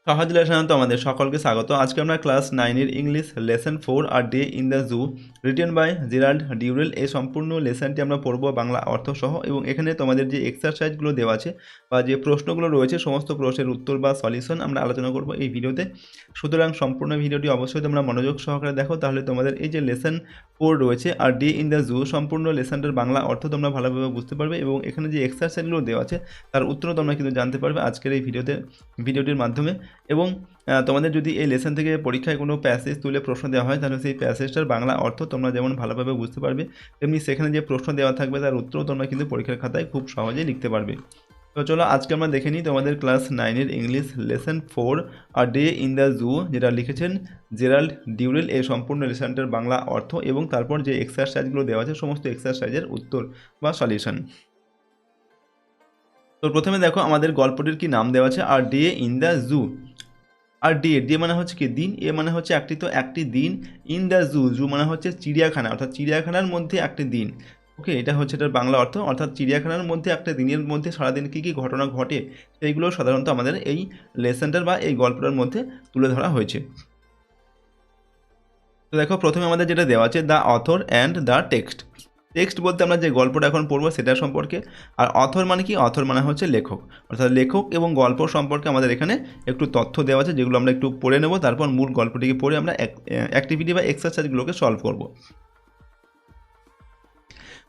সহজ লেসনে তোমাদের সকলকে স্বাগত। আজকে আমরা ক্লাস 9 এর English lesson 4 a day in the zoo written by Gerald Durrell এই সম্পূর্ণ লেসনটি আমরা পড়বো বাংলা অর্থ সহ, এবং এখানে তোমাদের যে এক্সারসাইজগুলো দেওয়া আছে বা যে প্রশ্নগুলো রয়েছে সমস্ত প্রশ্নের উত্তর বা সলিউশন আমরা আলোচনা করব এই ভিডিওতে। সুতরাং সম্পূর্ণ ভিডিওটি অবশ্যই তোমরা মনোযোগ সহকারে দেখো, তাহলে তোমাদের এই যে লেসন 4 রয়েছে আর ডে ইন দ্য জু সম্পূর্ণ লেসনটার বাংলা অর্থ তোমরা ভালোভাবে বুঝতে পারবে, এবং এখানে যে এক্সারসাইজগুলো দেওয়া আছে তার উত্তরও তোমরা কিন্তু জানতে পারবে আজকের এই ভিডিওটির মাধ্যমে। এবং তোমাদের যদি এই লেসন থেকে পরীক্ষায় কোনো প্যাসেজ তুলে প্রশ্ন দেওয়া হয়, তাহলে সেই প্যাসেজটার বাংলা অর্থ তোমরা যেমন ভালোভাবে বুঝতে পারবে, তেমনি সেখানে যে প্রশ্ন দেওয়া থাকবে তার উত্তরও তোমরা কিন্তু পরীক্ষার খাতায় খুব সহজেই লিখতে পারবে। তো চলো আজকে আমরা দেখে নিই তোমাদের ক্লাস 9 এর English lesson 4 a day in the zoo, যেটা লিখেছেন জেরাল্ড ডিউরেল, এই সম্পূর্ণ লেসনটার বাংলা অর্থ এবং তারপর যে এক্সারসাইজগুলো দেওয়া আছে সমস্ত এক্সারসাইজের উত্তর বা সলিউশন। তো প্রথমে দেখো আমাদের গল্পটির কি নাম দেওয়া আছে, a day in the zoo. A day মানে হচ্ছে কি দিন, এ মানে হচ্ছে একটি দিন, ইন দ্য জু, জু মানে হচ্ছে চিড়িয়াখানা, অর্থাৎ চিড়িয়াখানার মধ্যে একটি দিন। ওকে, এটা হচ্ছে এটার বাংলা অর্থ, অর্থাৎ চিড়িয়াখানার মধ্যে একটা দিনের মধ্যে সারাদিন কী কী ঘটনা ঘটে সেইগুলো সাধারণত আমাদের এই লেসনটার বা এই গল্পটার মধ্যে তুলে ধরা হয়েছে। তো দেখো প্রথমে আমাদের যেটা দেওয়া আছে the author and the text. Text বলতে আমরা যে গল্পটা এখন পড়বো সেটা সম্পর্কে, আর অথর মানে কি, অথর মানে হচ্ছে লেখক, অর্থাৎ লেখক এবং গল্প সম্পর্কে আমাদের এখানে একটু তথ্য দেওয়া আছে যেগুলো আমরা একটু পড়ে নেব, তারপর মূল গল্পটিকে পড়ে আমরা অ্যাক্টিভিটি বা এক্সারসাইজগুলোকে সলভ করব।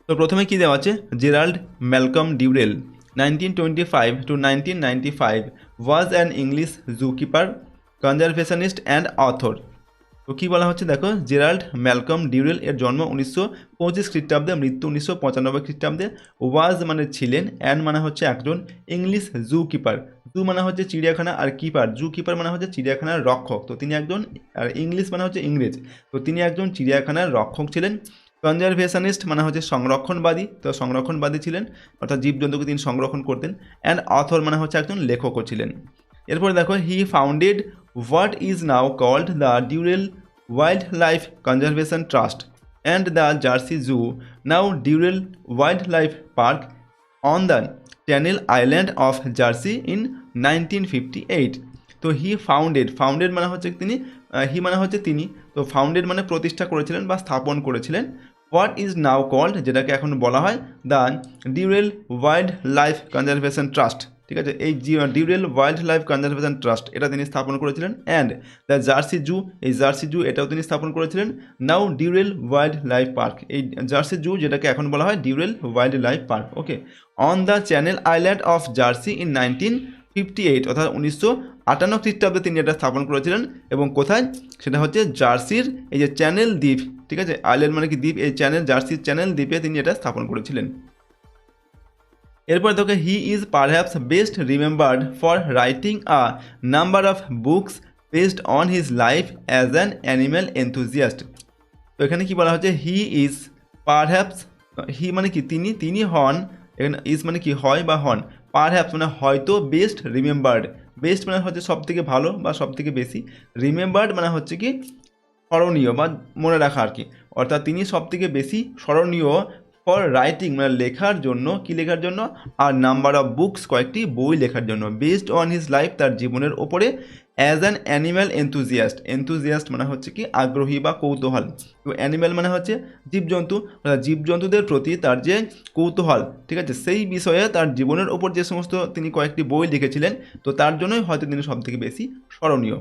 তো প্রথমে কি দেওয়া আছে, Gerald Malcolm ডিউরেল 1925 to 1995 was an English zookeeper, conservationist and author। তো কী বলা হচ্ছে দেখো, জেরাল্ড ম্যালকম ডিউরেল এর জন্ম 1925 খ্রিস্টাব্দে, মৃত্যু 1995 খ্রিস্টাব্দে। ওয়াজ মানে ছিলেন, অ্যান্ড মানে হচ্ছে একজন, ইংলিশ জু কিপার, জু মানে হচ্ছে চিড়িয়াখানা, আর কিপার জু কিপার মানে হচ্ছে চিড়িয়াখানার রক্ষক, তো তিনি একজন, আর ইংলিশ মানে হচ্ছে ইংরেজ, তো তিনি একজন চিড়িয়াখানার রক্ষক ছিলেন। কনজারভেশনিস্ট মানে হচ্ছে সংরক্ষণবাদী, তো সংরক্ষণবাদী ছিলেন, অর্থাৎ জীবজন্তুকে তিনি সংরক্ষণ করতেন। অ্যান্ড অথর মানে হচ্ছে একজন লেখকও ছিলেন। এরপরে দেখো, he founded what is now called the Durrell Wildlife Conservation Trust and the Jersey Zoo, now Durrell Wildlife Park, on the Channel Island of Jersey in 1958। তো হি ফাউন্ডেড মানে হচ্ছে তিনি, হি মানে হচ্ছে তিনি, তো ফাউন্ডেড মানে প্রতিষ্ঠা করেছিলেন বা স্থাপন করেছিলেন। হোয়াট ইজ নাও কল্ড, যেটাকে এখন বলা হয় the Durrell wild life conservation trust, ঠিক আছে, এই Durrell wild life conservation trust এটা তিনি স্থাপন করেছিলেন। অ্যান্ড দ্য জার্সি জু, এই জার্সি জু এটাও তিনি স্থাপন করেছিলেন। Now Durrell wild life park, এই জার্সি জু যেটাকে এখন বলা হয় Durrell wild life park. Okay, on the channel island of Jersey in 1958, অর্থাৎ 1958 খ্রিস্টাব্দে তিনি এটা স্থাপন করেছিলেন। এবং কোথায়, সেটা হচ্ছে জার্সির এই যে চ্যানেল দ্বীপ, ঠিক আছে, আইল্যান্ড মানে কি দ্বীপ, এই চ্যানেল জার্সির চ্যানেল দ্বীপে তিনি এটা স্থাপন করেছিলেন। এরপর দেখো, he is perhaps best remembered for writing a number of books based on his life as an animal enthusiast. তো এখানে কি বলা হচ্ছে, হি ইজ পারহ্যাপস, হি মানে কি তিনি হন, এখানে ইজ মানে কি হয় বা হন, পারহ্যাপস মানে হয়তো, বেস্ট রিমেম্বার্ড, বেস্ট মানে হচ্ছে সব থেকে ভালো বা সব থেকে বেশি, রিমেম্বার্ড মানে হচ্ছে কি স্মরণীয় বা মনে রাখা আর কি, অর্থাৎ তিনি সব থেকে বেশি স্মরণীয় ফর রাইটিং মানে লেখার জন্য, কি লেখার জন্য, আর নাম্বার অফ বুকস কয়েকটি বই লেখার জন্য, বেসড অন হিজ লাইফ তার জীবনের ওপরে, as an animal enthusiast, enthusiast মানে হচ্ছে কি আগ্রহী বা কৌতূহল, তো অ্যানিম্যাল মানে হচ্ছে জীবজন্তু, জীবজন্তুদের প্রতি তার যে কৌতূহল, ঠিক আছে, সেই বিষয়ে তার জীবনের ওপর যে সমস্ত তিনি কয়েকটি বই লিখেছিলেন, তো তার জন্যই হয়তো তিনি সব থেকে বেশি স্মরণীয়।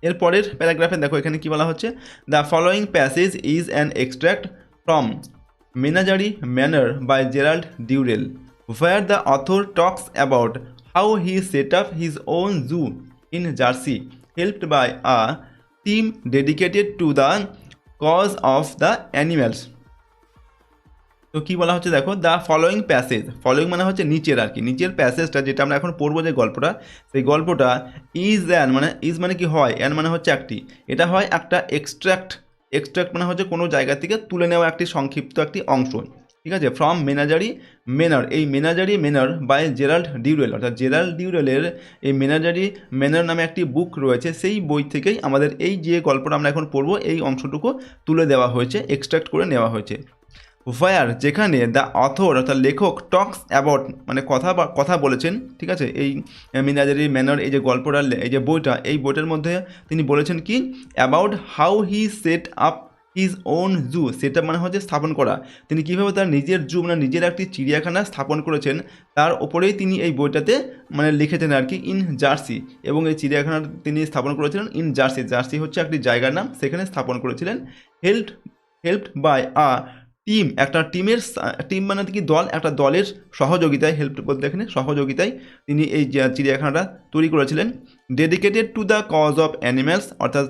এরপরের প্যারাগ্রাফে দেখো এখানে কি বলা হচ্ছে, the following passage is an extract from menagerie manor by Gerald Durrell, where the author talks about how he set up his own zoo in Jersey, helped by a team dedicated to the cause of the animals। তো কী বলা হচ্ছে দেখো, the following passage, following মানে হচ্ছে নিচের আর কি, নিচের প্যাসেজটা যেটা আমরা এখন পড়বো যে গল্পটা, সেই গল্পটা ইজ মানে কি হয়, অ্যান মানে হচ্ছে একটি, এটা হয় একটা এক্সট্র্যাক্ট মানে হচ্ছে কোনো জায়গা থেকে তুলে নেওয়া একটি সংক্ষিপ্ত একটি অংশ, ঠিক আছে, ফ্রম মেনাজারি ম্যানার, এই মেনাজারি ম্যানার বাই জেরাল্ড ডিউরেল, অর্থাৎ জেরাল্ড ডিউরেলের এই মেনাজারি ম্যানার নামে একটি বুক রয়েছে, সেই বই থেকেই আমাদের এই যে গল্পটা আমরা এখন পড়বো এই অংশটুকু তুলে দেওয়া হয়েছে, এক্সট্র্যাক্ট করে নেওয়া হয়েছে। হোয়ার যেখানে দ্য অথর অর্থাৎ লেখক টক্স অ্যাবাউট মানে কথা বলেছেন, ঠিক আছে। এই মিনাজারি ম্যানার এই যে গল্পটা এই যে বইটা, এই বইটার মধ্যে তিনি বলেছেন কি about how he set up his own zoo, সেটা মানে হচ্ছে স্থাপন করা। তিনি কীভাবে তার নিজের জু মানে নিজের একটি চিড়িয়াখানা স্থাপন করেছেন, তার ওপরেই তিনি এই বইটাতে মানে লিখেছেন আর কি, ইন জার্সি। এবং এই চিড়িয়াখানা তিনি স্থাপন করেছিলেন ইন জার্সি, জার্সি হচ্ছে একটি জায়গার নাম, সেখানে স্থাপন করেছিলেন। হেল্পড বাই আ টিম, একটা টিম মানে কি দল, একটা দলের সহযোগিতায়, হেল্প বলতে এখানে সহযোগিতায় তিনি এই চিড়িয়াখানাটা তৈরি করেছিলেন। Dedicated to the cause of animals, অর্থাৎ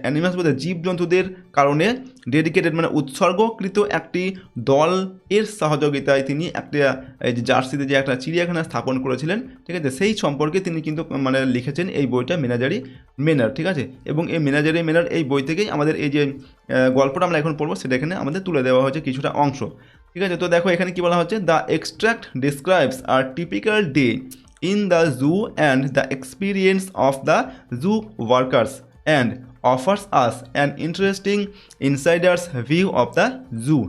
অ্যানিম্যালস বলতে জীবজন্তুদের কারণে, ডেডিকেটেড মানে উৎসর্গকৃত একটি দল এর সহযোগিতায় তিনি একটা এই যে জার্সিতে যে একটা চিড়িয়াখানা স্থাপন করেছিলেন, ঠিক আছে, সেই সম্পর্কে তিনি কিন্তু মানে লিখেছেন এই বইটা মেনাজারি ম্যানার, ঠিক আছে। এবং এই মেনাজারি ম্যানার এই বই থেকেই আমাদের এই যে গল্পটা আমরা এখন পড়বো সেটা এখানে আমাদের তুলে দেওয়া হয়েছে কিছুটা অংশ, ঠিক আছে। তো দেখো এখানে কি বলা হচ্ছে, the extract describes a typical day in the zoo and the experience of the zoo workers and offers us an interesting insider's view of the zoo.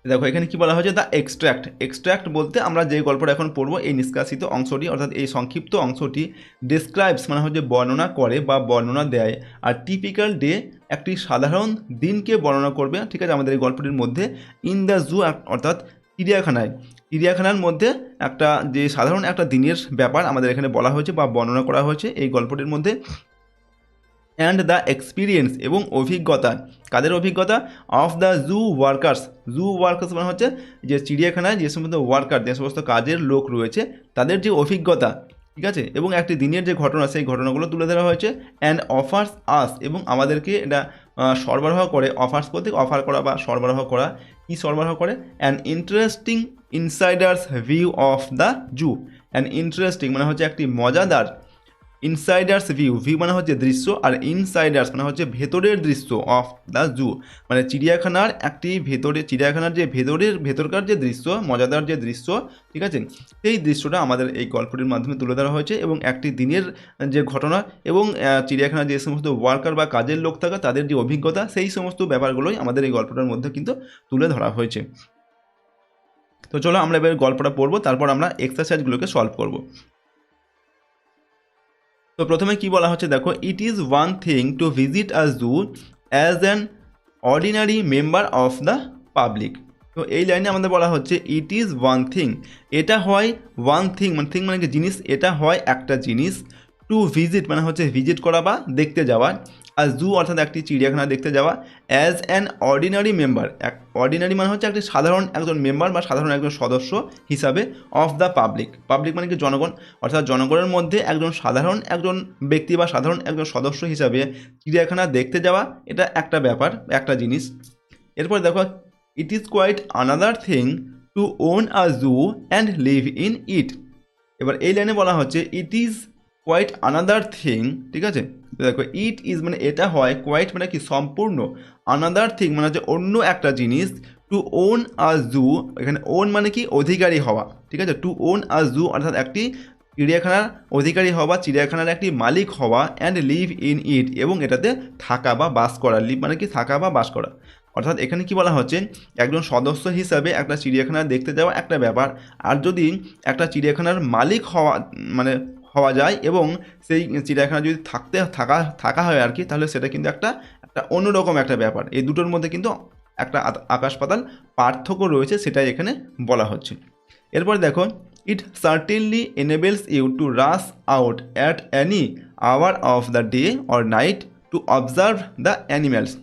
দেখো এখানে কি বলা হয়েছে, দ্য এক্সট্র্যাক্ট বলতে আমরা যে গল্পটা এখন পড়বো এই নিষ্কাশিত অংশটি অর্থাৎ এই সংক্ষিপ্ত অংশটি, ডেসক্রাইবস মানে হচ্ছে বর্ণনা করে বা বর্ণনা দেয়, আর টিপিক্যাল ডে একটি সাধারণ দিনকে বর্ণনা করবে, ঠিক আছে, আমাদের এই গল্পটির মধ্যে। ইন দ্য জু অর্থাৎ চিড়িয়াখানার মধ্যে একটা যে সাধারণ একটা দিনের ব্যাপার আমাদের এখানে বলা হয়েছে বা বর্ণনা করা হয়েছে এই গল্পটির মধ্যে। অ্যান্ড দ্য এক্সপিরিয়েন্স এবং অভিজ্ঞতা, কাদের অভিজ্ঞতা, অফ দ্য জু ওয়ার্কার্স মানে হচ্ছে যে চিড়িয়াখানায় যে সমস্ত ওয়ার্কার, যে সমস্ত কাজের লোক রয়েছে তাদের যে অভিজ্ঞতা, ঠিক আছে, এবং একটি দিনের যে ঘটনা সেই ঘটনাগুলো তুলে ধরা হয়েছে। অ্যান্ড অফার্স আস, এবং আমাদেরকে এটা সরবরাহ করে, অফার্স বলতে অফার করা বা সরবরাহ করা, কি সরবরাহ করে, an interesting insider's view of the zoo. An interesting মানে হচ্ছে একটি মজাদার, ইনসাইডার্স ভিউ মানে হচ্ছে দৃশ্য, আর ইনসাইডার্স মানে হচ্ছে ভেতরের দৃশ্য অফ দ্য জু মানে চিড়িয়াখানার চিড়িয়াখানার যে ভেতরকার যে দৃশ্য, মজাদার যে দৃশ্য, ঠিক আছে, সেই দৃশ্যটা আমাদের এই গল্পটির মাধ্যমে তুলে ধরা হয়েছে। এবং একটি দিনের যে ঘটনা এবং চিড়িয়াখানার যে সমস্ত ওয়ার্কার বা কাজের লোক থাকে তাদের যে অভিজ্ঞতা, সেই সমস্ত ব্যাপারগুলোই আমাদের এই গল্পটার মধ্যে কিন্তু তুলে ধরা হয়েছে। তো চলো আমরা এবার গল্পটা পড়বো, তারপর আমরা এক্সারসাইজগুলোকে সলভ করবো। তো প্রথমে কি বলা হচ্ছে দেখো, it is one thing to visit a zoo as an ordinary member of the public. তো এই লাইনে আমাদের বলা হচ্ছে ইট ইজ ওয়ান থিং, এটা হয় ওয়ান থিং মানে কি জিনিস, এটা হয় একটা জিনিস। টু ভিজিট মানে হচ্ছে ভিজিট করা বা দেখতে যাওয়া, আর জু অর্থাৎ একটি চিড়িয়াখানা দেখতে যাওয়া। As an ordinary member, ordinary মানে হচ্ছে একটি সাধারণ একজন মেম্বার বা সাধারণ একজন সদস্য হিসাবে, অফ দ্য পাবলিক মানে কি জনগণ, অর্থাৎ জনগণের মধ্যে একজন সাধারণ একজন ব্যক্তি বা সাধারণ একজন সদস্য হিসাবে চিড়িয়াখানা দেখতে যাওয়া, এটা একটা ব্যাপার, একটা জিনিস। এরপর দেখো, it is quite another thing to own a zoo and live in it. এবার এই লাইনে বলা হচ্ছে it is quite another thing, ঠিক আছে। দেখো ইট ইজ মানে এটা হয়, কোয়াইট মানে কি সম্পূর্ণ, আনাদার থিং মানে হচ্ছে অন্য একটা জিনিস, টু ওন আ জু এখানে ওন মানে কি অধিকারী হওয়া, ঠিক আছে। টু ওন আ জু অর্থাৎ একটি চিড়িয়াখানার অধিকারী হওয়া, চিড়িয়াখানার একটি মালিক হওয়া, অ্যান্ড লিভ ইন ইট এবং এটাতে থাকা বা বাস করা, লিভ মানে কি থাকা বা বাস করা। অর্থাৎ এখানে কি বলা হচ্ছে, একজন সদস্য হিসাবে একটা চিড়িয়াখানা দেখতে যাওয়া একটা ব্যাপার, আর যদি একটা চিড়িয়াখানার মালিক হওয়া যায় এবং সেই চিড়িয়াখানা যদি থাকা হয় আর কি, তাহলে সেটা কিন্তু একটা অন্যরকম একটা ব্যাপার। এই দুটোর মধ্যে কিন্তু একটা আকাশ পাতাল পার্থক্য রয়েছে, সেটাই এখানে বলা হচ্ছে। এরপর দেখো, it certainly enables you to rush out at any hour of the day or night to observe the animals.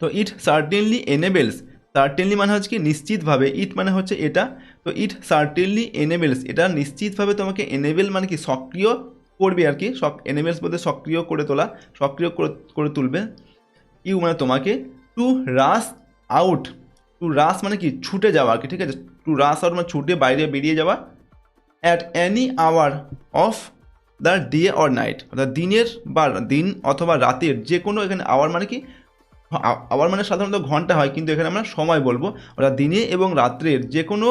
তো ইট সার্টেনলি এনেবেলস, সার্টেনলি মানে হচ্ছে কি নিশ্চিতভাবে, ইট মানে হচ্ছে এটা, তো ইট সার্টেনলি এনেবেলস এটা নিশ্চিতভাবে তোমাকে, এনেবেল মানে কি সক্রিয় করবে আর কি, এনেবেলস বলতে সক্রিয় করে তোলা, সক্রিয় করে তুলবে, ইউ মানে তোমাকে, টু রাশ আউট, টু রাশ মানে কি ছুটে যাওয়া আর কি, ঠিক আছে, টু রাশ আউট মানে ছুটে বাইরে বেরিয়ে যাওয়া, at any hour of the day or night অর্থাৎ দিন অথবা রাতের যে কোনো, এখানে আওয়ার মানে কি, আওয়ার মানে সাধারণত ঘন্টা হয়, কিন্তু এখানে আমরা সময় বলবো, অর্থাৎ দিনে এবং রাত্রের যে কোনো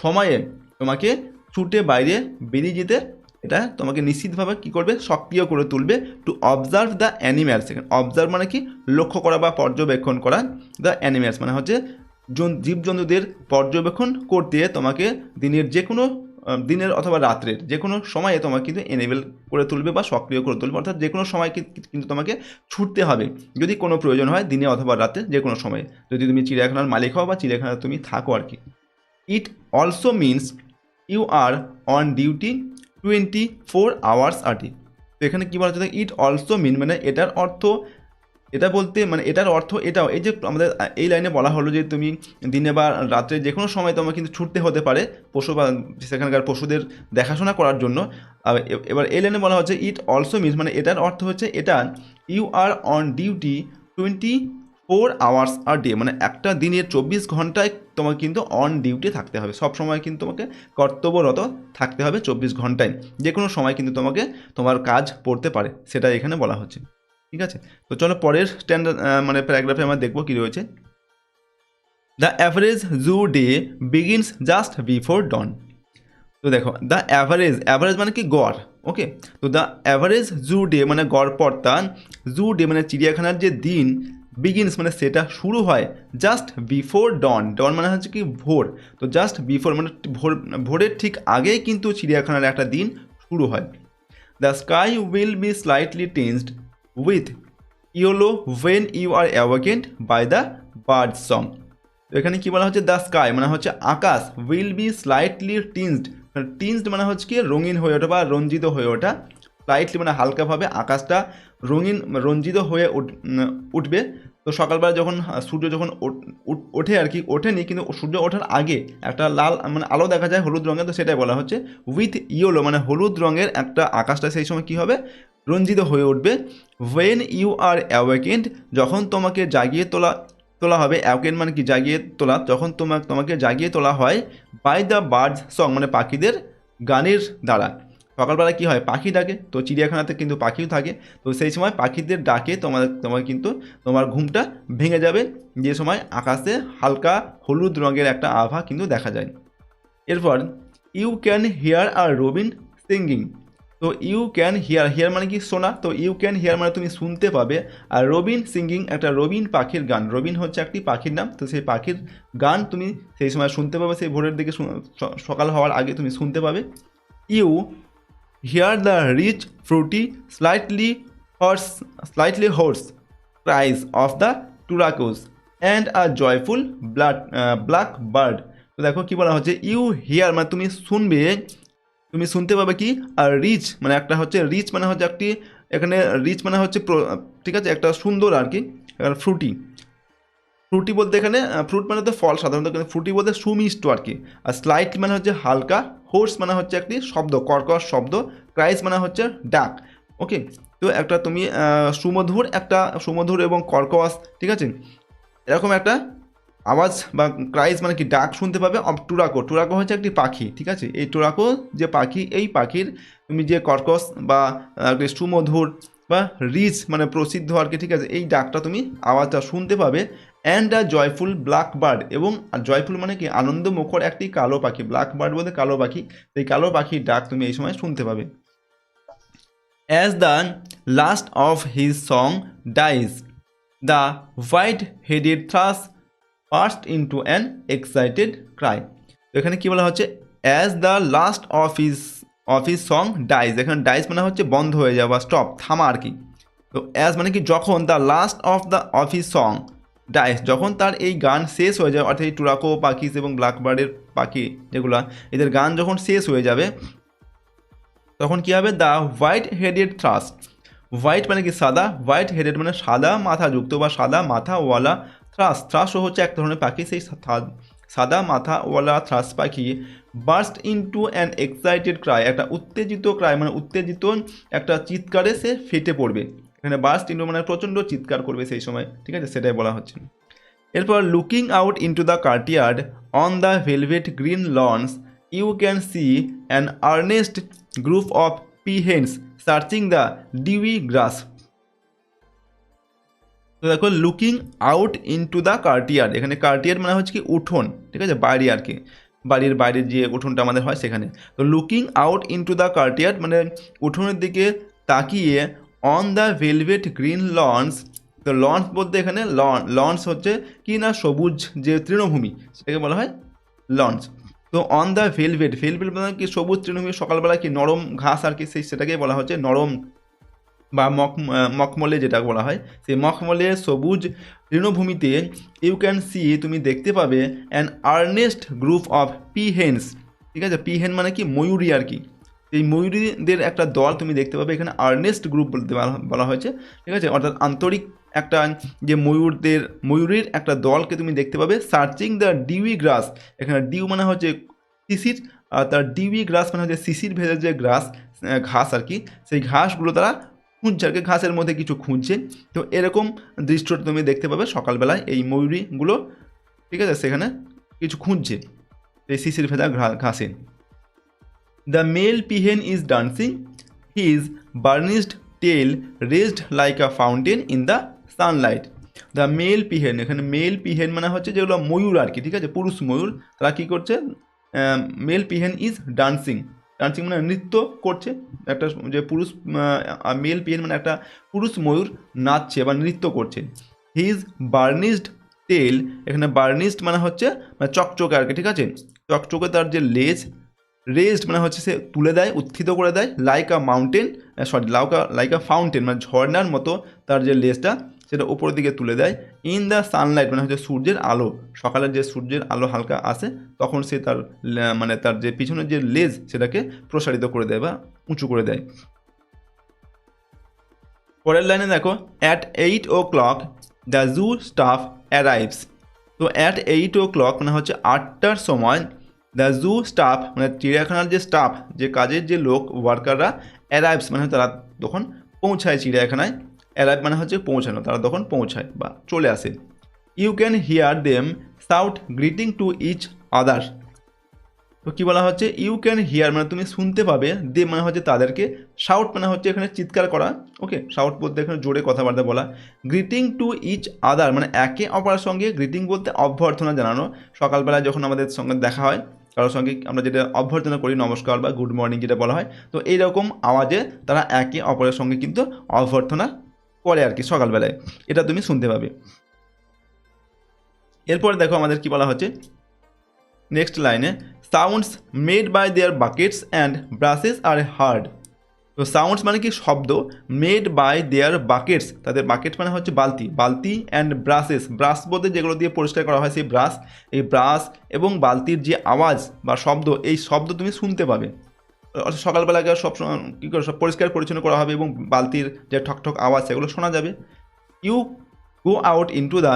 সময়ে তোমাকে ছুটে বাইরে বেরিয়ে যেতে এটা তোমাকে নিশ্চিতভাবে কী করবে, সক্রিয় করে তুলবে। টু অবজার্ভ দ্য অ্যানিম্যালস, এখানে অবজার্ভ মানে কি লক্ষ্য করা বা পর্যবেক্ষণ করা, দ্য অ্যানিম্যালস মানে হচ্ছে জীবজন্তুদের পর্যবেক্ষণ করতে তোমাকে দিনের অথবা রাত্রের যে কোনো সময়ে তোমাকে কিন্তু এনেবল করে তুলবে বা সক্রিয় করে তুলবে, অর্থাৎ যে কোনো সময় কিন্তু তোমাকে ছুটতে হবে যদি কোনো প্রয়োজন হয়, দিনে অথবা রাতে যে কোনো সময়ে, যদি তুমি চিড়িয়াখানার মালিক হও বা চিড়িয়াখানায় তুমি থাকো আর কি। It also means you are on duty 24 hours a day। তো এখানে কী বলা হচ্ছে, ইট অলসো মিন মানে এটার অর্থ, এটা বলতে মানে এটার অর্থ এটাও, এই যে আমাদের এই লাইনে বলা হলো যে তুমি দিনে বা রাত্রে যে কোনো সময় তোমার কিন্তু ছুটতে হতে পারে পশু বা সেখানকার পশুদের দেখাশোনা করার জন্য। এবার এই লাইনে বলা হচ্ছে ইট অলসো মিনস মানে এটার অর্থ হচ্ছে এটা you are on duty 24 hours a day, মানে একটা দিনের 24 ঘন্টায় তোমাকে কিন্তু অন ডিউটি থাকতে হবে, সব সময় কিন্তু তোমাকে কর্তব্যরত থাকতে হবে 24 ঘন্টায়, যে কোনো সময় কিন্তু তোমাকে তোমার কাজ পড়তে পারে, সেটা এখানে বলা হচ্ছে। ঠিক আছে, তো চলো পরের স্ট্যান্ডার্ড মানে প্যারাগ্রাফে আমরা দেখবো কী রয়েছে। The average zoo day begins just before dawn. তো দেখো দ্য অ্যাভারেজ মানে কি গড়, ওকে। তো দ্য অ্যাভারেজ জু ডে মানে গড়পড়তা, জু ডে মানে চিড়িয়াখানার যে দিন, বিগিনস মানে সেটা শুরু হয় জাস্ট বিফোর ডন, ডন মানে হচ্ছে কি ভোর, তো জাস্ট বিফোর মানে ভোরের ঠিক আগেই কিন্তু চিড়িয়াখানার একটা দিন শুরু হয়। The sky will be slightly tinged with yellow when you are awakened by the bird song. তো এখানে কী বলা হচ্ছে, দ্য স্কাই মানে হচ্ছে আকাশ, উইল বি স্লাইটলি টিন্সড মানে হচ্ছে কি রঙিন হয়ে ওঠা বা রঞ্জিত হয়ে ওঠা, স্লাইটলি মানে হালকাভাবে আকাশটা রঞ্জিত হয়ে উঠবে। তো সকালবেলা যখন সূর্য যখন ওঠে আর কি, ওঠেনি কিন্তু সূর্য ওঠার আগে একটা লাল মানে আলো দেখা যায় হলুদ রঙের, তো সেটাই বলা হচ্ছে উইথ ইয়েলো মানে হলুদ রঙের একটা আকাশটা সেই সময় কী হবে, রঞ্জিত হয়ে উঠবে। ওয়েন ইউ আর অ্যাওয়েকেন্ড যখন তোমাকে জাগিয়ে তোলা হবে, অ্যাওয়েকেন মানে কি জাগিয়ে তোলা, যখন তোমাকে জাগিয়ে তোলা হয় বাই দ্য বার্ডস সং মানে পাখিদের গানের দ্বারা। সকালবেলা কী হয়, পাখি ডাকে, তো চিড়িয়াখানাতে কিন্তু পাখিও থাকে, তো সেই সময় পাখিদের ডাকে তোমার কিন্তু তোমার ঘুমটা ভেঙে যাবে, যে সময় আকাশে হালকা হলুদ রঙের একটা আভা কিন্তু দেখা যায়। এরপর you can hear a robin singing. তো ইউ ক্যান হিয়ার মানে কি শোনা, তো ইউ ক্যান হিয়ার মানে তুমি শুনতে পাবে, আর রবিন সিঙ্গিং একটা রবিন পাখির গান, রবিন হচ্ছে একটি পাখির নাম, তো সেই পাখির গান তুমি সেই সময় শুনতে পাবে, সেই ভোরের দিকে সকাল হওয়ার আগে তুমি শুনতে পাবে। You hear the rich fruity slightly hoarse cries of the turacos and a joyful blackbird. তো দেখো কী বলা হচ্ছে, ইউ হিয়ার মানে তুমি শুনতে পাবে কি, আর রিচ মানে একটা হচ্ছে, রিচ মানে হচ্ছে একটি, এখানে রিচ মানে হচ্ছে ঠিক আছে একটা সুন্দর আর কি, ফ্রুটি বলতে এখানে ফ্রুট মানে তো ফল সাধারণত, কিন্তু ফ্রুটি বলতে সুমিষ্ট আর কি, আর স্লাইট মানে হচ্ছে হালকা, হোর্স মানে হচ্ছে একটি শব্দ, কর্কশ শব্দ, ক্রাইস মানে হচ্ছে ডাক, ওকে। তো একটা তুমি সুমধুর এবং কর্কশ, ঠিক আছে, এরকম একটা আওয়াজ বা ক্রাইস মানে কি ডাক শুনতে পাবে। টুরাকো হচ্ছে একটি পাখি, ঠিক আছে, এই টুরাকো যে পাখি, এই পাখির তুমি যে কর্কশ বা সুমধুর বা রিচ মানে প্রসিদ্ধ আর কি, ঠিক আছে, এই ডাকটা তুমি আওয়াজটা শুনতে পাবে। And a joyful black bird, এবং জয়ফুল মানে কি আনন্দমুখর একটি কালো পাখি, ব্ল্যাক বার্ড বলতে কালো পাখি, এই কালো পাখির ডাক তুমি এই সময় শুনতে পাবে। As the last of his song dies the white headed thrush first into an excited Cry. তো এখানে কী বলা হচ্ছে, as the last of his song dies, এখানে ডাইজ মানে হচ্ছে বন্ধ হয়ে যাওয়া বা স্টপ, থামা আর কি। তো অ্যাজ মানে কি যখন, the last of his song dies যখন তার এই গান শেষ হয়ে যায়, অর্থাৎ এই টুরাকো পাখি এবং ব্ল্যাকবার্ডের পাখি যেগুলো, এদের গান যখন শেষ হয়ে যাবে তখন কী হবে, the white headed thrush, white মানে কি সাদা, হোয়াইট হেডেড মানে সাদা মাথাযুক্ত বা সাদা মাথাওয়ালা, থ্রাসও হচ্ছে এক ধরনের পাখি, সেই সাদা মাথাওয়ালা থ্রাস পাখি burst into an excited Cry, একটা উত্তেজিত ক্রাই মানে উত্তেজিত একটা চিৎকারে সে ফেটে পড়বে, এখানে বার্স্ট ইনটু মানে প্রচণ্ড চিৎকার করবে সেই সময়, ঠিক আছে, সেটাই বলা হচ্ছে। এরপর looking out into the courtyard on the velvet green lawns you can see an earnest group of peahens searching the dewy grass. তো দেখো looking out into the courtyard, এখানে কার্টিয়ার্ড মানে হচ্ছে কি উঠোন, ঠিক আছে, বাড়ি আর কি, বাড়ির বাইরের যে উঠোনটা আমাদের হয় সেখানে। তো লুকিং আউট ইনটু দ্য কার্টিয়ার্ড মানে উঠোনের দিকে তাকিয়ে on the velvet green launch. তো লন্স বলতে এখানে লন্স হচ্ছে কি না সবুজ যে তৃণভূমি সেটাকে বলা হয় লন্স। তো অন দ্য ভেলভেট মানে কি সবুজ তৃণভূমি, সকালবেলা কি নরম ঘাস আর কি সেটাকেই বলা হচ্ছে নরম বা মখমলে যেটা বলা হয়, সেই মখমলে সবুজ তৃণভূমিতে ইউ ক্যান সি তুমি দেখতে পাবে অ্যান আর্নেস্ট গ্রুপ অফ পিহেন্স। ঠিক আছে, পিহেন মানে কি ময়ূরী আর কি, এই ময়ূরীদের একটা দল তুমি দেখতে পাবে এখানে আর্নেস্ট গ্রুপ বলতে বলা হয়েছে। ঠিক আছে, অর্থাৎ আন্তরিক একটা যে ময়ূরীর একটা দলকে তুমি দেখতে পাবে সার্চিং দ্য ডিউই গ্রাস। এখানে ডিউ মানে হচ্ছে শিশির, আর তার ডিউই গ্রাস মানে হচ্ছে শিশির ভেজা যে ঘাস আর কি, সেই ঘাসগুলো তারা খুঁজছে আর কি, ঘাসের মধ্যে কিছু খুঁজছে। তো এরকম দৃশ্যটা তুমি দেখতে পাবে সকালবেলায় এই ময়ূরীগুলো, ঠিক আছে, সেখানে কিছু খুঁজছে এই শিশির ভেজা ঘাসে। The male peahen is dancing, his burnished tail raised like a fountain in the sunlight. The male peahen, এখানে মেল পিহেন মানে হচ্ছে যেগুলো ময়ূর আর কি, ঠিক আছে, পুরুষ ময়ূর, তারা কী করছে, male peahen is dancing, dancing মানে নৃত্য করছে, একটা যে পুরুষ মেল পিহেন মানে একটা পুরুষ ময়ূর নাচছে বা নৃত্য করছে। হিজ বার্নিশড টেল, এখানে বার্নিশড মানে হচ্ছে মানে চকচকে আর কি, ঠিক আছে, চকচকে তার যে লেজ, রেজড মানে হচ্ছে সে তুলে দেয়, উত্থিত করে দেয়, like a mountain like a fountain মানে ঝর্ণার মতো তার যে লেজটা সেটা উপরের দিকে তুলে দেয়। ইন দ্য সানলাইট মানে হচ্ছে সূর্যের আলো, সকালের যে সূর্যের আলো হালকা আসে তখন সে তার মানে তার যে পিছনের যে লেজ সেটাকে প্রসারিত করে দেয় বা উঁচু করে দেয়। পরের লাইনে দেখো, at 8 o'clock the zoo staff arrives. তো অ্যাট 8 o'clock মানে হচ্ছে 8টার সময় দ্য জু স্টাফ মানে চিড়িয়াখানার যে স্টাফ, যে কাজের যে লোক ওয়ার্কাররা, অ্যারাইভস মানে তারা তখন পৌঁছায় চিড়িয়াখানায়। অ্যারাইভ মানে হচ্ছে পৌঁছানো, তারা তখন পৌঁছায় বা চলে আসে। You can hear them shout greeting to each other. তো কী বলা হচ্ছে, ইউ ক্যান হিয়ার মানে তুমি শুনতে পাবে, দে মানে হচ্ছে তাদেরকে, শাউট মানে হচ্ছে এখানে চিৎকার করা, ওকে, শাউট বলতে এখানে জোরে কথাবার্তা বলা, গ্রিটিং টু ইচ আদার মানে একে অপরের সঙ্গে, গ্রিটিং বলতে অভ্যর্থনা জানানো, সকালবেলায় যখন আমাদের সঙ্গে দেখা হয় কারোর সঙ্গে আমরা যেটা অভ্যর্থনা করি, নমস্কার বা গুড মর্নিং যেটা বলা হয়, তো এইরকম আওয়াজে তারা একে অপরের সঙ্গে কিন্তু অভ্যর্থনা করে আর কি সকালবেলায়, এটা তুমি শুনতে পাবে। এরপরে দেখো আমাদের কি বলা হচ্ছে নেক্সট লাইনে, sounds made by their buckets and brushes are heard. তো সাউন্ডস মানে কি শব্দ, মেড বাই দেয়ার বাকেটস তাদের বাকেট মানে হচ্ছে বালতি অ্যান্ড ব্রাশেস, ব্রাশ বলতে যেগুলো দিয়ে পরিষ্কার করা হয় সেই ব্রাশ, এই ব্রাশ এবং বালতির যে আওয়াজ বা শব্দ, এই শব্দ তুমি শুনতে পাবে। সকালবেলাকে সব কী করে সব পরিষ্কার পরিচ্ছন্ন করা হবে এবং বালতির যে ঠকঠক আওয়াজ সেগুলো শোনা যাবে। You go out into the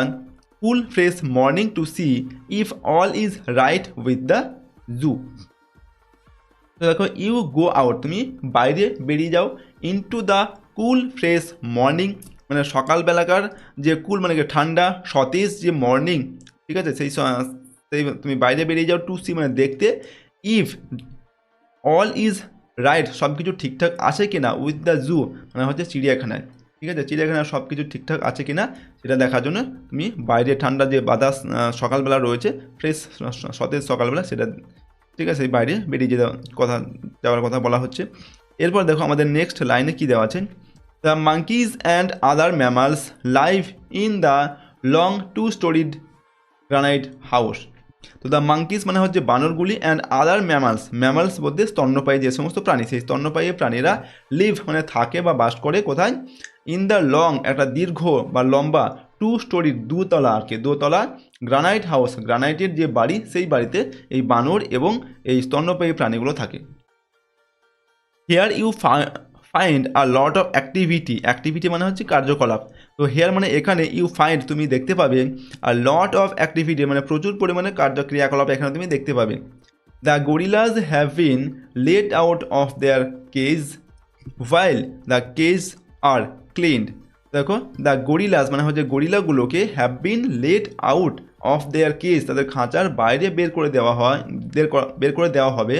cool fresh morning to see if all is right with the zoo. তো দেখো, ইউ গো আউট তুমি বাইরে বেরিয়ে যাও, into the cool fresh morning মানে সকালবেলাকার যে কুল মানে ঠান্ডা সতেজ যে মর্নিং, ঠিক আছে, সেই তুমি বাইরে বেরিয়ে যাও, টু সি মানে দেখতে, ইফ অল ইজ রাইট সব কিছু ঠিকঠাক আছে কি না, উইথ দ্য জু মানে হচ্ছে চিড়িয়াখানায়, ঠিক আছে, চিড়িয়াখানায় সব কিছু ঠিকঠাক আছে কি না সেটা দেখার জন্য তুমি বাইরে ঠান্ডা যে বাতাস সকালবেলা রয়েছে, ফ্রেশ সতেজ সকালবেলা, সেটা ঠিক আছে বাইরে বেরিয়ে যাওয়ার কথা বলা হচ্ছে। এরপর দেখো আমাদের নেক্সট লাইনে কী দেওয়া আছে, the monkeys and other mammals live in the long 2-storied granite house. তো দ্য মাঙ্কিজ মানে হচ্ছে বানরগুলি, অ্যান্ড আদার ম্যামালস বলতে স্তন্যপায়ী যে সমস্ত প্রাণী, সেই স্তন্যপায়ী প্রাণীরা লিভ মানে থাকে বা বাস করে কোথায়, ইন দ্য লং একটা দীর্ঘ বা লম্বা 2-storied দোতলা আর কি, দোতলা গ্রানাইট হাউস গ্রানাইটের যে বাড়ি, সেই বাড়িতে এই বানর এবং এই স্তন্যপায়ী প্রাণীগুলো থাকে। Here you find a lot of activity মানে হচ্ছে কার্যকলাপ। তো হেয়ার মানে এখানে, ইউ ফাইন্ড তুমি দেখতে পাবে, আর লট অফ অ্যাক্টিভিটি মানে প্রচুর পরিমাণে ক্রিয়াকলাপ এখানে তুমি দেখতে পাবে। The gorillas have been let out of their cage while the cage are cleaned. দেখো, দ্য গরিলাস মানে হচ্ছে গরিলাগুলোকে, have been let out of their cage তাদের খাঁচার বাইরে বের করে দেওয়া হবে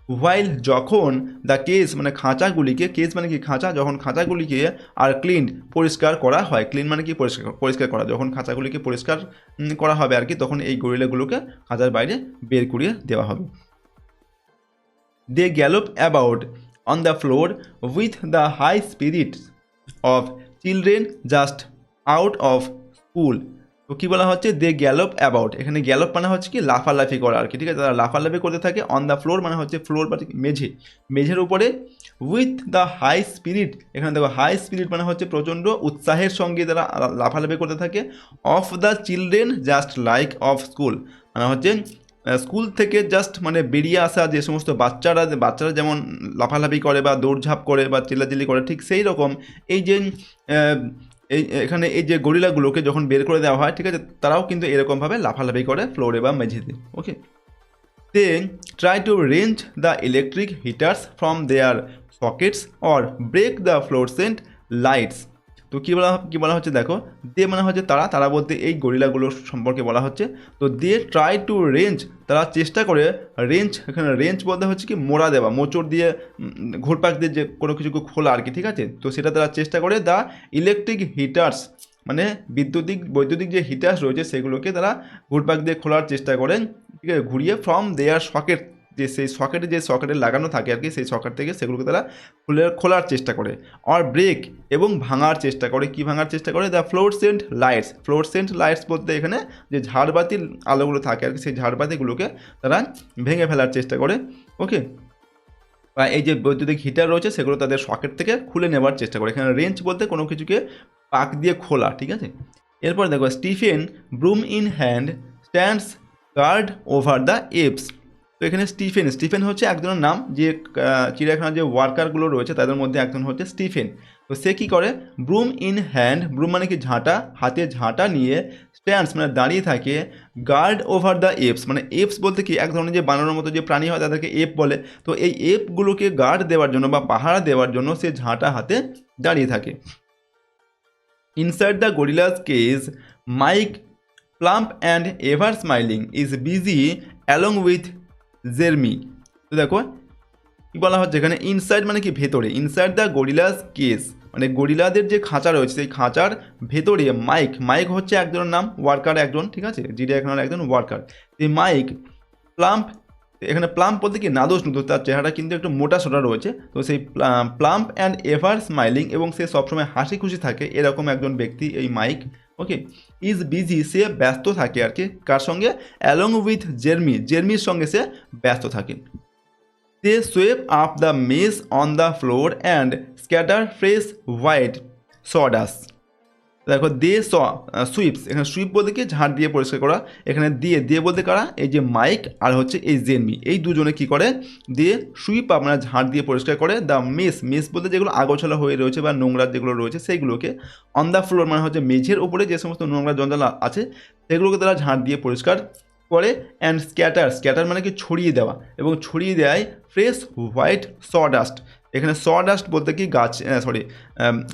হোয়াইল যখন দ্য কেস মানে খাঁচাগুলিকে, কেস মানে কি খাঁচা, যখন খাঁচাগুলিকে আর ক্লিন পরিষ্কার করা হয়, ক্লিন মানে কি পরিষ্কার করা, যখন খাঁচাগুলিকে পরিষ্কার করা হবে আর কি, তখন এই গরিলাগুলোকে খাঁচার বাইরে বের করিয়ে দেওয়া হবে। They gallop about on the floor with the high spirits of children just out of school. তো কী বলা হচ্ছে, দে গ্যালোপ অ্যাবাউট, এখানে গ্যালোপ মানে হচ্ছে কি লাফালাফি করা আর কি, ঠিক আছে, তারা লাফালাফি করতে থাকে। অন দ্য ফ্লোর মানে হচ্ছে ফ্লোর বা মেঝের উপরে। উইথ দ্য হাই স্পিরিট, এখানে দেখো হাই স্পিরিট মানে হচ্ছে প্রচণ্ড উৎসাহের সঙ্গে তারা লাফালাফি করতে থাকে। Of the children just like of school মানে হচ্ছে স্কুল থেকে জাস্ট মানে বেরিয়ে আসা যে সমস্ত বাচ্চারা যেমন লাফালাফি করে বা দৌড়ঝাঁপ করে বা চিল্লাচিল্লি করে, ঠিক সেই রকম এই যে এখানে এই যে গরিলাগুলোকে যখন বের করে দেওয়া হয়, ঠিক আছে, তারাও কিন্তু এরকমভাবে লাফালাফি করে ফ্লোরে বা মেঝেতে। Okay, they try to wrench the electric heaters from their sockets or break the fluorescent lights. তো কী বলা হচ্ছে দেখো, দে মানে হচ্ছে তারা বলতে এই গরিলাগুলোর সম্পর্কে বলা হচ্ছে। তো দে ট্রাই টু রেঞ্জ, তারা চেষ্টা করে, রেঞ্জ এখানে রেঞ্জ বলতে হচ্ছে কি মোড়া দেওয়া, মোচড় দিয়ে ঘুরপাক দিয়ে যে কোনো কিছুকে খোলা আর কি, ঠিক আছে। তো সেটা তারা চেষ্টা করে দ্য ইলেকট্রিক হিটার্স মানে বৈদ্যুতিক যে হিটার্স রয়েছে সেগুলোকে তারা ঘুরপাক দিয়ে খোলার চেষ্টা করেন, ঠিক আছে, ঘুরিয়ে ফ্রম দেয়ার সকেট, যে সেই সকেটে লাগানো থাকে আর কি, সেই সকেট থেকে সেগুলোকে তারা খোলার চেষ্টা করে। আর ব্রেক এবং ভাঙার চেষ্টা করে, কি ভাঙার চেষ্টা করে, দ্য ফ্লোরসেন্ট লাইটস বলতে এখানে যে ঝাড়বাতির আলোগুলো থাকে আর কি, সেই ঝাড়বাতিগুলোকে তারা ভেঙে ফেলার চেষ্টা করে। ওকে, বা এই যে বৈদ্যুতিক হিটার রয়েছে সেগুলো তাদের সকেট থেকে খুলে নেওয়ার চেষ্টা করে। এখানে রেঞ্জ বলতে কোনো কিছুকে পাক দিয়ে খোলা, ঠিক আছে। এরপর দেখো, Stephen broom in hand stands guard over the apes. তো এখানে স্টিফেন হচ্ছে একজনের নাম, যে চিড়িয়াখানার যে ওয়ার্কারগুলো রয়েছে তাদের মধ্যে একজন হচ্ছে স্টিফেন। তো সে কী করে, ব্রুম ইন হ্যান্ড, ব্রুম মানে কি ঝাঁটা, হাতে ঝাঁটা নিয়ে, স্ট্যান্ডস মানে দাঁড়িয়ে থাকে, গার্ড ওভার দ্য এপস মানে এপস বলতে কি এক ধরনের যে বানানোর মতো যে প্রাণী হয় তাদেরকে এপ বলে। তো এই এপগুলোকে গার্ড দেওয়ার জন্য বা পাহারা দেওয়ার জন্য সে ঝাঁটা হাতে দাঁড়িয়ে থাকে। Inside the gorillas cage Mike plump and ever smiling is busy along with Jeremy. তো দেখো কী বলা হচ্ছে এখানে, ইনসাইড মানে কি ভেতরে, ইনসাইড দ্য গরিলাস কেজ মানে গরিলাদের যে খাঁচা রয়েছে সেই খাঁচার ভেতরে মাইক হচ্ছে একজনের নাম, ওয়ার্কার একজন, ঠিক আছে, চিড়িয়াখানার একজন ওয়ার্কার। এই মাইক প্লাম্প, এখানে প্লাম্প বলতে কি নাদোষ নুদোষ, তার চেহারা কিন্তু একটু মোটা সোটা রয়েছে। তো সেই প্লাম্প অ্যান্ড এভার স্মাইলিং এবং সে সবসময় হাসি খুশি থাকে এরকম একজন ব্যক্তি এই মাইক। ওকে, ইজ বিজি সে ব্যস্ত থাকে আর কি, কার সঙ্গে, অ্যালং উইথ জেরমির সঙ্গে সে ব্যস্ত থাকে। They sweep up the mess on the floor and scatter fresh white sawdust. দেখো সুইপস, এখানে সুইপ বলতে কি ঝাড় দিয়ে পরিষ্কার করা, এখানে দিয়ে বলতে কারা, এই যে মাইক আর হচ্ছে এই জেরমি, এই দুজনে কি করে, দিয়ে সুইপ আপ মানে ঝাড় দিয়ে পরিষ্কার করে, দ্য মেস বলতে যেগুলো আগোছালা হয়ে রয়েছে বা নোংরা যেগুলো রয়েছে সেইগুলোকে, অন দ্য ফ্লোর মানে হচ্ছে মেঝের উপরে যে সমস্ত নোংরা জঞ্জাল আছে সেগুলোকে তারা ঝাড় দিয়ে পরিষ্কার করে। অ্যান্ড স্ক্যাটার মানে কি ছড়িয়ে দেওয়া, এবং ছড়িয়ে দেয় ফ্রেশ হোয়াইট সডাস্ট। এখানে সডাস্ট বলতে কি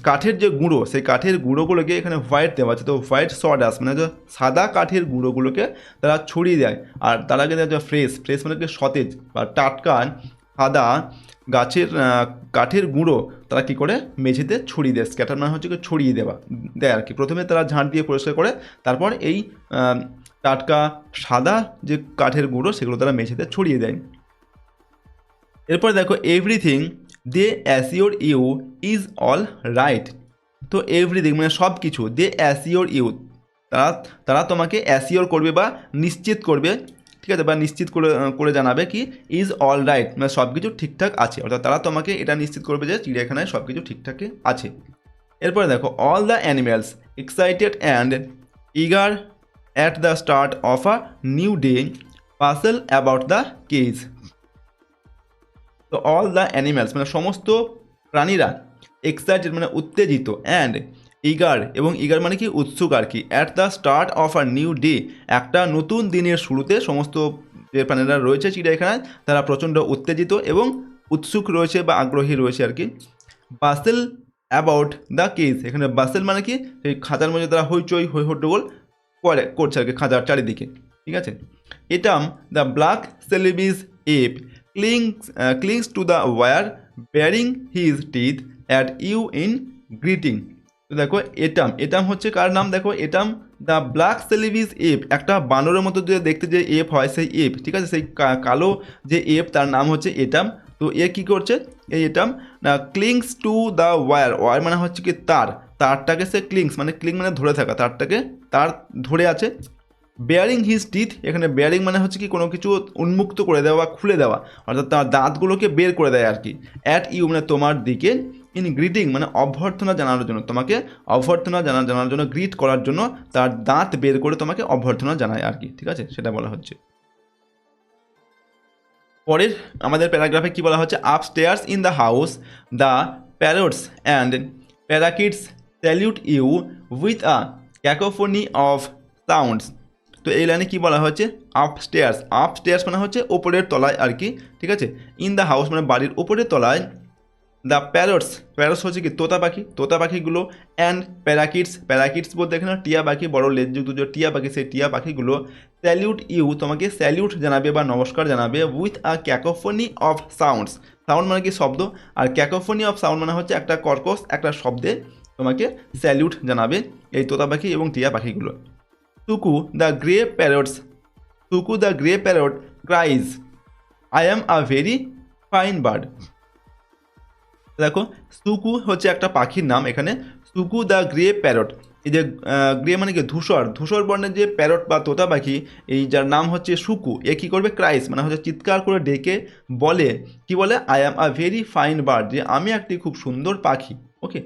কাঠের যে গুঁড়ো, সেই কাঠের গুঁড়োগুলোকে এখানে হোয়াইট দেওয়া আছে। তো হোয়াইট সডাস্ট মানে যে সাদা কাঠের গুঁড়োগুলোকে তারা ছড়িয়ে দেয়। আর তার আগে দেওয়া ফ্রেশ মানে কি সতেজ বা টাটকা সাদা কাঠের গুঁড়ো তারা কী করে মেঝেতে ছড়িয়ে দেয়। স্ক্যাটার মানে হচ্ছে ছড়িয়ে দেয় আর কি। প্রথমে তারা ঝাঁট দিয়ে পরিষ্কার করে, তারপর এই টাটকা সাদা যে কাঠের গুঁড়ো সেগুলো তারা মেঝেতে ছড়িয়ে দেয়। এরপর দেখো, everything they assure you is all right. তো এভরিথিং মানে সব কিছু, দে অ্যাসিওর ইউ তারা তোমাকে অ্যাসিওর করবে বা নিশ্চিত করবে, ঠিক আছে, বা নিশ্চিত করে জানাবে কি ইজ অল রাইট মানে সব কিছু ঠিকঠাক আছে, অর্থাৎ তারা তোমাকে এটা নিশ্চিত করবে যে চিড়িয়াখানায় সব কিছু ঠিকঠাক আছে। এরপরে দেখো, all the animals excited and eager at the start of a new day parcel about the cage. তো অল দ্য অ্যানিম্যালস মানে সমস্ত প্রাণীরা, এক্সাইটেড মানে উত্তেজিত, অ্যান্ড ইগার মানে কি উৎসুক আর কি, at the start of a new day একটা নতুন দিনের শুরুতে সমস্ত যে প্রাণীরা রয়েছে চিড়িয়াখানায় তারা প্রচণ্ড উত্তেজিত এবং উৎসুক রয়েছে বা আগ্রহী রয়েছে আর কি। বাসেল অ্যাবাউট দ্য কেজ, এখানে বাসেল মানে কি সেই খাঁচার মধ্যে তারা হইচই হট্টগোল করছে আর কি খাঁচার চারিদিকে, ঠিক আছে। Atom the black Celebes ape clings to the wire bearing his teeth at you in greeting. তো দেখো এটাম হচ্ছে কার নাম, দেখো এটাম দ্য ব্ল্যাক সেলিভিস এপ, একটা বানরের মতো যে দেখতে যে এপ হয় সেই এপ, ঠিক আছে, সেই কালো যে এপ তার নাম হচ্ছে এটাম। তো এ কী করছে, এই atom clings to the war মানে হচ্ছে কি তারটাকে সে ক্লিংস মানে মানে ধরে থাকা, তার ধরে আছে। বেয়ারিং হিজ টিথ, এখানে বেয়ারিং মানে হচ্ছে কি কোনো কিছু উন্মুক্ত করে দেওয়া বা খুলে দেওয়া, অর্থাৎ তার দাঁতগুলোকে বের করে দেয় আর কি। অ্যাট ইউ মানে তোমার দিকে, ইন গ্রিটিং মানে অভ্যর্থনা জানানোর জন্য, তোমাকে অভ্যর্থনা জানানোর জন্য, গ্রিট করার জন্য তার দাঁত বের করে তোমাকে অভ্যর্থনা জানায় আর কি, ঠিক আছে, সেটা বলা হচ্ছে। পরের আমাদের প্যারাগ্রাফে কি বলা হচ্ছে, upstairs in the house the parrots and parakeets salute you with a cacophony of sounds. তো এই লাইনে কী বলা হচ্ছে, আপস্টেয়ার্স মানে হচ্ছে ওপরের তলায় আর কি, ঠিক আছে। ইন দ্য হাউস মানে বাড়ির ওপরের তলায়, দ্য প্যারটস হচ্ছে কি তোতা পাখিগুলো, অ্যান্ড প্যারাকিটস বলতে এখানে টিয়া পাখি, বড় লেজযুক্ত যে টিয়া পাখি, সেই টিয়া পাখিগুলো স্যালিউট ইউ তোমাকে স্যালিউট জানাবে বা নমস্কার জানাবে, with a cacophony of sound মানে কি শব্দ, আর ক্যাকোফোনি অফ সাউন্ড মানে হচ্ছে একটা কর্কশ একটা শব্দে তোমাকে স্যালিউট জানাবে এই তোতা পাখি এবং টিয়া পাখিগুলো। টুকু the grey parrot cries, I am a very fine bird. দেখো সুকু হচ্ছে একটা পাখির নাম, এখানে সুকু দ্য গ্রে প্যারট, এই যে গ্রে মানে কি ধূসর বর্ণের যে প্যারট বা তোতা পাখি, এই যার নাম হচ্ছে সুকু, এ কী করবে, ক্রাইস মানে হচ্ছে চিৎকার করে ডেকে বলে, কি বলে, I am a very fine bird, যে আমি একটি খুব সুন্দর পাখি। ওকে,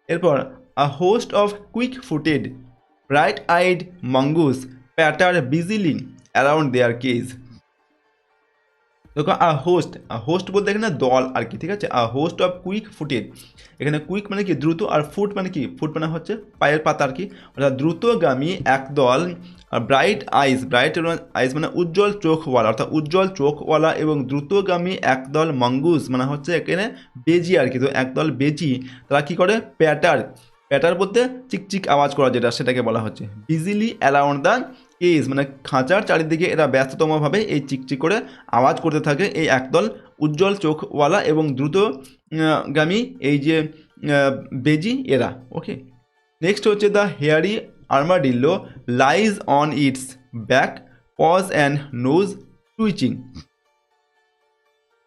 এরপর a host of quick footed bright eyed mongoose patter busily around their cage. দেখো হোস্ট বলতে এখানে দল আর কি, ঠিক আছে। হোস্ট অফ কুইক ফুটেড, এখানে কুইক মানে কি দ্রুত, আর ফুট মানে কি, ফুট মানে হচ্ছে পায়ের পাতা আর কি, অর্থাৎ দ্রুতগামী একদল, ব্রাইট আইজ মানে উজ্জ্বল চোখওয়ালা, অর্থাৎ উজ্জ্বল চোখওয়ালা এবং দ্রুতগামী একদল মঙ্গুস মানে হচ্ছে এখানে বেজি আর কি। তো একদল বেজি তারা কী করে, প্যাটার বলতে চিকচিক আওয়াজ করা যেটা, সেটাকে বলা হচ্ছে। বিজিলি অ্যারাউন্ড দ্য কেজ মানে খাঁচার চারিদিকে এরা ব্যস্ততমভাবে এই চিকচিক করে আওয়াজ করতে থাকে এই একদল উজ্জ্বল চোখওয়ালা এবং দ্রুতগামী এই যে বেজি এরা। ওকে, নেক্সট হচ্ছে the hairy armadillo lies on its back paws and nose twitching.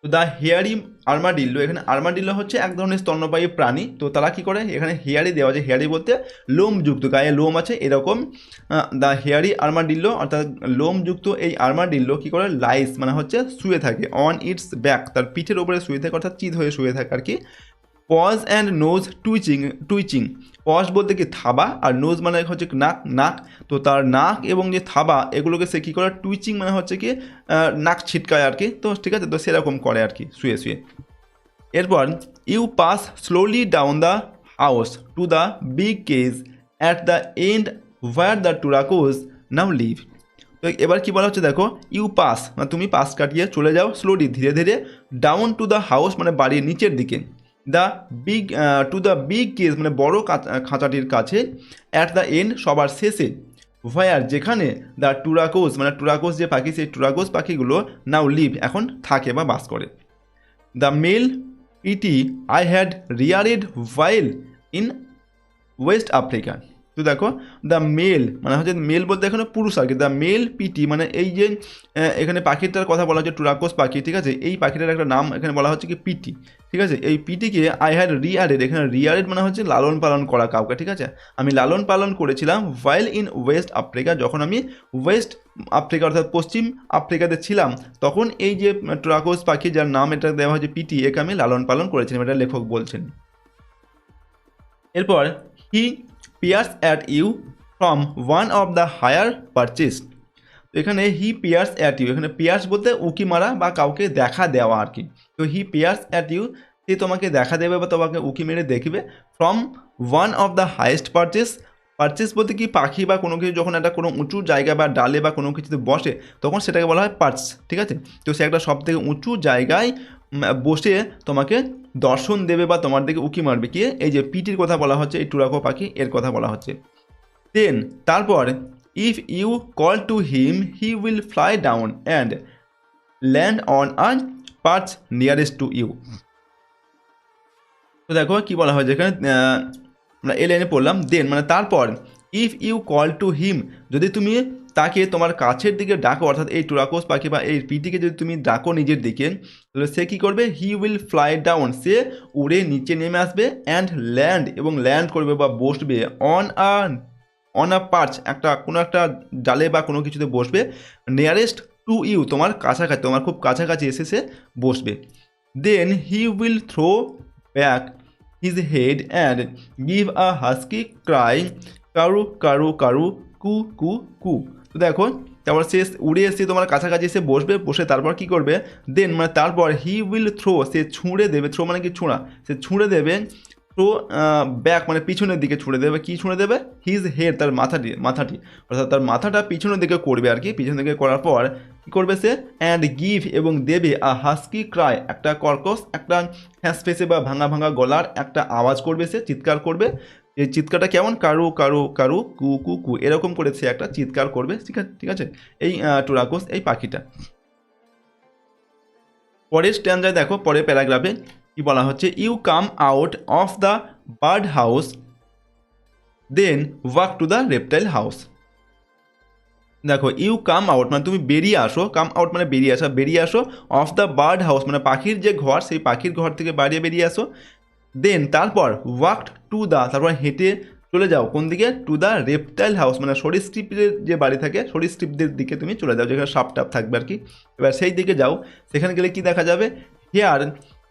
তো দ্য হেয়ারি আর্মাডিল্লো, এখানে আর্মাডিল্লো হচ্ছে এক ধরনের স্তন্যপায়ী প্রাণী। তো তারা কী করে, এখানে হেয়ারি দেওয়া আছে, হেয়ারি বলতে লোমযুক্ত, গায়ে লোম আছে এরকম। দ্য হেয়ারি আর্মাডিল্লো অর্থাৎ লোমযুক্ত এই আর্মাডিল্লো কী করে, লাইস মানে হচ্ছে শুয়ে থাকে, অন ইটস ব্যাক তার পিঠের ওপরে শুয়ে থাকে, অর্থাৎ চিত হয়ে শুয়ে থাকে আর কি। Paws and nose twitching, paws বলতে কি থাবা, আর নোজ মানে হচ্ছে নাক। তো তার নাক এবং যে থাবা এগুলোকে সে কী করে, টুইচিং মানে হচ্ছে কি নাক ছিটকায় আর কি। তো ঠিক আছে, তো সেরকম করে আর কি শুয়ে। এরপর you pass slowly down the house to the big cage at the end where the turacos now live. তো এবার কি বলা হচ্ছে, দেখো ইউ পাস মানে তুমি পাস কাটিয়ে চলে যাও, স্লোলি ধীরে ধীরে, ডাউন টু দ্য হাউস মানে বাড়ির নিচের দিকে, টু দ্য বিগ কেজ মানে বড় খাঁচাটির কাছে, অ্যাট দ্য এন্ড সবার শেষে, হোয়ার যেখানে, দ্য টুরাকোজ মানে টুরাকোজ যে পাখি, সেই টুরাকোজ পাখিগুলো নাও লিভ এখন থাকে বা বাস করে। The male pitta I had reared while in West Africa. তো দেখো দ্য মেল মানে হচ্ছে, মেল বলতে এখানে পুরুষ আর কি, দ্য মেল পিটি মানে এই যে এখানে পাখিটার কথা বলা হচ্ছে টুরাকোস পাখি, ঠিক আছে, এই পাখিটার একটা নাম এখানে বলা হচ্ছে কি পিটি, ঠিক আছে। এই পিটিকে আই হ্যাড রিয়ারেড, এখানে রিয়ারেড মানে হচ্ছে লালন পালন করা কাউকে, ঠিক আছে, আমি লালন পালন করেছিলাম হোয়াইল ইন ওয়েস্ট আফ্রিকা, যখন আমি ওয়েস্ট আফ্রিকা অর্থাৎ পশ্চিম আফ্রিকাতে ছিলাম, তখন এই যে টুরাকোস পাখি যার নাম এটা দেওয়া হয়েছে পিটি, একে আমি লালন পালন করেছিলাম, এটা লেখক বলছেন। এরপর he peers at you from one of the higher perches. তো এখানে হি পিয়ার্স অ্যাট ইউ, এখানে পিয়ার্স বলতে উকি মারা বা কাউকে দেখা দেওয়া আর কি। তো হি পিয়ার্স অ্যাট ইউ, সে তোমাকে দেখা দেবে বা তোমাকে উকি মেরে দেখবে, from one of the highest purchase বলতে কি পাখি বা কোনো কিছু যখন একটা কোনো উঁচু জায়গা বা ডালে বা কোনো কিছুতে বসে তখন সেটাকে বলা হয় পার্চ, ঠিক আছে। তো সে একটা সব থেকে উঁচু জায়গায় বসে তোমাকে দর্শন দেবে বা তোমার দিকে উকি মারবে, কি এই যে পিটির কথা বলা হচ্ছে, এই টুরাকো পাখি এর কথা বলা হচ্ছে। দেন তারপর if you call to him he will fly down and land on a perch nearest to you. তো দেখো কি বলা হয় যেখানে আমরা এই লাইনে পড়লাম, দেন মানে তারপর, if you call to him, যদি তুমি তাকে তোমার কাছের দিকে ডাকো, অর্থাৎ এই টুরাকোস পাখি বা এই পিটিকে যদি তুমি ডাকো নিজের দিকে, তাহলে সে কী করবে, হি উইল ফ্লাই ডাউন, সে উড়ে নিচে নেমে আসবে, অ্যান্ড ল্যান্ড, এবং ল্যান্ড করবে বা বসবে, অন আ পার্চ, কোনো একটা ডালে বা কোনো কিছুতে বসবে, নিয়ারেস্ট টু ইউ, তোমার কাছাকাছি, তোমার খুব কাছাকাছি এসে সে বসবে। Then he will throw back his head and give a husky cry, কারু কারু কারু কু কু কু। তো দেখো তারপর সে উড়ে এসে তোমার কাছাকাছি এসে বসবে, বসে তারপর কি করবে, দেন মানে তারপর হি উইল থ্রো, সে ছুঁড়ে দেবে, থ্রো মানে কি ছোঁড়া, সে ছুঁড়ে দেবে, থ্রো ব্যাক মানে পিছনের দিকে ছুঁড়ে দেবে, কি ছুঁড়ে দেবে, হিজ হেড, তার মাথাটি অর্থাৎ তার মাথাটা পিছনের দিকে করবে আর কি, পিছনের দিকে করার পর কী করবে সে, অ্যান্ড গিভ, এবং দেবে, আ হাস্কি ক্রাই, একটা কর্কশ, একটা ফ্যাঁসফেঁসে বা ভাঙা ভাঙা গলার একটা আওয়াজ করবে, সে চিৎকার করবে। এই চিৎকারটা কেমন, কারু কারু কারু কু কু কু, এরকম করে সে একটা চিৎকার করবে, ঠিক আছে এই টুরাকোস এই পাখিটা। পরের স্ট্যান্ডায় দেখো, পরের প্যারাগ্রাফে কি বলা হচ্ছে, you come out of the bird house then walk to the reptile house. দেখো ইউ কাম আউট মানে তুমি বেরিয়ে আসো, কাম আউট মানে বেরিয়ে আসো, অফ দ্য বার্ড হাউস মানে পাখির যে ঘর, সেই পাখির ঘর থেকে বাইরে বেরিয়ে আসো, দেন তারপর ওয়াকড টু দ্য, তারপর হেঁটে চলে যাও কোন দিকে, টু দ্য রেপটাইল হাউস মানে সরীসৃপের যে বাড়ি থাকে, সরীসৃপদের দিকে তুমি চলে যাও, যেখানে সাপ টাপ থাকবে আর কি। এবার সেই দিকে যাও, সেখানে গেলে কি দেখা যাবে, here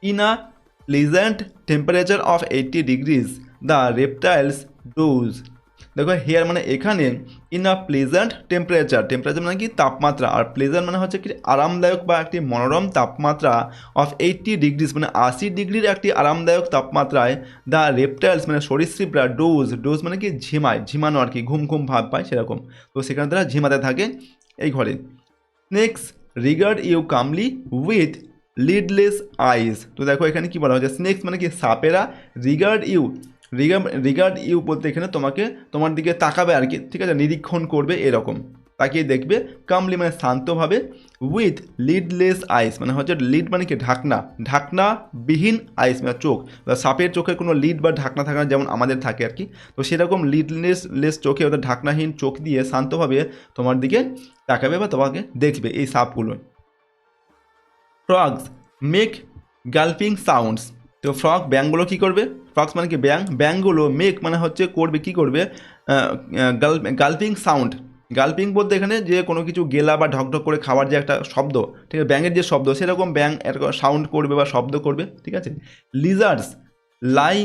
in a pleasant temperature of 80 degrees the reptiles dose. দেখো হেয়ার মানে এখানে, ইন আ প্লেজেন্ট টেম্পারেচার মানে কি তাপমাত্রা, আর প্লেজেন্ট মানে হচ্ছে কি আরামদায়ক বা একটি মনোরম তাপমাত্রা, অফ 80 ডিগ্রিজ মানে 80 ডিগ্রির একটি আরামদায়ক তাপমাত্রায়, দ্য রেপটাইলস মানে সরীসৃপরা, ডোজ মানে কি ঝিমানো আর কি, ঘুম ঘুম ভাব পায় সেরকম, তো সেখানে তারা ঝিমাতে থাকে এই ঘরে। Snakes regard you কামলি with lidless আইজ। তো দেখো এখানে কি বলা হচ্ছে, স্নেক্স মানে কি সাপেরা, রিগার্ড ইউ বলতে এখানে তোমাকে, তোমার দিকে তাকাবে আর কি, ঠিক আছে, নিরীক্ষণ করবে এরকম, তাকিয়ে দেখবে, কামলি মানে শান্তভাবে, উইথ লিডলেস আইস মানে হচ্ছে, লিড মানে কি ঢাকনাবিহীন আইস মানে চোখ, সাপের চোখে কোনো লিড বা ঢাকনা থাকে না যেমন আমাদের থাকে আর কি, তো সেরকম লিডলেস চোখে, অর্থাৎ ঢাকনাহীন চোখ দিয়ে শান্তভাবে তোমার দিকে তাকাবে বা তোমাকে দেখবে এই সাপগুলো। Frogs make gulping sounds. তো ব্যাঙগুলো কী করবে, ফ্রগস মানে কি ব্যাঙগুলো, মেক মানে হচ্ছে করবে, কি করবে, গালপিং সাউন্ড। গালপিং বলতে এখানে যে কোনো কিছু গেলা বা ঢকঢক করে খাওয়ার যে একটা শব্দ, ঠিক আছে, ব্যাঙের যে শব্দ, সেরকম ব্যাঙ এরকম সাউন্ড করবে বা শব্দ করবে, ঠিক আছে। Lizards lie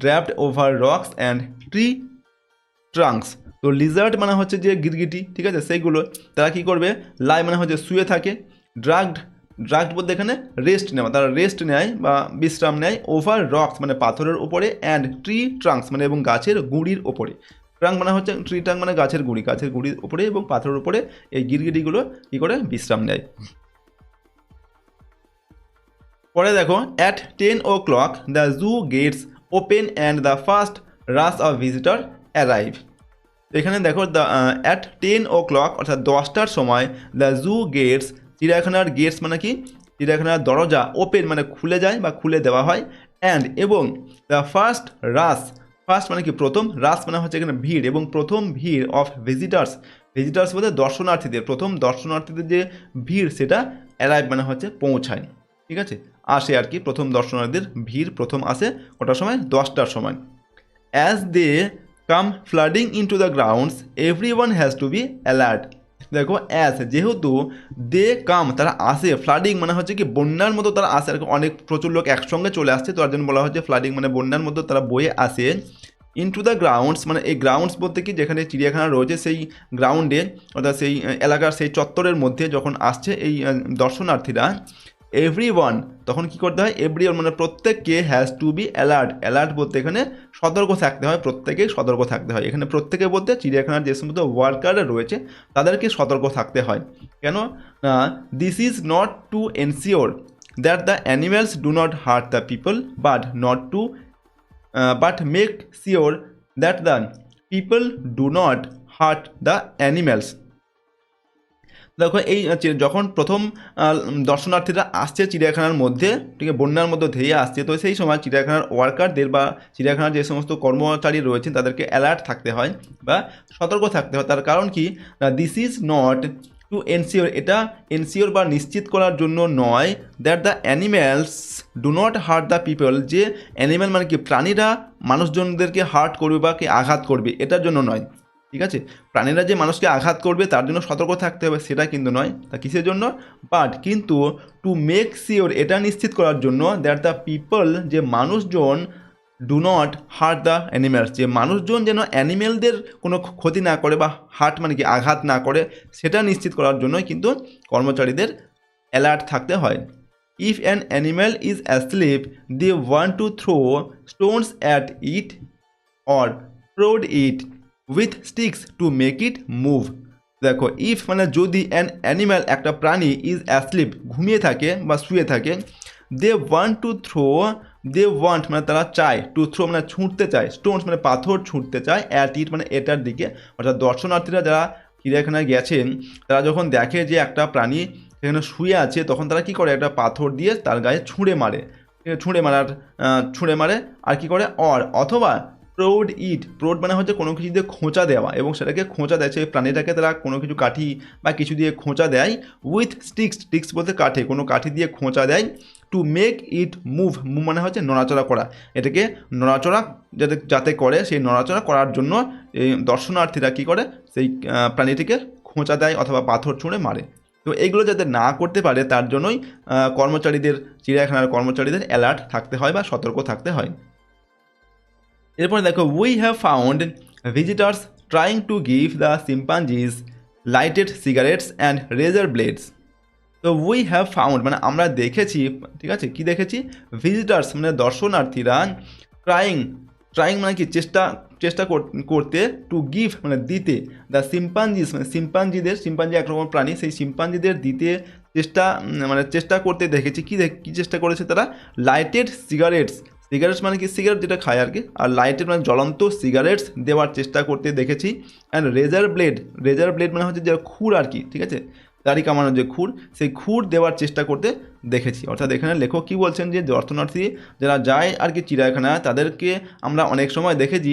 draped over rocks and tree trunks. তো লিজার্ড মানে হচ্ছে যে গিরগিটি, ঠিক আছে, সেইগুলো তারা কী করবে, লাই মানে হচ্ছে শুয়ে থাকে, ড্রাগড বলতে এখানে রেস্ট নেওয়া, তারা রেস্ট নেয় বা বিশ্রাম নেয়, ওভার রক্স মানে পাথরের ওপরে, অ্যান্ড ট্রি ট্রাঙ্কস মানে এবং গাছের গুঁড়ির ওপরে, ট্রাঙ্ক মানে হচ্ছে ট্রি ট্রাঙ্ক মানে গাছের গুঁড়ির ওপরে এবং পাথরের ওপরে এই গিরগিটিগুলো কী করে বিশ্রাম নেয়। পরে দেখো, at 10 o'clock the zoo gates open and the first rush of visitor arrive. এখানে দেখো অ্যাট 10 o'clock অর্থাৎ 10টার সময়, দ্য জু গেটস চিড়িয়াখানার গেটস মানে কি, চিড়িয়াখানার দরজা, ওপেন মানে খুলে যায় বা খুলে দেওয়া হয়, অ্যান্ড এবং দ্য ফার্স্ট মানে কি প্রথম, রাস মানে হচ্ছে এখানে ভিড়, এবং প্রথম ভিড় অফ ভিজিটার্স বলতে প্রথম দর্শনার্থীদের যে ভিড় সেটা অ্যারাইভ মানে হচ্ছে পৌঁছায়, ঠিক আছে, আসে আর কি, প্রথম দর্শনার্থীদের ভিড় প্রথম আসে ওটার সময় 10টার সময়। As they come flooding into the grounds everyone has to be alert. দেখো অ্যাজ যেহেতু দে কাম তারা আসে, ফ্লাডিং মানে হচ্ছে কি বন্যার মতো তারা আসে আর কি, অনেক প্রচুর লোক একসঙ্গে চলে আসছে, তো তার জন্য বলা হচ্ছে ফ্লাডিং মানে বন্যার মতো তারা বয়ে আসে। ইনটু দ্য গ্রাউন্ডস মানে এই গ্রাউন্ডস বলতে কি যেখানে চিড়িয়াখানা রয়েছে সেই গ্রাউন্ডে, অর্থাৎ সেই এলাকার সেই চত্বরের মধ্যে যখন আসছে এই দর্শনার্থীরা, এভরিওয়ান তখন কী করতে হয়, এভরিওয়ান মানে প্রত্যেককে, হ্যাজ টু বি অ্যালার্ট বলতে এখানে সতর্ক থাকতে হয়, প্রত্যেকেই সতর্ক থাকতে হয়, এখানে প্রত্যেকে বলতে চিড়িয়াখানার যে সমস্ত ওয়ার্কাররা রয়েছে তাদেরকে সতর্ক থাকতে হয়। কেন না, this is not to ensure that the animals do not heart the people but make sure that the people do not heart the animals. দেখো এই যখন প্রথম দর্শনার্থীরা আসছে চিড়িয়াখানার মধ্যে, ঠিক আছে, বন্যার মধ্যে ধেয়ে আসছে, তো সেই সময় চিড়িয়াখানার ওয়ার্কারদের বা চিড়িয়াখানার যে সমস্ত কর্মচারী রয়েছেন তাদেরকে অ্যালার্ট থাকতে হয় বা সতর্ক থাকতে হয়। তার কারণ কি, this is not to ensure, এটা এনসিওর বা নিশ্চিত করার জন্য নয়, that the animals do not heart the people, যে অ্যানিম্যাল মানে কি প্রাণীরা মানুষজনদেরকে হার্ট করবে বা কি আঘাত করবে, এটার জন্য নয়। ঠিক আছে, প্রাণীরা যে মানুষকে আঘাত করবে তার জন্য সতর্ক থাকতে হবে সেটা কিন্তু নয়, তা কিসের জন্য, বাট কিন্তু টু মেক শিওর, এটা নিশ্চিত করার জন্য, দ্যাট দ্য পিপল, যে মানুষজন, do not heart the animals, যে মানুষজন যেন অ্যানিমেলদের কোনো ক্ষতি না করে বা হার্ট মানে কি আঘাত না করে, সেটা নিশ্চিত করার জন্যই কিন্তু কর্মচারীদের অ্যালার্ট থাকতে হয়। If an animal is asleep, they want to throw stones at it or prod it with sticks to make it move. দেখো ইফ মানে যদি, অ্যান অ্যানিম্যাল একটা প্রাণী, ইজ অ্যাসলিপ ঘুমিয়ে থাকে বা শুয়ে থাকে, they want to throw, they want মানে তারা চায়, টু থ্রো মানে ছুঁড়তে চায়, স্টোনস মানে পাথর ছুঁড়তে চায়, অ্যাট ইট মানে এটার দিকে। অর্থাৎ দর্শনার্থীরা যারা চিড়িয়াখানায় গেছেন তারা যখন দেখে যে একটা প্রাণী সেখানে শুয়ে আছে, তখন তারা কী করে, একটা পাথর দিয়ে তার গায়ে ছুঁড়ে মারে আর কি করে, অথবা প্রোড ইট, প্রোড মানে হচ্ছে কোনো কিছু দিয়ে খোঁচা দেওয়া, এবং সেটাকে খোঁচা দেয়, সেই প্রাণীটাকে তারা কোনো কিছু কাঠি বা কিছু দিয়ে খোঁচা দেয়, উইথ স্টিক্স, স্টিক্স বলতে কাঠে, কোনো কাঠি দিয়ে খোঁচা দেয়, two make it move, move মানে হচ্ছে নড়াচড়া করা, এটাকে নড়াচড়া যাতে করে, সেই নড়াচড়া করার জন্য এই দর্শনার্থীরা কী করে, সেই প্রাণীটিকে খোঁচা দেয় অথবা পাথর ছুঁড়ে মারে। তো এগুলো যাতে না করতে পারে তার জন্যই চিড়িয়াখানার কর্মচারীদের অ্যালার্ট থাকতে হয় বা সতর্ক থাকতে হয়। এরপর দেখো, we have found visitors trying to give the chimpanzees lighted cigarettes and razor blades. তো উই হ্যাভ ফাউন্ড মানে আমরা দেখেছি, ঠিক আছে, কি দেখেছি, ভিজিটার্স মানে দর্শনার্থীরা, ট্রাইং, ট্রাইং মানে কি চেষ্টা করতে, টু গিভ মানে দিতে, দ্য চিম্পাঞ্জিস মানে চিম্পাঞ্জি একরকম প্রাণী, সেই চিম্পাঞ্জিদের দিতে চেষ্টা করতে দেখেছি, কি চেষ্টা করেছে তারা, লাইটেড সিগারেটস মানে কি সিগারেট যেটা খায় আর কি, আর লাইটেড মানে জ্বলন্ত সিগারেটস দেওয়ার চেষ্টা করতে দেখেছি, অ্যান্ড রেজার ব্লেড মানে হচ্ছে যে খুর আর কি, ঠিক আছে, দাড়ি কামানোর যে খুর, সেই খুর দেওয়ার চেষ্টা করতে দেখেছি। অর্থাৎ এখানে লেখক কী বলছেন, যে দর্শনার্থী যারা যায় আর কি চিড়িয়াখানা, তাদেরকে আমরা অনেক সময় দেখেছি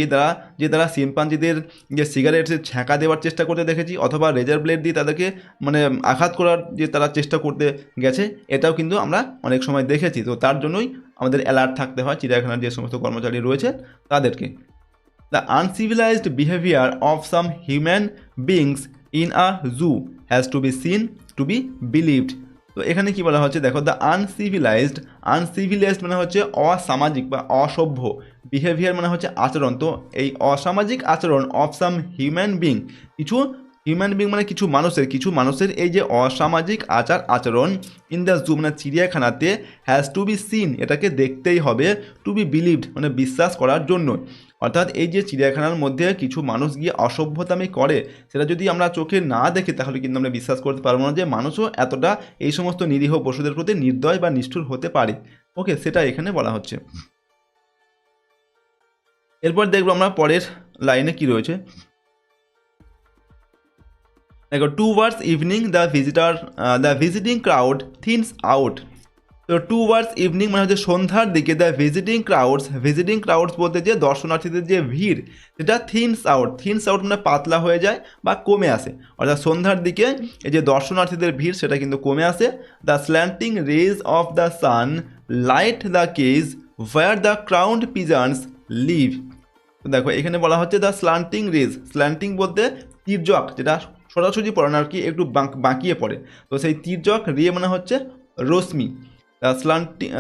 তারা চিম্পাঞ্জিদের যে সিগারেটের ছ্যাঁকা দেওয়ার চেষ্টা করতে দেখেছি, অথবা রেজার ব্লেড দিয়ে তাদেরকে মানে আঘাত করার যে তারা চেষ্টা করতে গেছে, এটাও কিন্তু আমরা অনেক সময় দেখেছি। তো তার জন্যই আমাদের অ্যালার্ট থাকতে হয় চিড়িয়াখানার যে সমস্ত কর্মচারী রয়েছে তাদেরকে। The uncivilised behaviour of some human beings in a zoo has to be seen to be believed. তো এখানে কি বলা হচ্ছে, দেখো, দ্য আনসিভিলাইজড মানে হচ্ছে অসামাজিক বা অসভ্য, বিহেভিয়ার মানে হচ্ছে আচরণ, তো এই অসামাজিক আচরণ অফ সাম হিউম্যান বিং, মানে কিছু মানুষের এই যে অসামাজিক আচরণ, ইন দ্য জু মানে চিড়িয়াখানাতে, হ্যাজ টু বি সিন এটাকে দেখতেই হবে, টু বি বিলিভড মানে বিশ্বাস করার জন্য। অর্থাৎ এই যে চিড়িয়াখানার মধ্যে কিছু মানুষ গিয়ে অসভ্যতামি করে, সেটা যদি আমরা চোখে না দেখি তাহলে কিন্তু আমরা বিশ্বাস করতে পারবো না যে মানুষও এতটা এই সমস্ত নিরীহ পশুদের প্রতি নির্দয় বা নিষ্ঠুর হতে পারে। ওকে, সেটা এখানে বলা হচ্ছে। এরপর দেখবো আমরা পরের লাইনে কি রয়েছে। দেখো, towards evening the visiting crowd thins out. তো টুওয়ার্ডস ইভিনিং মানে হচ্ছে সন্ধ্যার দিকে, দ্য ভিজিটিং ক্রাউডস বলতে যে দর্শনার্থীদের যে ভিড়, সেটা থিনস আউট মানে পাতলা হয়ে যায় বা কমে আসে। অর্থাৎ সন্ধ্যার দিকে এই যে দর্শনার্থীদের ভিড় সেটা কিন্তু কমে আসে। The slanting rays of the sun light the cage where the crowned pigeons live. দেখো এখানে বলা হচ্ছে দ্য স্ল্যান্টিং বলতে তির্যক, যেটা সরাসরি পড়ে না আর কি, একটু বাঁকিয়ে পড়ে, তো সেই তির্যক রে মানে হচ্ছে রশ্মি।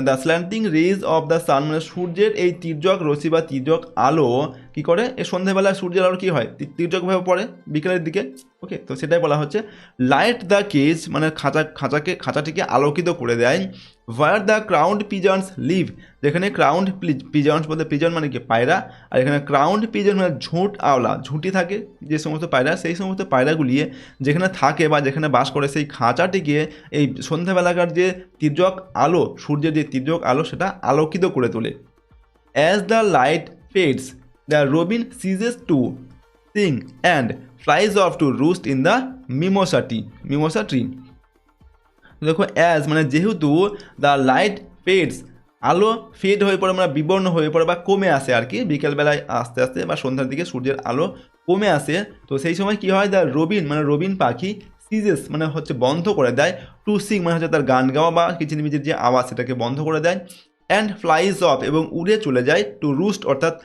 The slanting rays of the sun মানে সূর্যের এই তির্যক রশ্মি বা তির্যক আলো কী করে, এই সন্ধ্যাবেলা সূর্যের আলো কী হয়, তির্যকভাবে পড়ে বিকেলের দিকে। ওকে, তো সেটাই বলা হচ্ছে। লাইট দ্য কেজ মানে খাঁচাটিকে আলোকিত করে দেয়। Where the crowned pigeons live, যেখানে ক্রাউন্ড পিজন্স বলতে, পিজন মানে কি পায়রা, আর এখানে ক্রাউন্ড পিজন মানে ঝুঁটি থাকে যে সমস্ত পায়রা, সেই সমস্ত পায়রাগুলি যেখানে থাকে বা যেখানে বাস করে, সেই খাঁচাটিকে এই সন্ধ্যাবেলাকার যে তির্যক আলো, সূর্যের যে তির্যক আলো, সেটা আলোকিত করে তোলে। As the light fades the robin ceases to sing and flies off to roost in the mimosa tree. দেখো অ্যাজ মানে যেহেতু দ্য লাইট ফেডস, আলো ফেড হয়ে পড়ে মানে বিবর্ণ হয়ে পড়ে বা কমে আসে আর কি, বিকেলবেলায় আস্তে আস্তে বা সন্ধ্যার দিকে সূর্যের আলো কমে আসে, তো সেই সময় কি হয়, দ্য রবিন মানে রবিন পাখি সিজেস মানে হচ্ছে বন্ধ করে দেয়, টু সিং মানে হচ্ছে তার গান গাওয়া বা কিচিরমিচির যে আওয়াজ সেটাকে বন্ধ করে দেয়, অ্যান্ড ফ্লাইজ অফ এবং উড়ে চলে যায়, টু রুস্ট অর্থাৎ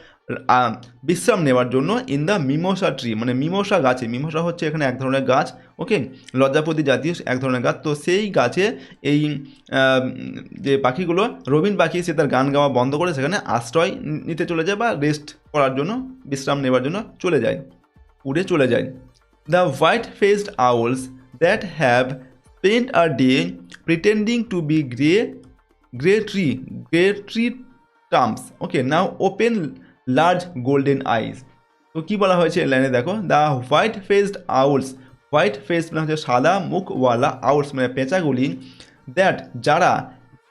বিশ্রাম নেওয়ার জন্য, ইন দ্য মিমোসা ট্রি মানে মিমোসা গাছে, মিমোসা হচ্ছে এখানে এক ধরনের গাছ, ওকে, লজ্জাপতি জাতীয় এক ধরনের গাছ, তো সেই গাছে এই যে পাখিগুলো রবিন পাখি সে তার গান গাওয়া বন্ধ করে সেখানে আশ্রয় নিতে চলে যায় বা রেস্ট করার জন্য বিশ্রাম নেওয়ার জন্য চলে যায়, উড়ে চলে যায়। The white faced owls that have spent a day pretending to be grey tree terms, okay, now open large golden eyes. তো কী বলা হয়েছে এই লাইনে দেখো, the white faced owls, white face মানে হচ্ছে সাদা মুখওয়ালা, আউলস মানে পেঁচাগুলি, দ্যাট যারা,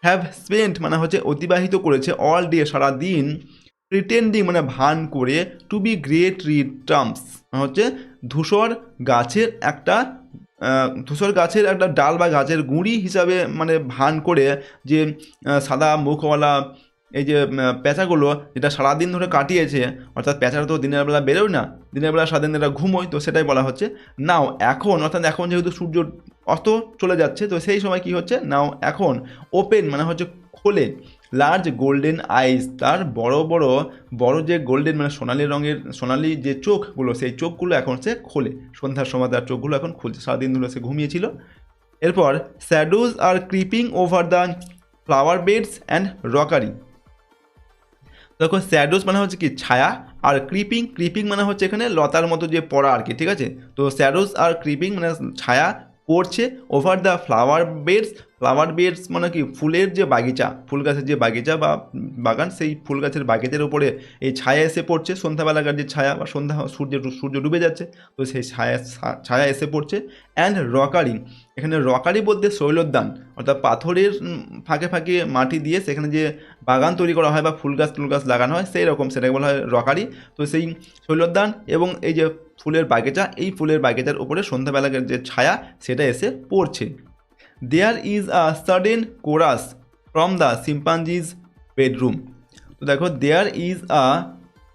হ্যাভ স্পেন্ট মানে হচ্ছে অতিবাহিত করেছে, অল ডে সারাদিন, প্রিটেন্ডিং মানে ভান করে, to be grey tree terms মানে হচ্ছে ধূসর গাছের একটা ডাল বা গাছের গুঁড়ি হিসাবে মানে ভান করে যে সাদা মুখওয়ালা এই যে পেঁচাগুলো যেটা সারাদিন ধরে কাটিয়েছে, অর্থাৎ পেঁচারা তো দিনের বেলা বেরোয় না, দিনের বেলা সারাদিন এরা ঘুমোয়, তো সেটাই বলা হচ্ছে। নাও এখন, অর্থাৎ এখন যেহেতু সূর্য অস্ত চলে যাচ্ছে, তো সেই সময় কি হচ্ছে, নাও এখন, ওপেন মানে হচ্ছে খোলে, লার্জ গোল্ডেন আইস তার বড় যে গোল্ডেন মানে সোনালি যে চোখগুলো, সেই চোখগুলো এখন সে খোলে, সন্ধ্যার সময় তার চোখগুলো এখন খুলছে, সারাদিন ধরে সে ঘুমিয়েছিল। এরপর shadows are creeping over the flower beds and rockery. দেখো শ্যাডোজ মানে হচ্ছে কি ছায়া, আর ক্রিপিং মানে হচ্ছে এখানে লতার মতো যে পড়া আর কি, ঠিক আছে, তো শ্যাডোজ আর ক্রিপিং মানে ছায়া পড়ছে, ওভার দ্য ফ্লাওয়ার বেডস মানে কি ফুলের যে বাগিচা, ফুল গাছের যে বাগিচা বা বাগান, সেই ফুল গাছের বাগিচার উপরে এই ছায়া এসে পড়ছে, সন্ধ্যাবেলাকার যে ছায়া বা সূর্য ডুবে যাচ্ছে, তো সেই ছায়া এসে পড়ছে। অ্যান্ড রকারি, এখানে রকারি বলতে শৈলোদ্যান, অর্থাৎ পাথরের ফাঁকে ফাঁকে মাটি দিয়ে সেখানে যে বাগান তৈরি করা হয় বা ফুল গাছ লাগানো হয়, সেই রকম সেটাকে বলা হয় রকারি। তো সেই শৈলোদ্যান এবং এই যে ফুলের বাগিচা, এই ফুলের বাগিচার উপরে সন্ধ্যাবেলাকার যে ছায়া সেটা এসে পড়ছে। There is a sudden chorus from the chimpanzees bedroom. তো দেখো there is a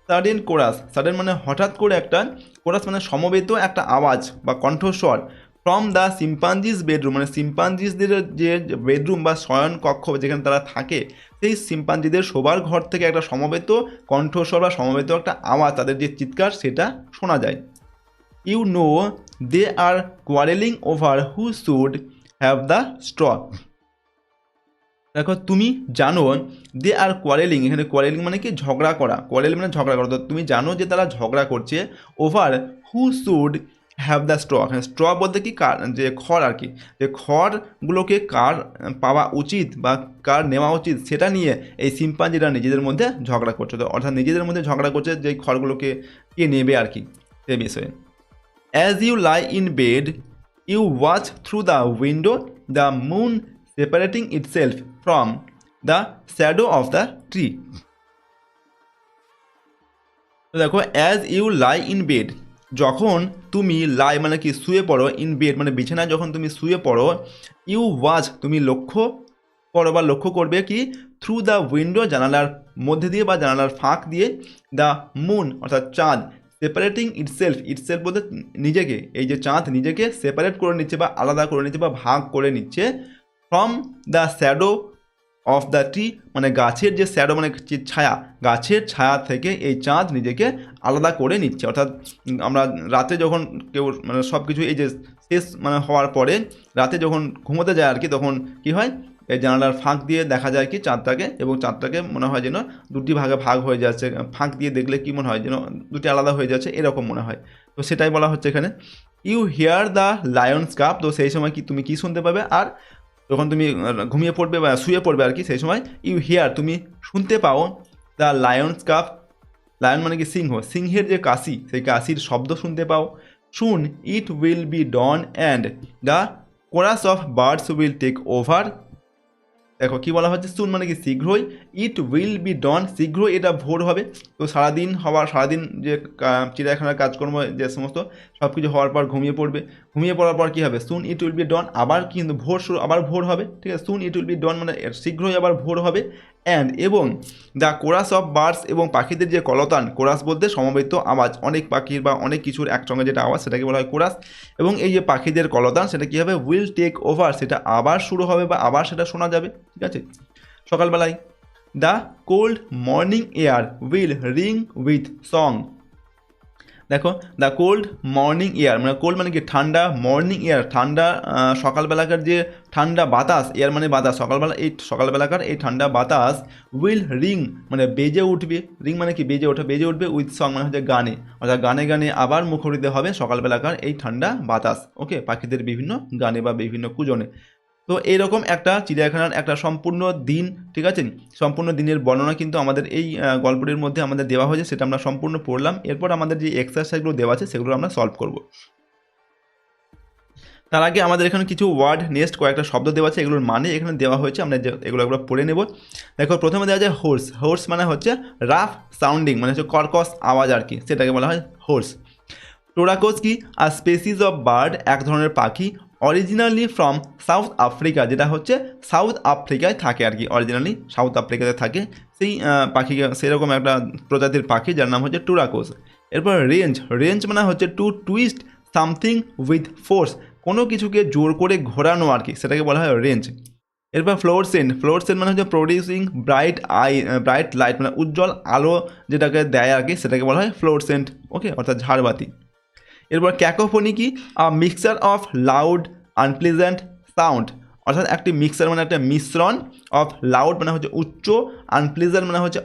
sudden chorus, sudden মানে হঠাৎ করে একটা, কোরাস মানে সমবেত একটা আওয়াজ বা কণ্ঠস্বর, ফ্রম দ্য চিম্পাঞ্জিজ বেডরুম মানে চিম্পাঞ্জিজদের যে বেডরুম বা শয়ন কক্ষ যেখানে তারা থাকে, সেই চিম্পাঞ্জিদের শোবার ঘর থেকে একটা সমবেত কণ্ঠস্বর বা সমবেত একটা আওয়াজ, তাদের যে চিৎকার সেটা শোনা যায়। You know they are quarrelling over who should have the straw. দেখো তুমি জানো, দে আর কোয়ারেলিং, এখানে কোয়ারেলিং মানে কি ঝগড়া করা, কোয়ারেল মানে ঝগড়া করা, তো তুমি জানো যে তারা ঝগড়া করছে, over who should have the straw, এখানে স্ট্র বলতে কি কার, যে খড় আর কি, যে খড়গুলোকে কার পাওয়া উচিত বা কার নেওয়া উচিত সেটা নিয়ে এই চিম্পাঞ্জিরা নিজেদের মধ্যে ঝগড়া করছে, তো অর্থাৎ নিজেদের মধ্যে ঝগড়া করছে যে খড়গুলোকে কে নেবে আর কি, সে বিষয়ে। As you lie in bed you watch through the window the moon separating itself from the shadow of the tree. তো দেখো as you lie in bed, যখন তুমি লাই মানে কি শুয়ে পড়ো, ইন বেড মানে বিছানায় যখন তুমি শুয়ে পড়ো, ইউ ওয়াচ তুমি লক্ষ্য করো বা লক্ষ্য করবে কি, থ্রু দ্য উইন্ডো জানালার মধ্যে দিয়ে বা জানালার ফাঁক দিয়ে, দ্য মুন অর্থাৎ চাঁদ, সেপারেটিং ইটসেলফ বলতে নিজেকে, এই যে চাঁদ নিজেকে সেপারেট করে নিচ্ছে বা আলাদা করে নিচ্ছে বা ভাগ করে নিচ্ছে, from the shadow of the tree মানে গাছের যে শ্যাডো মানে ছায়া, গাছের ছায়া থেকে এই চাঁদ নিজেকে আলাদা করে নিচ্ছে, অর্থাৎ আমরা রাতে যখন কেউ মানে সব কিছু এই যে শেষ মানে হওয়ার পরে রাতে যখন ঘুমোতে যায় আর কি, তখন কি হয়, এই জানালার ফাঁক দিয়ে দেখা যায় কি চাঁদটাকে, এবং চাঁদটাকে মনে হয় যেন দুটি ভাগে ভাগ হয়ে যাচ্ছে, ফাঁক দিয়ে দেখলে কি মনে হয় যেন দুটি আলাদা হয়ে যাচ্ছে, এরকম মনে হয়, তো সেটাই বলা হচ্ছে এখানে। You hear the lion's cub, তো সেই সময় কি তুমি কি শুনতে পাবে, আর যখন তুমি ঘুমিয়ে পড়বে বা শুয়ে পড়বে আর কি, সেই সময় ইউ হিয়ার তুমি শুনতে পাও, দ্য লায়ন্স কাপ, লায়ন মানে কি সিংহের যে কাশি, সেই কাশির শব্দ শুনতে পাও। Soon it will be dawn and the chorus of birds will take over দেখো কি বলা হচ্ছে, সুন মানে কি শীঘ্রই, ইট উইল বি ডন শীঘ্রই এটা ভোর হবে। তো সারাদিন যে চিড়িয়াখানার কাজকর্ম যে সমস্ত সব কিছু হওয়ার পর ঘুমিয়ে পড়বে, ঘুমিয়ে পড়ার পর কী হবে, সুন ইট উইল বি ডন, আবার কিন্তু আবার ভোর হবে, ঠিক আছে। সুন ইট উইল বি ডন মানে শীঘ্রই আবার ভোর হবে। এবং দ্য কোরাস অফ বার্ডস, এবং পাখিদের যে কলতান, কোরাস বলতে সমবেত আওয়াজ, অনেক পাখির বা অনেক কিছুর একসঙ্গে যেটা আওয়াজ সেটাকে বলা হয় কোরাস। এবং এই যে পাখিদের কলতান সেটা কী হবে, উইল টেক ওভার, সেটা আবার শুরু হবে বা আবার সেটা শোনা যাবে, ঠিক আছে, সকালবেলায়। The cold morning air will ring with song. দেখো দ্য কোল্ড মর্নিং এয়ার মানে কোল্ড মানে কি ঠান্ডা, মর্নিং এয়ার ঠান্ডা, সকালবেলাকার যে ঠান্ডা বাতাস, এয়ার মানে বাতাস, সকালবেলাকার এই ঠান্ডা বাতাস উইল রিং মানে বেজে উঠবে, রিং মানে কি বেজে উঠবে উইথ সং মানে হচ্ছে গানে, অর্থাৎ গানে গানে আবার মুখরিত হবে সকালবেলাকার এই ঠান্ডা বাতাস, ওকে, পাখিদের বিভিন্ন গানে বা বিভিন্ন কুজনে। তো এইরকম একটা চিড়িয়াখানার একটা সম্পূর্ণ দিন, ঠিক আছে, সম্পূর্ণ দিনের বর্ণনা কিন্তু আমাদের এই গল্পটির মধ্যে আমাদের দেওয়া হয়েছে, সেটা আমরা সম্পূর্ণ পড়লাম। এরপর আমাদের যে এক্সারসাইজগুলো দেওয়া আছে সেগুলো আমরা সলভ করব। তার আগে আমাদের এখানে কিছু ওয়ার্ড নেক্সট কয়েকটা শব্দ দেওয়া আছে, এগুলোর মানে এখানে দেওয়া হয়েছে, আমরা এগুলো পড়ে নেব। দেখো প্রথমে দেওয়া যায় হোর্স, হোর্স মানে হচ্ছে রাফ সাউন্ডিং মানে হচ্ছে কর্কশ আওয়াজ আর কি, সেটাকে বলা হয় হোর্স। টোরাকোস কি, আর স্পেসিস অফ বার্ড এক ধরনের পাখি, অরিজিনালি ফ্রম সাউথ আফ্রিকা, যেটা হচ্ছে সাউথ আফ্রিকায় থাকে আর কি, অরিজিনালি সাউথ আফ্রিকাতে থাকে সেই পাখিকে, সেরকম একটা প্রজাতির পাখি যার নাম হচ্ছে টুরাকোস। এরপর রেঞ্জ, রেঞ্জ মানে হচ্ছে to twist something with force, কোনো কিছুকে জোর করে ঘোরানো আর কি, সেটাকে বলা হয় রেঞ্জ। এরপর ফ্লোরসেন্ট মানে হচ্ছে প্রডিউসিং ব্রাইট লাইট মানে উজ্জ্বল আলো যেটাকে দেয় আর কি, সেটাকে বলা হয় ফ্লোরসেন্ট, ওকে, অর্থাৎ ঝাড়বাতি। এরপর ক্যাকোফোনি কি, mixture of loud unpleasant sound, অর্থাৎ একটি মিক্সচার মানে একটা মিশ্রণ, অফ লাউড মানে হচ্ছে উচ্চ, আনপ্লেজেন্ট মানে হচ্ছে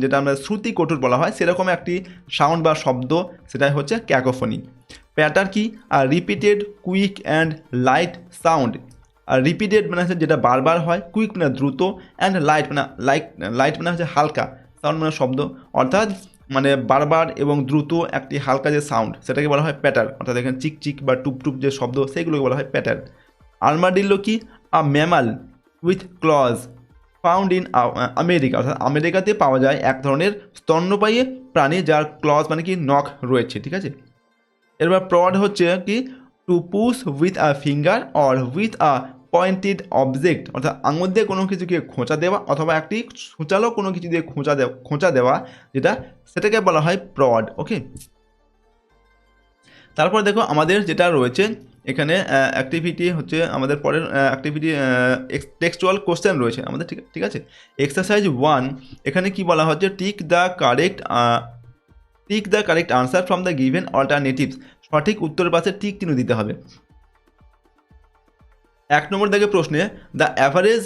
যেটা আমরা শ্রুতি কঠোর বলা হয় সেরকম একটি সাউন্ড বা শব্দ, সেটাই হচ্ছে ক্যাকোফোনি। প্যাটার্ন কি, repeated quick and light sound, আর রিপিটেড মানে হচ্ছে যেটা বারবার হয়, কুইক মানে দ্রুত, অ্যান্ড লাইট মানে হচ্ছে হালকা, সাউন্ড মানে শব্দ, অর্থাৎ মানে বারবার এবং দ্রুত একটি হালকা যে সাউন্ড সেটাকে বলা হয় প্যাটার্ন, অর্থাৎ এখানে চিক চিক বা টুপ যে শব্দ সেইগুলোকে বলা হয় প্যাটার্ন। আর্মাডিল্লো কি, mammal with claws found in America, অর্থাৎ আমেরিকাতে পাওয়া যায় এক ধরনের স্তন্যপায়ী প্রাণী যার ক্লজ মানে কি নখ রয়েছে, ঠিক আছে। এরপর প্রড হচ্ছে কি, two push with a finger or with a pointed object, অর্থাৎ আঙুল দিয়ে কোনো কিছুকে খোঁচা দেওয়া অথবা একটি সূচালো কোনো কিছু দিয়ে খোঁচা দেওয়া যেটা, সেটাকে বলা হয় প্রড, ওকে। তারপর দেখো আমাদের যেটা রয়েছে এখানে অ্যাক্টিভিটি হচ্ছে আমাদের পরের অ্যাক্টিভিটি টেক্সচুয়াল কোশ্চেন রয়েছে আমাদের, ঠিক আছে। এক্সারসাইজ 1 এখানে কি বলা হচ্ছে, tick the correct answer from the given alternatives, সঠিক উত্তরের পাশে টিক চিহ্ন দিতে হবে। 1 নম্বর দাগে প্রশ্নে, the average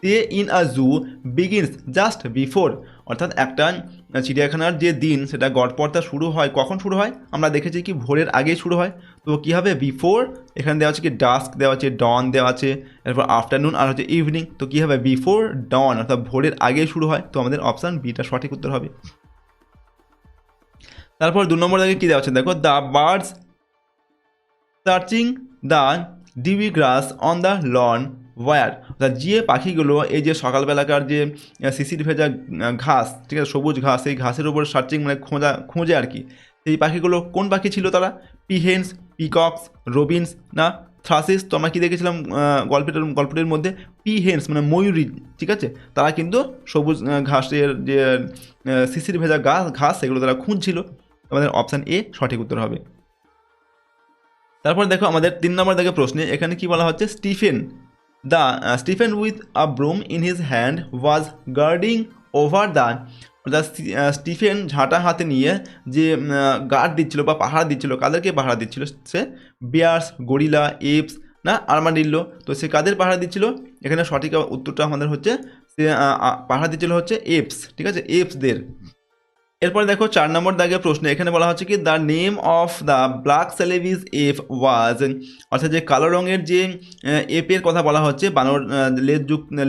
day in a zoo begins just before, অর্থাৎ একটা চিড়িয়াখানার যে দিন সেটা গড়পড়তা শুরু হয়, কখন শুরু হয় আমরা দেখেছি কি ভোরের আগেই শুরু হয়। তো কী হবে, বিফোর এখানে দেওয়া আছে কি ডাস্ক দেওয়া আছে, ডন দেওয়া আছে, এরপর আফটারনুন আর হচ্ছে ইভিনিং, তো কী হবে বিফোর ডন, অর্থাৎ ভোরের আগেই শুরু হয়, তো আমাদের অপশান বিটা সঠিক উত্তর হবে। তারপর 2 নম্বর দাগে কী দেওয়া আছে, দেখো the birds searching the dewy grass on the lawn were, অর্থাৎ যে পাখিগুলো এই যে সকালবেলাকার যে শিশির ভেজা ঘাস, ঠিক আছে, সবুজ ঘাস, সেই ঘাসের উপর সার্চিং মানে খোঁজে আর কি, সেই পাখিগুলো কোন পাখি ছিল তারা, পিহেন্স, পিকক্স, রবিন্স না থ্রাসিস। তো আমরা কী দেখেছিলাম গল্পটির মধ্যে, পিহেন্স মানে ময়ূরী, ঠিক আছে, তারা কিন্তু সবুজ ঘাসের যে শিশির ভেজা ঘাস সেগুলো তারা খুঁজছিল, আমাদের অপশান এ সঠিক উত্তর হবে। তারপর দেখো আমাদের 3 নম্বর দাগে প্রশ্নে এখানে কি বলা হচ্ছে, Stephen with a broom in his hand was guarding over the, অর্থাৎ স্টিফেন ঝাঁটা হাতে নিয়ে যে গার্ড দিচ্ছিল বা পাহারা দিচ্ছিল, কাদেরকে পাহারা দিচ্ছিল সে, বিয়ার্স, গরিলা, এপস না আর্মাডিল্লো, তো সে কাদের পাহারা দিচ্ছিল, এখানে সঠিক উত্তরটা আমাদের হচ্ছে সে পাহারা দিচ্ছিল হচ্ছে এপস, ঠিক আছে, এপসদের। এরপরে দেখো 4 নম্বর দাগে প্রশ্ন এখানে বলা হচ্ছে কি, the name of the black Celebes ape was, অর্থাৎ যে কালো রঙের যে এপের কথা বলা হচ্ছে, বানর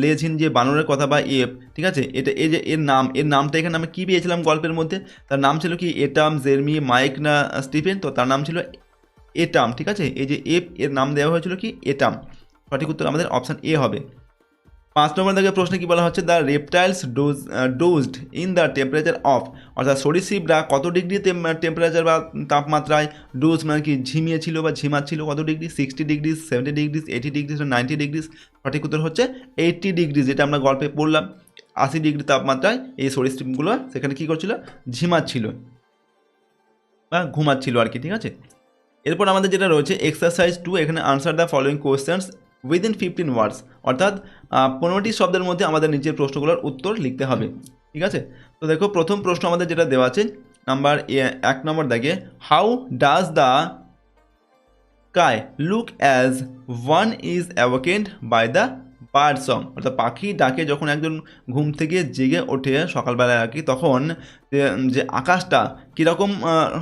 লেজহীন যে বানরের কথা বা এপ, ঠিক আছে, এটা এই যে এর নামটা এখানে আমি কী পেয়েছিলাম গল্পের মধ্যে, তার নাম ছিল কি এটাম, জেরমি, মাইক না স্টিফেন, তো তার নাম ছিল এটাম, ঠিক আছে, এই যে এপ এর নাম দেওয়া হয়েছিল কি এটাম, সঠিক উত্তর আমাদের অপশান এ হবে। 5 নম্বর দাগে প্রশ্নে কি বলা হচ্ছে, the reptiles dozed in the temperature of, অর্থাৎ সরীসৃপরা কত ডিগ্রি টেম্পারেচার বা তাপমাত্রায় ডোজ মানে কি ঝিমিয়েছিল বা ঝিমাচ্ছিল, কত degree, 60 degree, 70 degree, 80 degree, 90 degree. সঠিক উত্তর হচ্ছে 80 ডিগ্রি, যেটা আমরা গল্পে পড়লাম। 80 ডিগ্রি তাপমাত্রায় এই সরীসৃপগুলো সেখানে কী করছিল, ঝিমাচ্ছিল বা ঘুমাচ্ছিল আর কি, ঠিক আছে। এরপর আমাদের যেটা রয়েছে এক্সারসাইজ 2, এখানে answer the following questions within 15 ওয়ার্ডস, অর্থাৎ 15টি শব্দের মধ্যে আমাদের নিচের প্রশ্নগুলোর উত্তর লিখতে হবে, ঠিক আছে। তো দেখো প্রথম প্রশ্ন আমাদের যেটা দেওয়া আছে নাম্বার 1 নম্বর দাগে, how does the sky look as one is awakened by the bird song, অর্থাৎ পাখি ডাকে যখন একজন ঘুম থেকে জেগে ওঠে সকালবেলায় আর কি, তখন যে আকাশটা কীরকম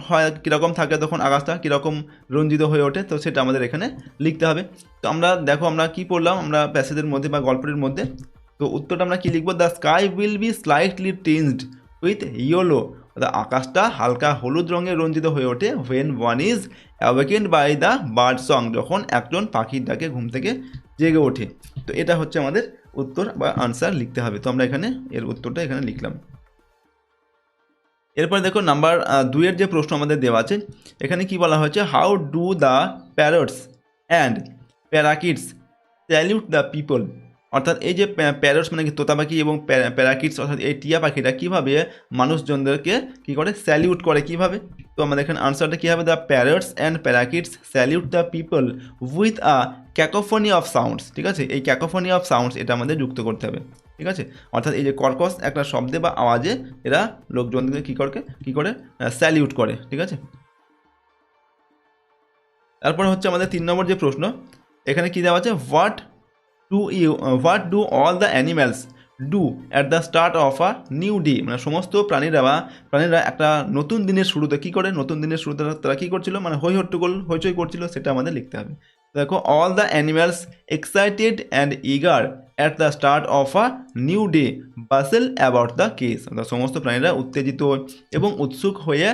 হয়, কীরকম থাকে তখন আকাশটা কীরকম রঞ্জিত হয়ে ওঠে, তো সেটা আমাদের এখানে লিখতে হবে। তো আমরা দেখো আমরা কি পড়লাম, আমরা প্যাসেজের মধ্যে বা গল্পের মধ্যে, তো উত্তরটা আমরা কী লিখবো, the sky will be slightly tinged with yellow, অর্থাৎ আকাশটা হালকা হলুদ রঙে রঞ্জিত হয়ে ওঠে when one is awakened by the bird song, যখন একজন পাখির ডাকে ঘুম থেকে জেগে ওঠে। তো এটা হচ্ছে আমাদের উত্তর বা আনসার লিখতে হবে। তো আমরা এখানে এর উত্তরটা এখানে লিখলাম। এরপর দেখো নাম্বার 2-এর যে প্রশ্ন আমাদের দেওয়া আছে, এখানে কি বলা হয়েছে, how do the parrots and parakeets salute the people, অর্থাৎ এই যে প্যারটস মানে কি তোতা পাখি এবং প্যারাকিটস অর্থাৎ এই টিয়া পাখিটা কীভাবে মানুষজনদেরকে কী করে, স্যালিউট করে কীভাবে। তো আমাদের এখানে আনসারটা কী হবে, the parrots and parakeets salute the people with a cacophony of sounds, ঠিক আছে। এই ক্যাকোফনি অফ সাউন্ডস এটা আমাদের যুক্ত করতে হবে, ঠিক আছে। অর্থাৎ এই যে কর্কশ একটা শব্দে বা আওয়াজে এরা লোকজনকে কী করে স্যালিউট করে, ঠিক আছে। তারপরে হচ্ছে আমাদের 3 নম্বর যে প্রশ্ন, এখানে কী দেওয়া আছে, what do all the animals do at the start of a new day, মানে সমস্ত প্রাণীরা একটা নতুন দিনের শুরুতে কী করে, নতুন দিনের শুরুতে তারা কী করছিল, মানে হইচই করছিল, সেটা আমাদের লিখতে হবে। দেখো all the animals excited and eager at the start of a new day basil about the case, অর্থাৎ সমস্ত প্রাণীরা উত্তেজিত এবং উৎসুক হয়ে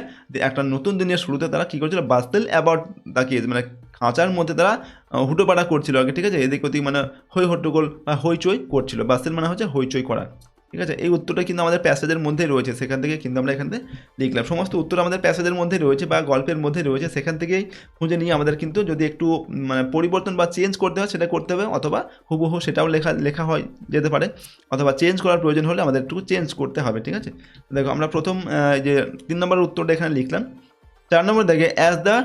একটা নতুন দিনের শুরুতে তারা কী করছিল, বাসেল অ্যাবাউট দ্য কেস, মানে খাঁচার মধ্যে তারা হুটোপাটা করছিল আগে, ঠিক আছে। এদিক ওদিক মানে হই হট্টগোল বা হইচই করছিল, বাসেল মানে হচ্ছে হইচই করা, ঠিক আছে। এই উত্তরটা কিন্তু আমাদের প্যাসেজের মধ্যেই রয়েছে, সেখান থেকে কিন্তু আমরা এখান থেকে লিখলাম। সমস্ত উত্তর আমাদের প্যাসেজের মধ্যে রয়েছে বা গল্পের মধ্যে রয়েছে, সেখান থেকেই খুঁজে নিয়ে আমাদের কিন্তু যদি একটু মানে পরিবর্তন বা চেঞ্জ করতে হয় সেটা করতে হবে, অথবা হুবহু সেটাও লেখা হয় যেতে পারে, অথবা চেঞ্জ করার প্রয়োজন হলে আমাদের একটু চেঞ্জ করতে হবে, ঠিক আছে। দেখো আমরা প্রথম যে 3 নম্বরের উত্তরটা এখানে লিখলাম। 4 নম্বর দেখে অ্যাজ দ্য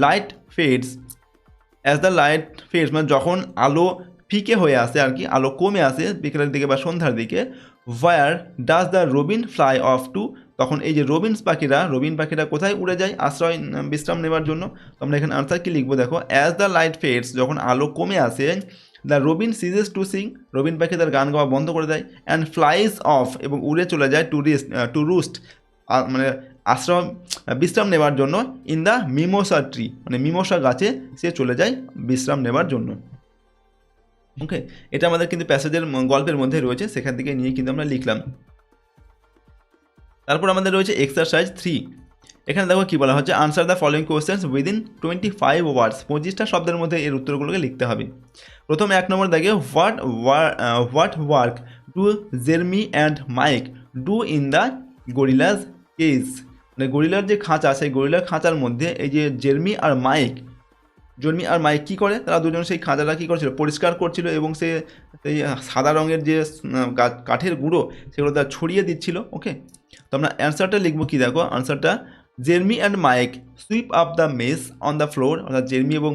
লাইট ফেডস মানে যখন আলো ফিকে হয়ে আসে আর কি, আলো কমে আসে বিকেলের দিকে বা সন্ধ্যার দিকে, where does the robin fly off to, তখন এই যে রবিন পাখিরা কোথায় উড়ে যায় আশ্রয় বিশ্রাম নেওয়ার জন্য। তো আমরা এখানে আনসার কি লিখবো, দেখো অ্যাজ দ্য লাইট ফেডস, যখন আলো কমে আসে, the robin ceases to sing, robin পাখি তার গান গাওয়া বন্ধ করে দেয়, অ্যান্ড ফ্লাইজ অফ, এবং উড়ে চলে যায় টু রুস্ট, মানে বিশ্রাম নেওয়ার জন্য, ইন দ্য মিমোসা ট্রি, মানে মিমোসা গাছে সে চলে যায় বিশ্রাম নেওয়ার জন্য। ওকে, এটা আমাদের কিন্তু প্যাসেজের গল্পের মধ্যে রয়েছে, সেখান থেকে নিয়ে কিন্তু আমরা লিখলাম। তারপর আমাদের রয়েছে এক্সারসাইজ 3, এখানে দেখো কি বলা হচ্ছে, answer the following questions within 25 ওয়ার্ডস, 25টা শব্দের মধ্যে এর উত্তরগুলোকে লিখতে হবে। প্রথম 1 নম্বর দেখে, what work do Jeremy and Mike do in the gorillas cage, মানে গরিলার যে খাঁচা, সেই গরিলার খাঁচার মধ্যে এই যে জেরমি আর মাইক কী করে, তারা দুজন সেই খাঁচাটা কী করছিল, পরিষ্কার করছিল, এবং সেই সাদা রঙের যে কাঠের গুঁড়ো সেগুলো তারা ছড়িয়ে দিচ্ছিল। ওকে, তো আমরা অ্যান্সারটা লিখবো কি, দেখো আনসারটা, Jeremy and Mike sweep up the mess on the floor, অর্থাৎ জেরমি এবং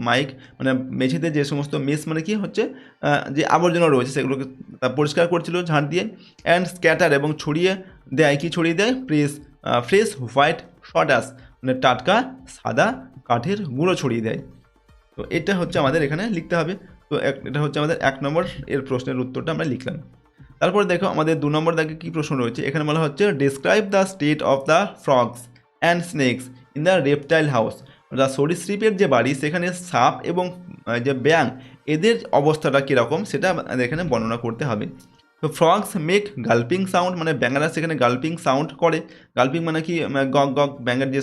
মাইক মানে মেঝেতে যে সমস্ত মেস মানে কি হচ্ছে যে আবর্জনা রয়েছে সেগুলোকে পরিষ্কার করছিল ঝাঁট দিয়ে, অ্যান্ড স্ক্যাটার, এবং ছড়িয়ে দেয় ফ্রেশ হোয়াইট সডাস, মানে টাটকা সাদা কাঠের গুঁড়ো ছড়িয়ে দেয়। তো এটা হচ্ছে আমাদের এখানে লিখতে হবে। তো এটা হচ্ছে আমাদের 1 নম্বর এর প্রশ্নের উত্তরটা আমরা লিখলাম। তারপরে দেখো আমাদের 2 নম্বর দাগে কী প্রশ্ন রয়েছে, এখানে বলা হচ্ছে, describe the state of the frogs and snake's in the reptile house, অর্থাৎ সরীসৃপের যে বাড়ি সেখানে সাপ এবং যে ব্যাঙ এদের অবস্থাটা কীরকম সেটা এখানে বর্ণনা করতে হবে। তো ফ্রগস মেক গাল্পিং সাউন্ড, মানে ব্যাঙেরা সেখানে গাল্পিং সাউন্ড করে, গাল্পিং মানে কি গক গক ব্যাঙের যে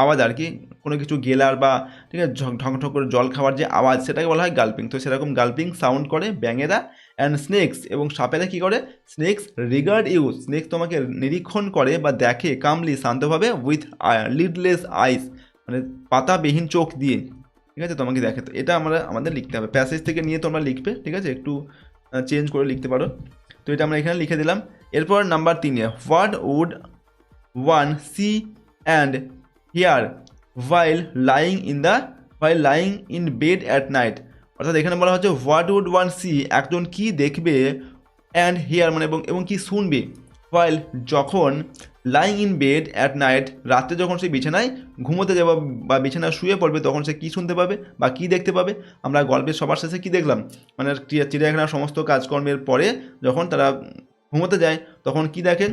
আওয়াজ আর কি, কোনো কিছু গেলার বা ঠিক আছে ঢক ঢক করে জল খাওয়ার যে আওয়াজ সেটাকে বলা হয় গাল্পিং। তো সেরকম গাল্পিং সাউন্ড করে ব্যাঙেরা, অ্যান্ড স্নেক্স, এবং সাপেরা কী করে, স্নেক্স রিগার্ড ইউ, স্নেক্স তোমাকে নিরীক্ষণ করে বা দেখে কামলি শান্তভাবে, উইথ লিডলেস আইস, মানে পাতাবিহীন চোখ দিয়ে, ঠিক আছে, তোমাকে দেখে। তো এটা আমাদের লিখতে হবে, প্যাসেজ থেকে নিয়ে তোমরা লিখবে, ঠিক আছে, একটু চেঞ্জ করে লিখতে পারো। তো এটা আমরা এখানে লিখে দিলাম। এরপর number 3, what would one see and hear while lying in bed at night, অর্থাৎ এখানে বলা হচ্ছে হোয়াট উড ওয়ান সি, একজন কি দেখবে, অ্যান্ড হিয়ার মানে এবং কি শুনবে, while যখন lying in bed at night, রাত্রে যখন সে বিছানায় ঘুমোতে যাবে বা বিছানায় শুয়ে পড়বে, তখন সে কী শুনতে পাবে বা কী দেখতে পাবে। আমরা গল্পের সবার শেষে কী দেখলাম, মানে চিড়িয়াখানার সমস্ত কাজকর্মের পরে যখন তারা ঘুমোতে যায় তখন কি দেখেন,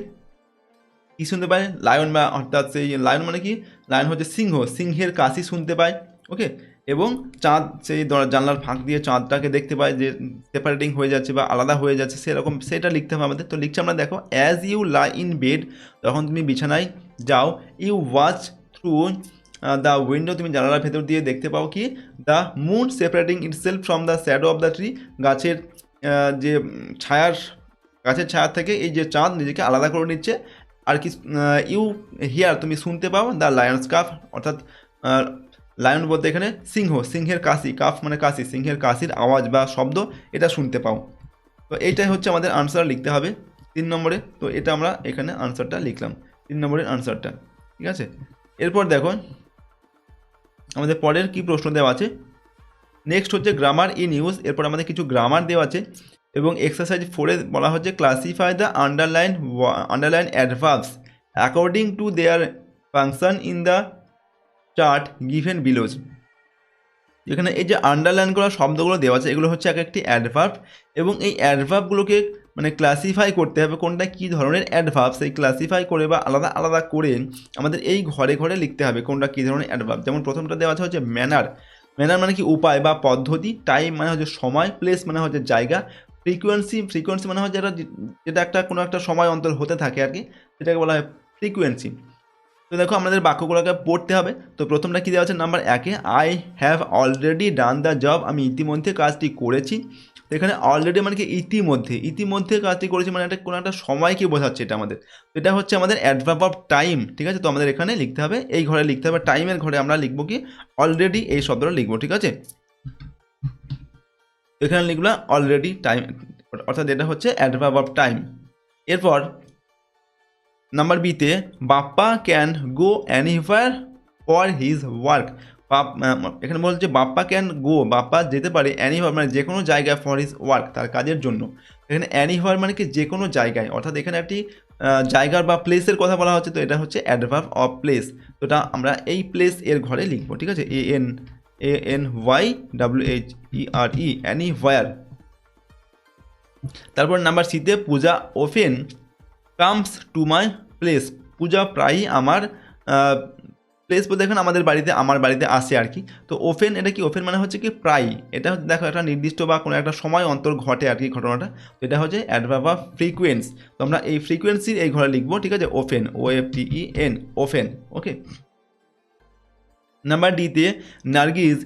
কী শুনতে পায়, লায়ন, বা অর্থাৎ সেই লায়ন মানে কি, লায়ন হচ্ছে সিংহ, সিংহের কাশি শুনতে পায়। ওকে, এবং চাঁদ সেই জানলার ফাঁক দিয়ে চাঁদটাকে দেখতে পায় যে সেপারেটিং হয়ে যাচ্ছে বা আলাদা হয়ে যাচ্ছে, সেরকম সেটা লিখতে হবে আমাদের। তো লিখছি আমরা, দেখো, as you lie in bed, যখন তুমি বিছানায় যাও, you watch through the window, তুমি জানালার ভেতর দিয়ে দেখতে পাও কি, the moon separating itself from the shadow of the tree, গাছের যে গাছের ছায়া থেকে এই যে চাঁদ নিজেকে আলাদা করে নিচ্ছে। আর কি, ইউ হিয়ার, তুমি শুনতে পাও দ্য লায়ন্স কাফ, অর্থাৎ লায়ন বলতে এখানে সিংহের কাশি, কাফ মানে কাশি, সিংহের কাশির আওয়াজ বা শব্দ, এটা শুনতে পাও। তো এইটাই হচ্ছে আমাদের আনসার লিখতে হবে 3 নম্বরে। তো এটা আমরা এখানে আনসারটা লিখলাম, 3 নম্বরের আনসারটা, ঠিক আছে। এরপর দেখো আমাদের পরের কি প্রশ্ন দেওয়া আছে, নেক্সট হচ্ছে গ্রামার ইন ইউজ। এরপর আমাদের কিছু গ্রামার দেওয়া আছে, এবং এক্সারসাইজ 4-এ বলা হচ্ছে classify the underline adverbs according to their function in the chart given belows. এখানে এই যে আন্ডারলাইন করা শব্দগুলো দেওয়া আছে, এগুলো হচ্ছে এক একটি অ্যাডভার্ব, এবং এই অ্যাডভার্বগুলোকে মানে ক্লাসিফাই করতে হবে কোনটা কী ধরনের অ্যাডভার্ব, সেই ক্লাসিফাই করে বা আলাদা আলাদা করে আমাদের এই ঘরে ঘরে লিখতে হবে কোনটা কী ধরনের অ্যাডভার্ব। যেমন প্রথমটা দেওয়া আছে হচ্ছে ম্যানার, ম্যানার মানে কি উপায় বা পদ্ধতি, টাইম মানে হচ্ছে সময়, প্লেস মানে হচ্ছে জায়গা, ফ্রিকোয়েন্সি মানে হচ্ছে যেটা একটা কোনো একটা সময় অন্তর হতে থাকে আর কি, সেটাকে বলা হয় ফ্রিকোয়েন্সি। তো দেখো আমাদের বাক্যগুলোকে পড়তে হবে। তো প্রথমটা কী দেওয়া আছে, নাম্বার 1-এ, I have already done the job, আমি ইতিমধ্যে কাজটি করেছি। তো এখানে অলরেডি মানে কি ইতিমধ্যে কাজটি করেছি, মানে কোনো একটা সময়কে বোঝাচ্ছে এটা আমাদের। তো এটা হচ্ছে আমাদের অ্যাডভার্ব অফ টাইম, ঠিক আছে। তো আমাদের এখানে লিখতে হবে, এই ঘরে লিখতে হবে, টাইমের ঘরে আমরা লিখবো কি, অলরেডি, এই শব্দটা লিখবো, ঠিক আছে। এখানে লিখলাম অলরেডি টাইম, অর্থাৎ এটা হচ্ছে অ্যাডভার্ব অফ টাইম। এরপর নাম্বার বিতে, Bappa can go অ্যানিহোয়ার for his work, এখানে বলছে বাপ্পা ক্যান গো, বাপ্পা যেতে পারে, অ্যানিহোয়ার মানে যে কোনো জায়গায়, ফর হিজ ওয়ার্ক তার কাজের জন্য। এখানে অ্যানিহোয়ার মানে কি যে কোনো জায়গায়, অর্থাৎ এখানে একটি জায়গার বা প্লেসের কথা বলা হচ্ছে। তো এটা হচ্ছে অ্যাডভার্ব অফ প্লেস। তো এটা আমরা এই প্লেস এর ঘরে লিখবো, ঠিক আছে, ANYWHERE, অ্যানিহোয়ার। তারপর নাম্বার সিতে, Puja often comes to my place, Puja প্রায়ই আমার প্লেস বলতে এখানে আমার বাড়িতে আসে আর কি। তো ওফেন, এটা কি, ওফেন মানে হচ্ছে কি প্রায়, এটা দেখো একটা নির্দিষ্ট বা কোনো একটা সময় অন্তর ঘটে আর কি ঘটনাটা। তো এটা হচ্ছে অ্যাডভার্ব অফ ফ্রিকোয়েন্স। তো আমরা এই ফ্রিকোয়েন্সির এই ঘরে লিখবো, ঠিক আছে, ওফেন, OFTEN, ওফেন। ওকে। নাম্বার ডিতে, Nargis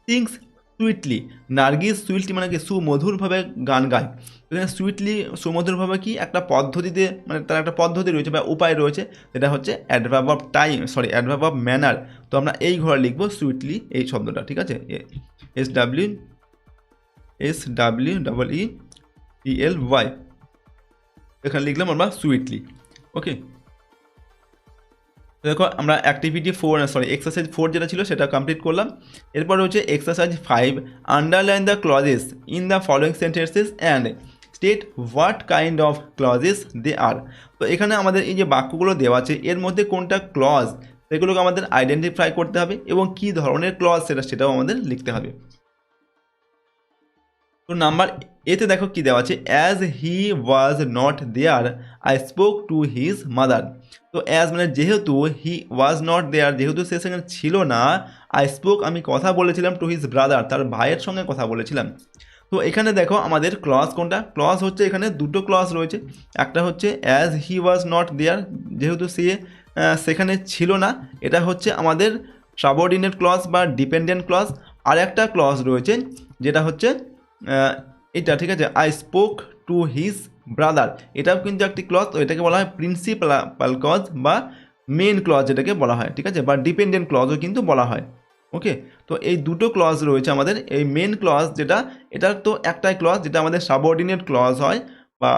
sings sweetly, Nargis sweetly মানে কি সুমধুরভাবে গান গায়। এখানে সুইটলি সুমধুরভাবে কি একটা পদ্ধতিতে, মানে তার একটা পদ্ধতি রয়েছে বা উপায় রয়েছে, যেটা হচ্ছে adverb of time, adverb of manner. তো আমরা এই ঘরে লিখবো সুইটলি এই শব্দটা, ঠিক আছে, SWEETLY, এখানে লিখলাম আমরা সুইটলি। ওকে। দেখো আমরা এক্সারসাইজ 4 যেটা ছিল সেটা কমপ্লিট করলাম। এরপর হচ্ছে exercise 5, underline the clauses in the following sentences and state what kind of clauses they are. তো এখানে আমাদের এই যে বাক্যগুলো দেওয়া আছে এর মধ্যে কোনটা ক্লজ, সেগুলোকে আমাদের আইডেন্টিফাই করতে হবে, এবং কী ধরনের ক্লজ সেটাও আমাদের লিখতে হবে। তো নাম্বার এতে দেখো কি দেওয়া আছে, as he was not there I spoke to his mother. তো অ্যাজ মানে যেহেতু, হি ওয়াজ নট দেয়ার যেহেতু সে সেখানে ছিল না, আই স্পোক আমি কথা বলেছিলাম, টু হিজ ব্রাদার তার ভাইয়ের সঙ্গে কথা বলেছিলাম। তো এখানে দেখো আমাদের ক্লজ কোনটা, ক্লজ হচ্ছে এখানে দুটো ক্লজ রয়েছে, একটা হচ্ছে অ্যাজ হি ওয়াজ নট দেয়ার যেহেতু সে সেখানে ছিল না, এটা হচ্ছে আমাদের সাবঅর্ডিনেট ক্লজ বা ডিপেন্ডেন্ট ক্লজ। আর একটা ক্লজ রয়েছে যেটা হচ্ছে এটা, ঠিক আছে। I spoke to his brother, এটাও কিন্তু একটি ক্লজ, তো এটাকে বলা হয় প্রিন্সিপাল ক্লজ বা মেন ক্লজ এটাকে বলা হয়, ঠিক আছে, বা ডিপেন্ডেন্ট ক্লজও কিন্তু বলা হয়। ওকে, তো এই দুটো ক্লজ রয়েছে আমাদের। এই মেন ক্লজ যেটা, এটার তো একটাই ক্লজ যেটা আমাদের সাবঅর্ডিনেট ক্লজ হয় বা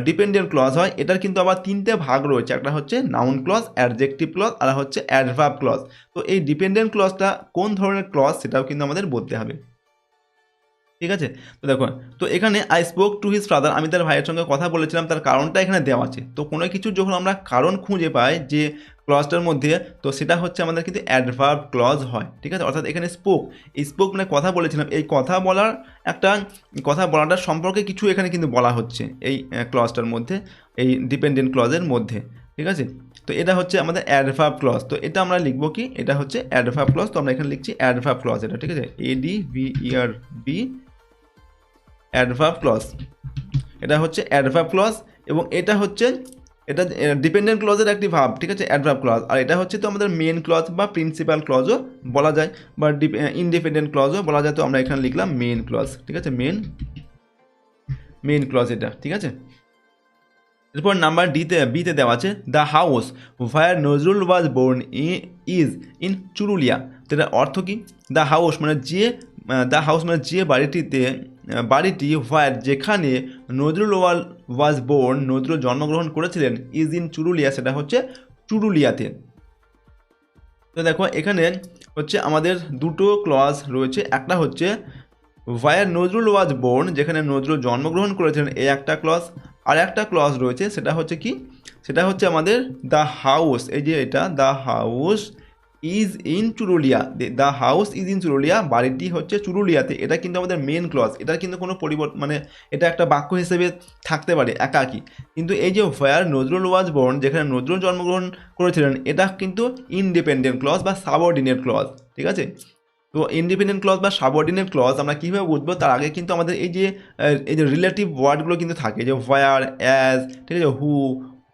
ডিপেন্ডেন্ট ক্লজ হয়। এটার কিন্তু আবার তিনটে ভাগ রয়েছে, একটা হচ্ছে নাউন ক্লজ, অ্যাডজেক্টিভ ক্লজ, আর হচ্ছে অ্যাডভার্ব ক্লজ। তো এই ডিপেন্ডেন্ট ক্লজটা কোন ধরনের ক্লজ সেটাও কিন্তু আমাদের বলতে হবে, ঠিক আছে। তো দেখো, তো এখানে I spoke to his father, আমি তার ভাইয়ের সঙ্গে কথা বলেছিলাম, তার কারণটা এখানে দেওয়া আছে। তো কোনো কিছু যখন আমরা কারণ খুঁজে পাই যে ক্লজটার মধ্যে, তো সেটা হচ্ছে আমাদের কিন্তু অ্যাডভার্ব ক্লজ হয়, ঠিক আছে। অর্থাৎ এখানে স্পোক, এই স্পোক মানে কথা বলেছিলাম, এই কথা বলার একটা, কথা বলাটার সম্পর্কে কিছু এখানে কিন্তু বলা হচ্ছে এই ক্লজটার মধ্যে, এই ডিপেন্ডেন্ট ক্লজের মধ্যে, ঠিক আছে। তো এটা হচ্ছে আমাদের অ্যাডভার্ব ক্লজ, তো এটা আমরা লিখবো কি, এটা হচ্ছে অ্যাডভার্ব ক্লজ, তো আমরা এখানে লিখছি অ্যাডভার্ব ক্লজ এটা, ঠিক আছে, ADVERB অ্যাডভার্ব ক্লজ, এটা হচ্ছে অ্যাডভার্ব ক্লজ। এবং এটা হচ্ছে, এটা ডিপেন্ডেন্ট ক্লজের একটি ভাব, ঠিক আছে, অ্যাডভার্ব ক্লজ। আর এটা হচ্ছে তো আমাদের মেন ক্লজ বা প্রিন্সিপাল ক্লজও বলা যায়, বা ইনডিপেন্ডেন্ট ক্লজও বলা যায়। তো আমরা এখানে লিখলাম মেন ক্লজ, ঠিক আছে, মেন ক্লজ এটা, ঠিক আছে। এরপর নাম্বার বিতে দেওয়া আছে the house where Nazrul was born is in Churulia. তো এটার অর্থ কি? দ্য হাউস মানে যে বাড়িটি হোয়ার যেখানে নজরুল ওয়াজ বোর্ন নজরুল জন্মগ্রহণ করেছিলেন, ইজ ইন চুরুলিয়া সেটা হচ্ছে চুরুলিয়াতে। তো দেখো এখানে হচ্ছে আমাদের দুটো ক্লজ রয়েছে, একটা হচ্ছে হোয়ার নজরুল ওয়াজ বোর্ন, যেখানে নজরুল জন্মগ্রহণ করেছিলেন, এই একটা ক্লজ। আর একটা ক্লজ রয়েছে, সেটা হচ্ছে কি, সেটা হচ্ছে আমাদের দ্য হাউস, এই যে এটা the house is in Churulia, the house is in Churulia, বাড়িটি হচ্ছে চুরুলিয়াতে। এটা কিন্তু আমাদের মেন ক্লজ, এটার কিন্তু কোনো পরিবর্তন, মানে এটা একটা বাক্য হিসেবে থাকতে পারে একাকী। কিন্তু এই যে হোয়ার নজরুল ওয়াজ বোর্ন, যেখানে নজরুল জন্মগ্রহণ করেছিলেন, এটা কিন্তু ইনডিপেন্ডেন্ট ক্লজ বা সাবঅর্ডিনেট ক্লজ, ঠিক আছে। তো ইন্ডিপেন্ডেন্ট ক্লজ বা সাবঅর্ডিনেট ক্লজ আমরা কীভাবে বুঝবো, তার আগে কিন্তু আমাদের এই যে রিলেটিভ ওয়ার্ডগুলো কিন্তু থাকে, যে হোয়ার, অ্যাজ, ঠিক আছে, হু,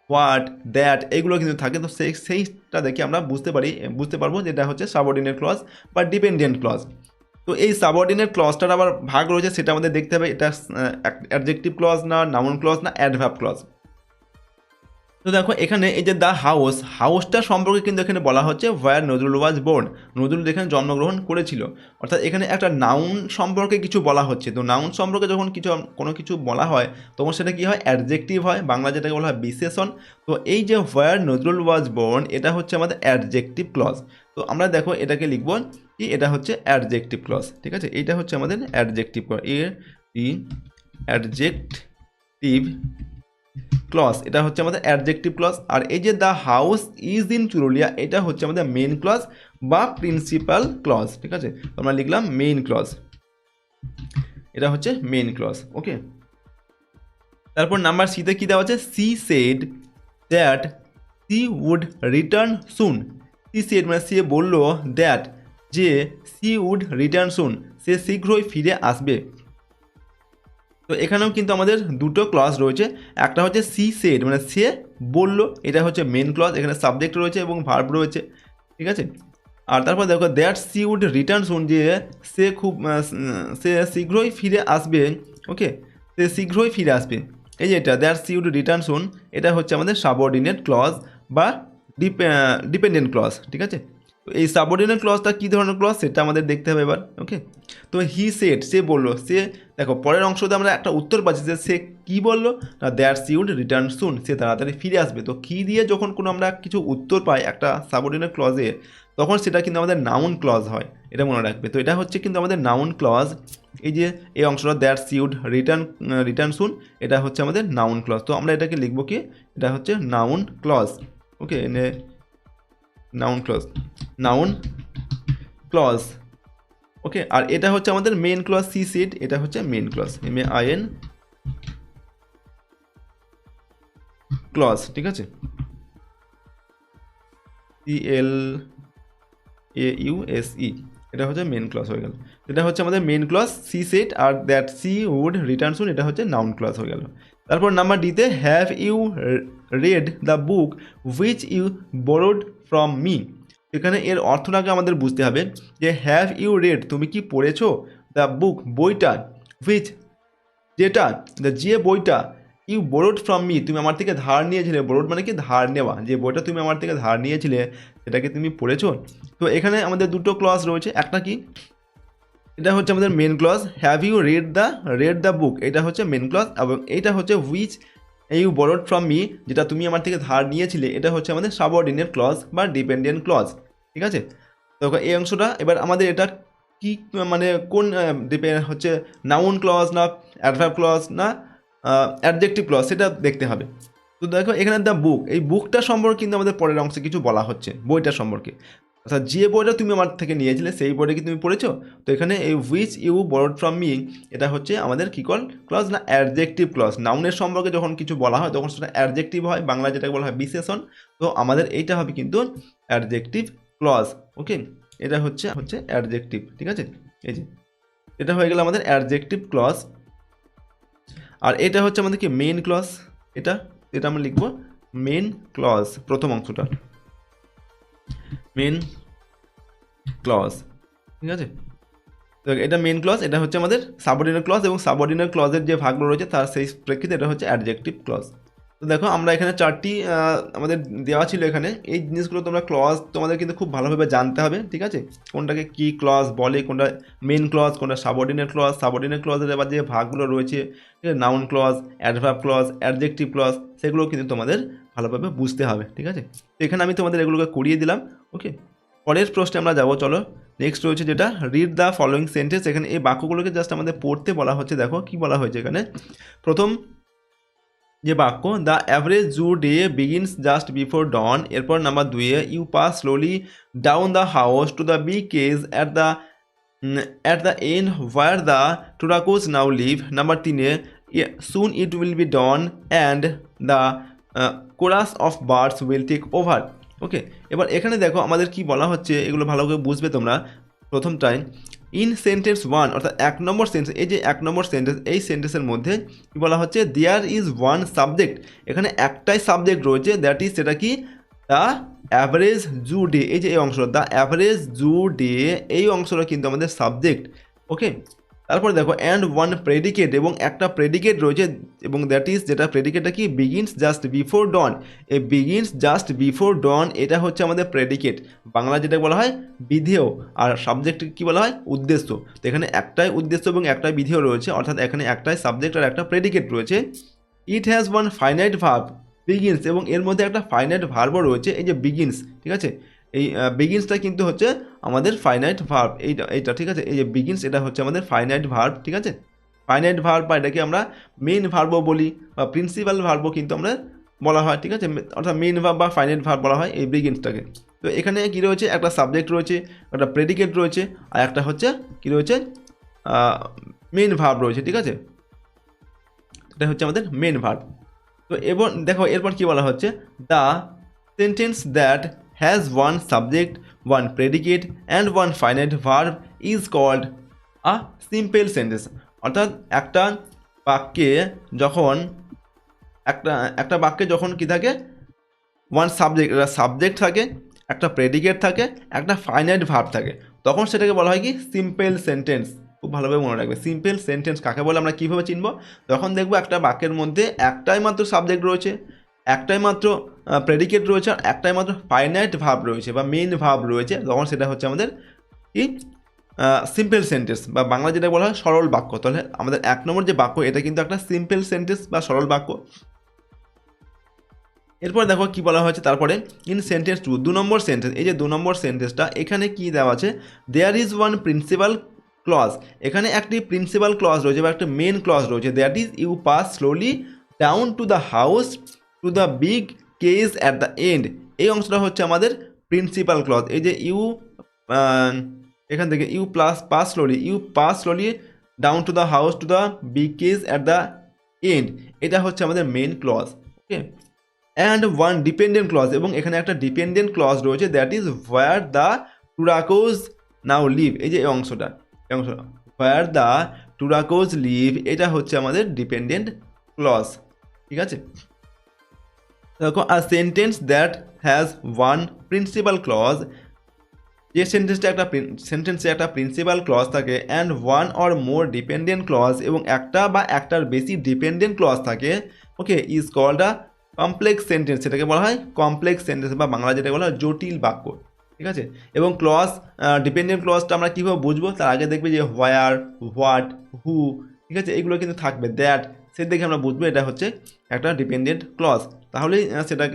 হোয়াট, দ্যাট, এইগুলো কিন্তু থাকে। তো সেইটা দেখে আমরা বুঝতে পারবো যে এটা হচ্ছে সাবঅর্ডিনেট ক্লজ বা ডিপেন্ডেন্ট ক্লজ। তো এই সাবঅর্ডিনেট ক্লজটার আবার ভাগ রয়েছে, সেটা আমাদের দেখতে হবে, এটা অ্যাডজেক্টিভ ক্লজ না, নাউন ক্লজ না, অ্যাডভার্ব ক্লজ। তো দেখো এখানে এই যে দ্য হাউসটা সম্পর্কে কিন্তু এখানে বলা হচ্ছে হোয়ার নজরুল ওয়াজ বোর্ন, নজরুল এখানে জন্মগ্রহণ করেছিল। অর্থাৎ এখানে একটা নাউন সম্পর্কে কিছু বলা হচ্ছে। তো নাউন সম্পর্কে যখন কোনো কিছু বলা হয়, তখন সেটা কী হয়, অ্যাডজেক্টিভ হয়, বাংলা যেটাকে বলা হয় বিশেষণ। তো এই যে হোয়ার নজরুল ওয়াজ বোর্ন, এটা হচ্ছে আমাদের অ্যাডজেক্টিভ ক্লজ। তো আমরা দেখো এটাকে লিখব কি, এটা হচ্ছে অ্যাডজেক্টিভ ক্লজ, ঠিক আছে, এইটা হচ্ছে আমাদের অ্যাডজেক্টিভ ক্লজ, অ্যাডজেক্টিভ ক্লজ, এটা হচ্ছে আমাদের অ্যাডজেক্টিভ ক্লজ। আর এই যে the house is in Churulia, এটা হচ্ছে আমাদের মেন ক্লজ বা প্রিন্সিপাল ক্লজ, ঠিক আছে। তো আমরা লিখলাম মেইন ক্লজ, এটা হচ্ছে মেইন ক্লজ। ওকে, তারপর নাম্বার সিতে কী দেওয়া আছে, she said that she would return soon. She said মানে সে বলল, দ্যাট যে সি উড রিটার্ন সুন, সে শীঘ্রই ফিরে আসবে। তো এখানেও কিন্তু আমাদের দুটো ক্লজ রয়েছে, একটা হচ্ছে সি সেড মানে সে বলল, এটা হচ্ছে মেন ক্লজ, এখানে সাবজেক্ট রয়েছে এবং ভার্ব রয়েছে, ঠিক আছে। আর তারপর দেখো দ্যাট সি উড রিটার্ন সুন, যে সে শীঘ্রই ফিরে আসবে। ওকে, সে শীঘ্রই ফিরে আসবে, এই যে এটা that she would return soon, এটা হচ্ছে আমাদের সাবঅর্ডিনেট ক্লজ বা ডিপেন্ডেন্ট ক্লজ, ঠিক আছে। তো এই সাবঅর্ডিনেট ক্লজটা কী ধরনের ক্লজ সেটা আমাদের দেখতে হবে এবার। ওকে, তো হি সেড সে বললো, সে দেখো পরের অংশতে আমরা একটা উত্তর পাচ্ছি যে সে কী বললো না, that she would return soon, সে তাড়াতাড়ি ফিরে আসবে। তো কী দিয়ে যখন কোনো আমরা কিছু উত্তর পাই একটা সাবঅর্ডিনেট ক্লজে, তখন সেটা কিন্তু আমাদের নাউন ক্লজ হয়, এটা মনে রাখবে। তো এটা হচ্ছে কিন্তু আমাদের নাউন ক্লজ, এই যে এই অংশটা that she would return soon, এটা হচ্ছে আমাদের নাউন ক্লজ। তো আমরা এটাকে লিখবো কি, এটা হচ্ছে নাউন ক্লজ। ওকে, নাউন ক্লজ। ওকে, আর এটা হচ্ছে আমাদের মেন ক্লজ, সি সেড, এটা হচ্ছে মেন ক্লজ, MAIN ক্লজ, ঠিক আছে, CLAUSE, এটা হচ্ছে মেন ক্লজ হয়ে গেল। এটা হচ্ছে আমাদের মেন ক্লজ সি সেড, আর that she would return soon, এটা হচ্ছে নাউন ক্লজ হয়ে গেল। তারপর নাম্বার ডিতে, have you read the book which you borrowed from me. এখানে এর অর্থটাকে আমাদের বুঝতে হবে, যে হ্যাভ ইউ রেড তুমি কি পড়েছো, দ্য বুক বইটা, হুইচ যেটা যে বইটা ইউ বোরোড ফ্রম মি, তুমি আমার থেকে ধার নিয়েছিলে, বোরোড মানে কি ধার নেওয়া, যে বইটা তুমি আমার থেকে ধার নিয়েছিলে সেটাকে তুমি পড়েছো। তো এখানে আমাদের দুটো ক্লজ রয়েছে, একটা কি, এটা হচ্ছে আমাদের main clause, have you read the book, এটা হচ্ছে মেন ক্লজ, এবং এইটা হচ্ছে which you borrowed from me, যেটা তুমি আমার থেকে ধার নিয়েছিলে, এটা হচ্ছে আমাদের সাবঅর্ডিনেট ক্লজ বা ডিপেন্ডেন্ট ক্লজ। ঠিক আছে, তো এই অংশটা এবার আমাদের এটা কি মানে কোন হচ্ছে নাউন ক্লজ না অ্যাডভার্ব ক্লজ না অ্যাডজেক্টিভ ক্লজ, সেটা দেখতে হবে। তো দেখো এখানে দ্য বুক, এই বুকটা সম্পর্কে কিন্তু আমাদের পরের অংশে কিছু বলা হচ্ছে, বইটা সম্পর্কে, অর্থাৎ যে বইটা তুমি আমার থেকে নিয়েছিলে সেই বইটা কি তুমি পড়েছো। তো এখানে এই which you borrowed from me, এটা হচ্ছে আমাদের কি ক্লজ না অ্যাডজেক্টিভ ক্লজ। নাউনের সম্পর্কে যখন কিছু বলা হয় তখন সেটা অ্যাডজেক্টিভ হয়, বাংলায় যেটাকে বলা হয় বিশেষণ। তো আমাদের এইটা হবে কিন্তু অ্যাডজেক্টিভ ক্লজ। ওকে, এটা হচ্ছে অ্যাডজেক্টিভ। ঠিক আছে, এই যে এটা হয়ে গেল আমাদের অ্যাডজেক্টিভ ক্লজ। আর এটা হচ্ছে আমাদের কি মেইন ক্লজ, এটা এটা আমরা লিখবো মেইন ক্লজ, প্রথম অংশটা মেইন ক্লজ। ঠিক আছে, তো এটা মেইন ক্লজ, এটা হচ্ছে আমাদের সাবঅর্ডিনেট ক্লজ, এবং সাবঅর্ডিনেট ক্লজের যে ভাগগুলো রয়েছে তার সেই প্রেক্ষিতে এটা হচ্ছে অ্যাডজেক্টিভ ক্লজ। তো দেখো আমরা এখানে চারটি আমাদের দেওয়া ছিল, এখানে এই জিনিসগুলো তোমরা ক্লজ তোমাদের কিন্তু খুব ভালোভাবে জানতে হবে। ঠিক আছে, কোনটাকে কি ক্লজ বলে, কোনটা মেইন ক্লজ, কোনটা সাবঅর্ডিনেট ক্লজ, সাবঅর্ডিনেট ক্লজের এবার যে ভাগগুলো রয়েছে, noun clause, adverb clause, adjective clause, সেগুলো কিন্তু তোমাদের ভালোভাবে বুঝতে হবে। ঠিক আছে, তো এখানে আমি তোমাদের এগুলোকে করিয়ে দিলাম। ওকে, পরের প্রশ্নে আমরা যাবো, চলো। নেক্সট রয়েছে যেটা রিড দ্য ফলোয়িং সেন্টেন্স। এখানে এই বাক্যগুলোকে জাস্ট আমাদের পড়তে বলা হচ্ছে। দেখো কি বলা হয়েছে এখানে, প্রথম যে বাক্য, the average zoo day begins just before dawn, এরপর number 2 you pass slowly down the house to the big cage at the end where the Turacos now live. Number 3 soon it will be dawn and the chorus of birds will take over. ওকে, এবার এখানে দেখো আমাদের কি বলা হচ্ছে, এগুলো ভালো করে বুঝবে তোমরা। প্রথমটাই ইন সেন্টেন্স 1, অর্থাৎ 1 নম্বর সেন্টেন্স, এই যে 1 নম্বর সেন্টেন্স, এই সেন্টেন্সের মধ্যে কি বলা হচ্ছে, দেয়ার ইজ ওয়ান সাবজেক্ট, এখানে একটাই সাবজেক্ট রয়েছে, দ্যাট ইজ সেটা কি, দ্য অ্যাভারেজ জু ডে। এই যে এই অংশটা দ্য অ্যাভারেজ জু ডে, এই অংশটা কিন্তু আমাদের সাবজেক্ট। ওকে, তারপরে দেখো অ্যান্ড ওয়ান প্রেডিকেট, এবং একটা প্রেডিকেট রয়েছে, এবং দ্যাট ইজ যেটা প্রেডিকেটটা কি, বিগিনস জাস্ট বিফোর ডন। এই বিগিনস জাস্ট বিফোর ডন, এটা হচ্ছে আমাদের প্রেডিকেট, বাংলা যেটা বলা হয় বিধেয়, আর সাবজেক্ট কি বলা হয়, উদ্দেশ্য। তো এখানে একটাই উদ্দেশ্য এবং একটাই বিধেয় রয়েছে, অর্থাৎ এখানে একটাই সাবজেক্ট আর একটা প্রেডিকেট রয়েছে। It has one finite verb begins, এবং এর মধ্যে একটা ফাইনাইট ভার্বও রয়েছে, এই যে বিগিনস। ঠিক আছে, এই বিগিনসটা কিন্তু হচ্ছে আমাদের ফাইনাইট ভার্ব, এইটা ঠিক আছে, এই যে বিগিনস এটা হচ্ছে আমাদের ফাইনাইট ভার্ব। ঠিক আছে, ফাইনাইট ভার্ব বা এটাকে আমরা মেইন ভার্বও বলি, বা প্রিন্সিপাল ভার্বও কিন্তু আমরা বলা হয়। ঠিক আছে, অর্থাৎ মেইন ভার্ব বা ফাইনাইট ভার্ব বলা হয় এই বিগিনসটাকে। তো এখানে কী রয়েছে, একটা সাবজেক্ট রয়েছে, একটা প্রেডিকেট রয়েছে, আর একটা হচ্ছে কী রয়েছে, মেইন ভার্ব রয়েছে। ঠিক আছে, এটা হচ্ছে আমাদের মেইন ভার্ব। তো এবার দেখো এরপর কি বলা হচ্ছে, the sentence that has one subject, one predicate and one finite verb is called a simple sentence. অর্থাৎ একটা বাক্যে যখন একটা বাক্যে যখন কি থাকে, ওয়ান সাবজেক্ট থাকে, একটা প্রেডিকেট থাকে, একটা ফাইনাইট ভার্ব থাকে, তখন সেটাকে বলা হয় কি, সিম্পল সেন্টেন্স। খুব ভালোভাবে মনে রাখবে, সিম্পল সেন্টেন্স কাকে বলে আমরা কীভাবে চিনব, যখন দেখবো একটা বাক্যের মধ্যে একটাই মাত্র সাবজেক্ট রয়েছে, একটাই মাত্র প্রেডিকেট রয়েছে, আর একটাই মাত্র ফাইনাইট ভার্ব রয়েছে বা মেইন ভার্ব রয়েছে, তখন সেটা হচ্ছে আমাদের কি, সিম্পল সেন্টেন্স, বা বাংলা যেটা বলা হয় সরল বাক্য। তাহলে আমাদের 1 নম্বর যে বাক্য, এটা কিন্তু একটা সিম্পল সেন্টেন্স বা সরল বাক্য। এরপর দেখো কি বলা হয়েছে তারপরে, ইন সেন্টেন্স 2, 2 নম্বর সেন্টেন্স, এই যে 2 নম্বর সেন্টেন্সটা, এখানে কি দেওয়া আছে, there is one principal clause, এখানে একটি প্রিন্সিপাল ক্লজ রয়েছে বা একটা মেন ক্লজ রয়েছে, that is you pass slowly down to the house to the big cage at the end. এই অংশটা হচ্ছে আমাদের প্রিন্সিপাল ক্লজ। এই যে ইউ এখান থেকে you pass slowly down to the house to the big cage at the end, এটা হচ্ছে আমাদের main clause. Okay, and one dependent clause, এবং এখানে একটা ডিপেন্ডেন্ট ক্লজ রয়েছে, that is where the turacos now live. এই যে এই অংশটা হোয়ার দ্য টুরাকোজ লিভ, এটা হচ্ছে আমাদের ডিপেন্ডেন্ট ক্লজ। ঠিক আছে, দেখো a sentence that has one principal clause যে সেন্টেন্সে একটা প্রিন্সিপাল ক্লজ থাকে and one or more dependent clause এবং একটা বা একটার বেশি ডিপেন্ডেন্ট ক্লজ থাকে, okay, is called a complex sentence. সেটাকে বলা হয় কমপ্লেক্স সেন্টেন্স বা বাংলা যেটা বলা হয় জটিল বাক্য, ঠিক আছে। এবং ক্লজ, ডিপেন্ডেন্ট ক্লজটা আমরা কীভাবে বুঝবো, তার আগে দেখবে যে হোয়ার, হোয়াট, হু, ঠিক আছে, এগুলো কিন্তু থাকবে, দ্যাট, সে দেখে আমরা বুঝবো এটা হচ্ছে একটা ডিপেন্ডেন্ট ক্লজ। তাহলেই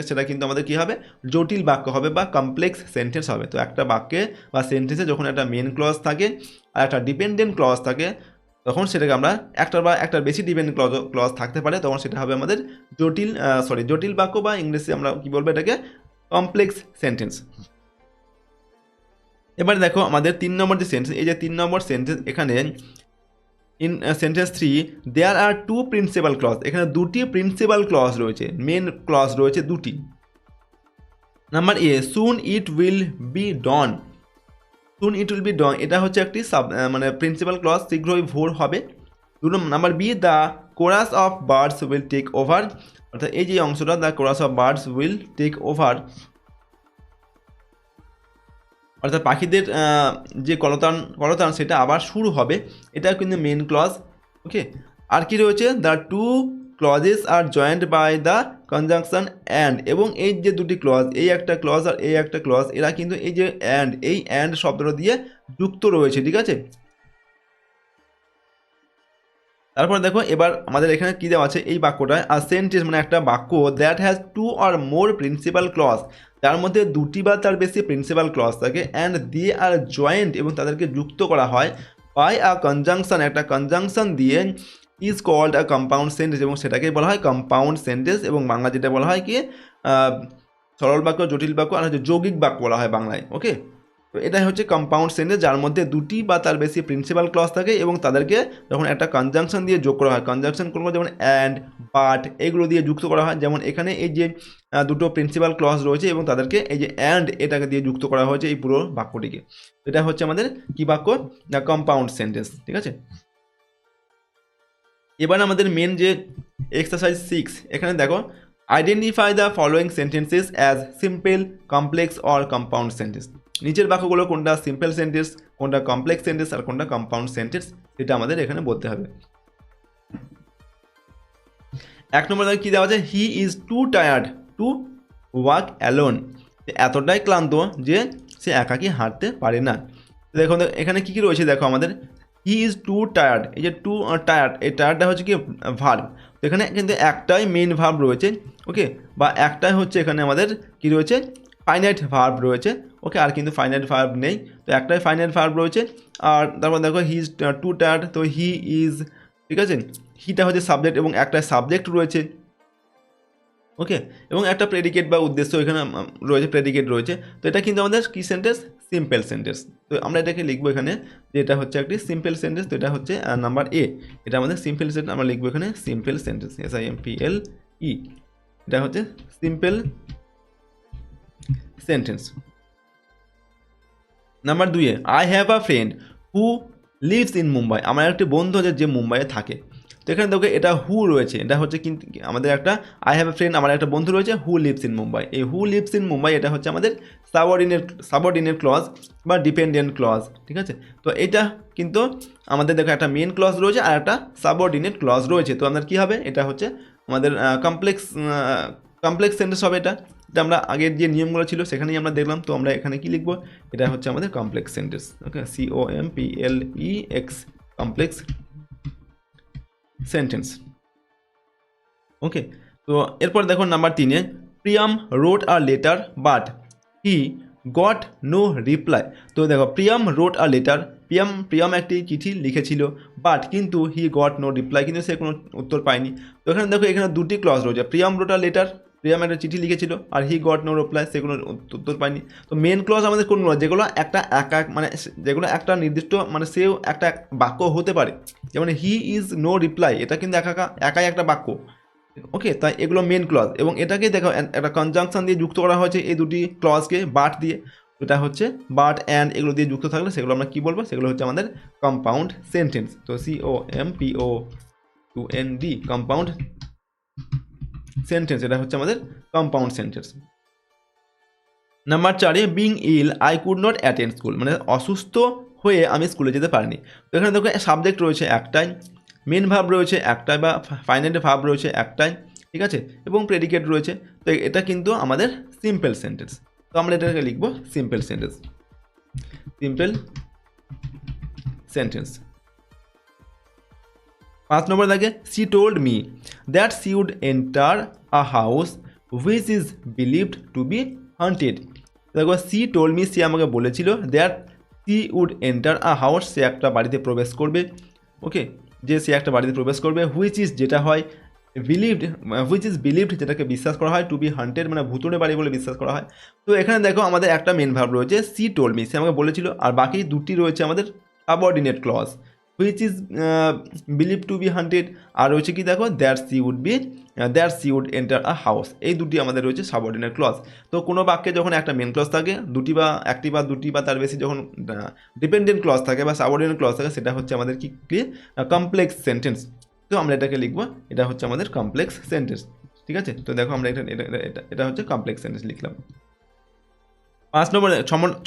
সেটা কিন্তু আমাদের কী হবে, জটিল বাক্য হবে বা কমপ্লেক্স সেন্টেন্স হবে। তো একটা বাক্যে বা সেন্টেন্সে যখন একটা মেন ক্লজ থাকে আর একটা ডিপেন্ডেন্ট ক্লজ থাকে, তখন সেটাকে আমরা একটার বা একটার বেশি ডিপেন্ডেন্ট ক্লজ থাকতে পারে, তখন সেটা হবে আমাদের জটিল বাক্য বা ইংলিশে আমরা কী বলবো এটাকে, কমপ্লেক্স সেন্টেন্স। এবারে দেখো আমাদের 3 নম্বর যে সেন্টেন্স, এই যে 3 নম্বর সেন্টেন্স, এখানে in sentence 3 there are 2 principal clause, এখানে দুটি প্রিন্সিপাল ক্লজ রয়েছে, মেন ক্লজ রয়েছে দুটি। Number A, soon it will be dawn, soon it will be dawn, এটা হচ্ছে একটি মানে প্রিন্সিপাল ক্লজ, শীঘ্রই ভোর হবে। Number B, the chorus of birds will take over, অর্থাৎ এই যে অংশটা, the chorus of birds will take over, অর্থাৎ পাখিদের যে কলতান সেটা আবার শুরু হবে, এটা কিন্তু মেন ক্লজ, ওকে। আর কি রয়েছে, the two clauses are joined by the conjunction and, এবং এই যে দুটি ক্লজ, এই একটা ক্লজ আর এই একটা ক্লজ, এরা কিন্তু এই যে অ্যান্ড শব্দটা দিয়ে যুক্ত রয়েছে, ঠিক আছে। তারপর দেখো এবার আমাদের এখানে কী দেওয়া আছে, এই বাক্যটায় আর সেন্টেন্স মানে একটা বাক্য that has 2 or more principal clause, তার মধ্যে দুটি বা তার বেশি প্রিন্সিপাল ক্লজ থাকে, অ্যান্ড দিয়ে আর জয়েন্ট, এবং তাদেরকে যুক্ত করা হয় বাই আ কনজাংশন, একটা কনজাংশন দিয়ে, is called a compound sentence, এবং সেটাকেই বলা হয় কম্পাউন্ড সেন্টেন্স, এবং বাংলা যেটা বলা হয় কি, সরল বাক্য, জটিল বাক্য, আর হচ্ছে যৌগিক বাক্য বলা হয় বাংলায়, ওকে। তো এটাই হচ্ছে কম্পাউন্ড সেন্টেন্স, যার মধ্যে দুটি বা তার বেশি প্রিন্সিপাল ক্লজ থাকে এবং তাদেরকে যখন একটা কনজাংশন দিয়ে যোগ করা হয়, কনজাংশন কোনগুলো যেমন অ্যান্ড, বাট, এগুলো দিয়ে যুক্ত করা হয়, যেমন এখানে এই যে দুটো প্রিন্সিপাল ক্লজ রয়েছে এবং তাদেরকে এই যে অ্যান্ড এটাকে দিয়ে যুক্ত করা হয়েছে এই পুরো বাক্যটিকে, এটা হচ্ছে আমাদের কি বাক্য, দ্য কম্পাউন্ড সেন্টেন্স, ঠিক আছে। এবার আমাদের মেন যে এক্সারসাইজ 6, এখানে দেখো, identify the following sentences as simple, complex or compound sentence. নিচের বাক্যগুলো কোনটা সিম্পল সেন্টেন্স, কোনটা কমপ্লেক্স সেন্টেন্স আর কোনটা কম্পাউন্ড সেন্টেন্স, সেটা আমাদের এখানে বলতে হবে। 1 নম্বর কি দেওয়া আছে, he is two tired to walk alone, এতটাই ক্লান্ত যে সে একাকী হাঁটতে পারে না। দেখো এখানে কী কী রয়েছে, দেখো আমাদের হি ইজ টু টায়ার্ড, এই যে টু টায়ার্ড, এই টায়ার্ডটা হচ্ছে কি ভার্ব, তো এখানে কিন্তু একটাই মেন ভার্ব রয়েছে, ওকে, বা একটাই হচ্ছে এখানে আমাদের কি রয়েছে, ফাইনাইট ভার্ব রয়েছে, ওকে, আর কিন্তু ফাইনাইট ভার্ব নেই, তো একটাই ফাইনাইট ভার্ব রয়েছে। আর তারপর দেখো হি ইজ টু টায়ার্ড, তো হি ইজ, ঠিক আছে, হিটা হচ্ছে সাবজেক্ট এবং একটা সাবজেক্ট রয়েছে, ওকে, এবং একটা প্রেডিকেট বা উদ্দেশ্য এখানে রয়েছে, প্রেডিকেট রয়েছে, তো এটা কিন্তু আমাদের কি সেন্টেন্স, সিম্পল সেন্টেন্স। তো আমরা এটাকে লিখবো এখানে যে এটা হচ্ছে একটি সিম্পল সেন্টেন্স, তো এটা হচ্ছে নাম্বার এ, এটা আমাদের সিম্পল সেন্টেন্স, আমরা লিখবো এখানে সিম্পল সেন্টেন্স, SIMPLE, এটা হচ্ছে simple sentence. Number 2, I have a friend who lives in Mumbai, আমার একটি বন্ধু আছে যে মুম্বাইয়ে থাকে। তো এখানে দেখো এটা হু রয়েছে, এটা হচ্ছে কিন্তু আমাদের একটা আই হ্যাভ এ ফ্রেন্ড, আমার একটা বন্ধু রয়েছে হু লিভস ইন মুম্বাই, এই হু লিভস ইন মুম্বাই এটা হচ্ছে আমাদের সাবঅর্ডিনেট ক্লজ বা ডিপেন্ডেন্ট ক্লজ, ঠিক আছে। তো এটা কিন্তু আমাদের দেখো একটা মেন ক্লজ রয়েছে আর একটা সাবঅর্ডিনেট ক্লজ রয়েছে, তো আমাদের কী হবে, এটা হচ্ছে আমাদের কমপ্লেক্স সেন্টেন্স হবে। এটা আমরা আগের যে নিয়মগুলো ছিল সেখানেই আমরা দেখলাম, তো আমরা এখানে কি লিখবো, এটা হচ্ছে আমাদের complex sentence, okay, COMPLEX, complex sentence, okay. তো এরপর দেখো number 3, Priyam wrote a letter but he got no reply. তো দেখো Priyam wrote a letter, Priyam একটি চিঠি লিখেছিল, বাট কিন্তু হি গট নো রিপ্লাই, কিন্তু সে কোনো উত্তর পায়নি। তো এখানে দেখো এখানে দুটি ক্লজ রয়েছে, Priyam wrote a letter, Priyam একটা চিঠি লিখেছিল, আর হি গট নো রিপ্লাই, সে কোনো উত্তর পায়নি। তো মেন ক্লজ আমাদের কোনগুলো, যেগুলো একটা মানে যেগুলো একটা নির্দিষ্ট মানে সেও একটা বাক্য হতে পারে, যেমন হি ইজ নো রিপ্লাই, এটা কিন্তু একাই একটা বাক্য, ওকে, তাই এগুলো মেন ক্লজ, এবং এটাকে দেখো একটা কনজাংশন দিয়ে যুক্ত করা হয়েছে এই দুটি ক্লজকে বাট দিয়ে, এটা হচ্ছে বাট অ্যান্ড এগুলো দিয়ে যুক্ত থাকলে সেগুলো আমরা কী বলবো, সেগুলো হচ্ছে আমাদের কম্পাউন্ড সেন্টেন্স। তো COMPOUND, কম্পাউন্ড সেন্টেন্স, এটা হচ্ছে আমাদের compound sentence. Number 4 being ill I could not attend school, মানে অসুস্থ হয়ে আমি স্কুলে যেতে পারিনি। তো এখানে দেখো সাবজেক্ট রয়েছে একটাই, মেন ভার্ব রয়েছে একটাই বা ফাইনাল ভার্ব রয়েছে একটাই, ঠিক আছে, এবং প্রেডিকেট রয়েছে। তো এটা কিন্তু আমাদের সিম্পল সেন্টেন্স। তো আমরা এটাকে লিখবো simple sentence, simple sentence. 5 number দাগে she told me that she would enter a house which is believed to be haunted. দেখো সি টোল্ড মি, সে আমাকে বলেছিল that she would enter a house, সে একটা বাড়িতে প্রবেশ করবে, ওকে, যে সে একটা বাড়িতে প্রবেশ করবে, হুইচ ইজ যেটা হয়, বিলিভড, হুইচ ইজ বিলিভড যেটাকে বিশ্বাস করা হয়, টু বি হান্টেড মানে ভুতুড়ে বাড়ি বলে বিশ্বাস করা হয়। তো এখানে দেখো আমাদের একটা মেন ভার্ব রয়েছে সি টোল্ড মি, সে আমাকে বলেছিল, আর বাকি দুটি রয়েছে আমাদের subordinate clause, which is believe to be haunted, আর রয়েছে কি দেখো that she would enter a house. এই দুটি আমাদের রয়েছে সাবঅর্ডিনেট ক্লজ। তো কোনো বাক্যে যখন একটা মেন ক্লজ থাকে, দুটি বা একটি বা দুটি বা তার বেশি যখন ডিপেন্ডেন্ট ক্লজ থাকে বা সাবঅর্ডিনেট ক্লজ থাকে, সেটা হচ্ছে আমাদের কি কমপ্লেক্স সেন্টেন্স। তো আমরা এটাকে লিখবো, এটা হচ্ছে আমাদের কমপ্লেক্স সেন্টেন্স, ঠিক আছে। তো দেখো আমরা এটা হচ্ছে কমপ্লেক্স সেন্টেন্স লিখলাম। 5 নম্বর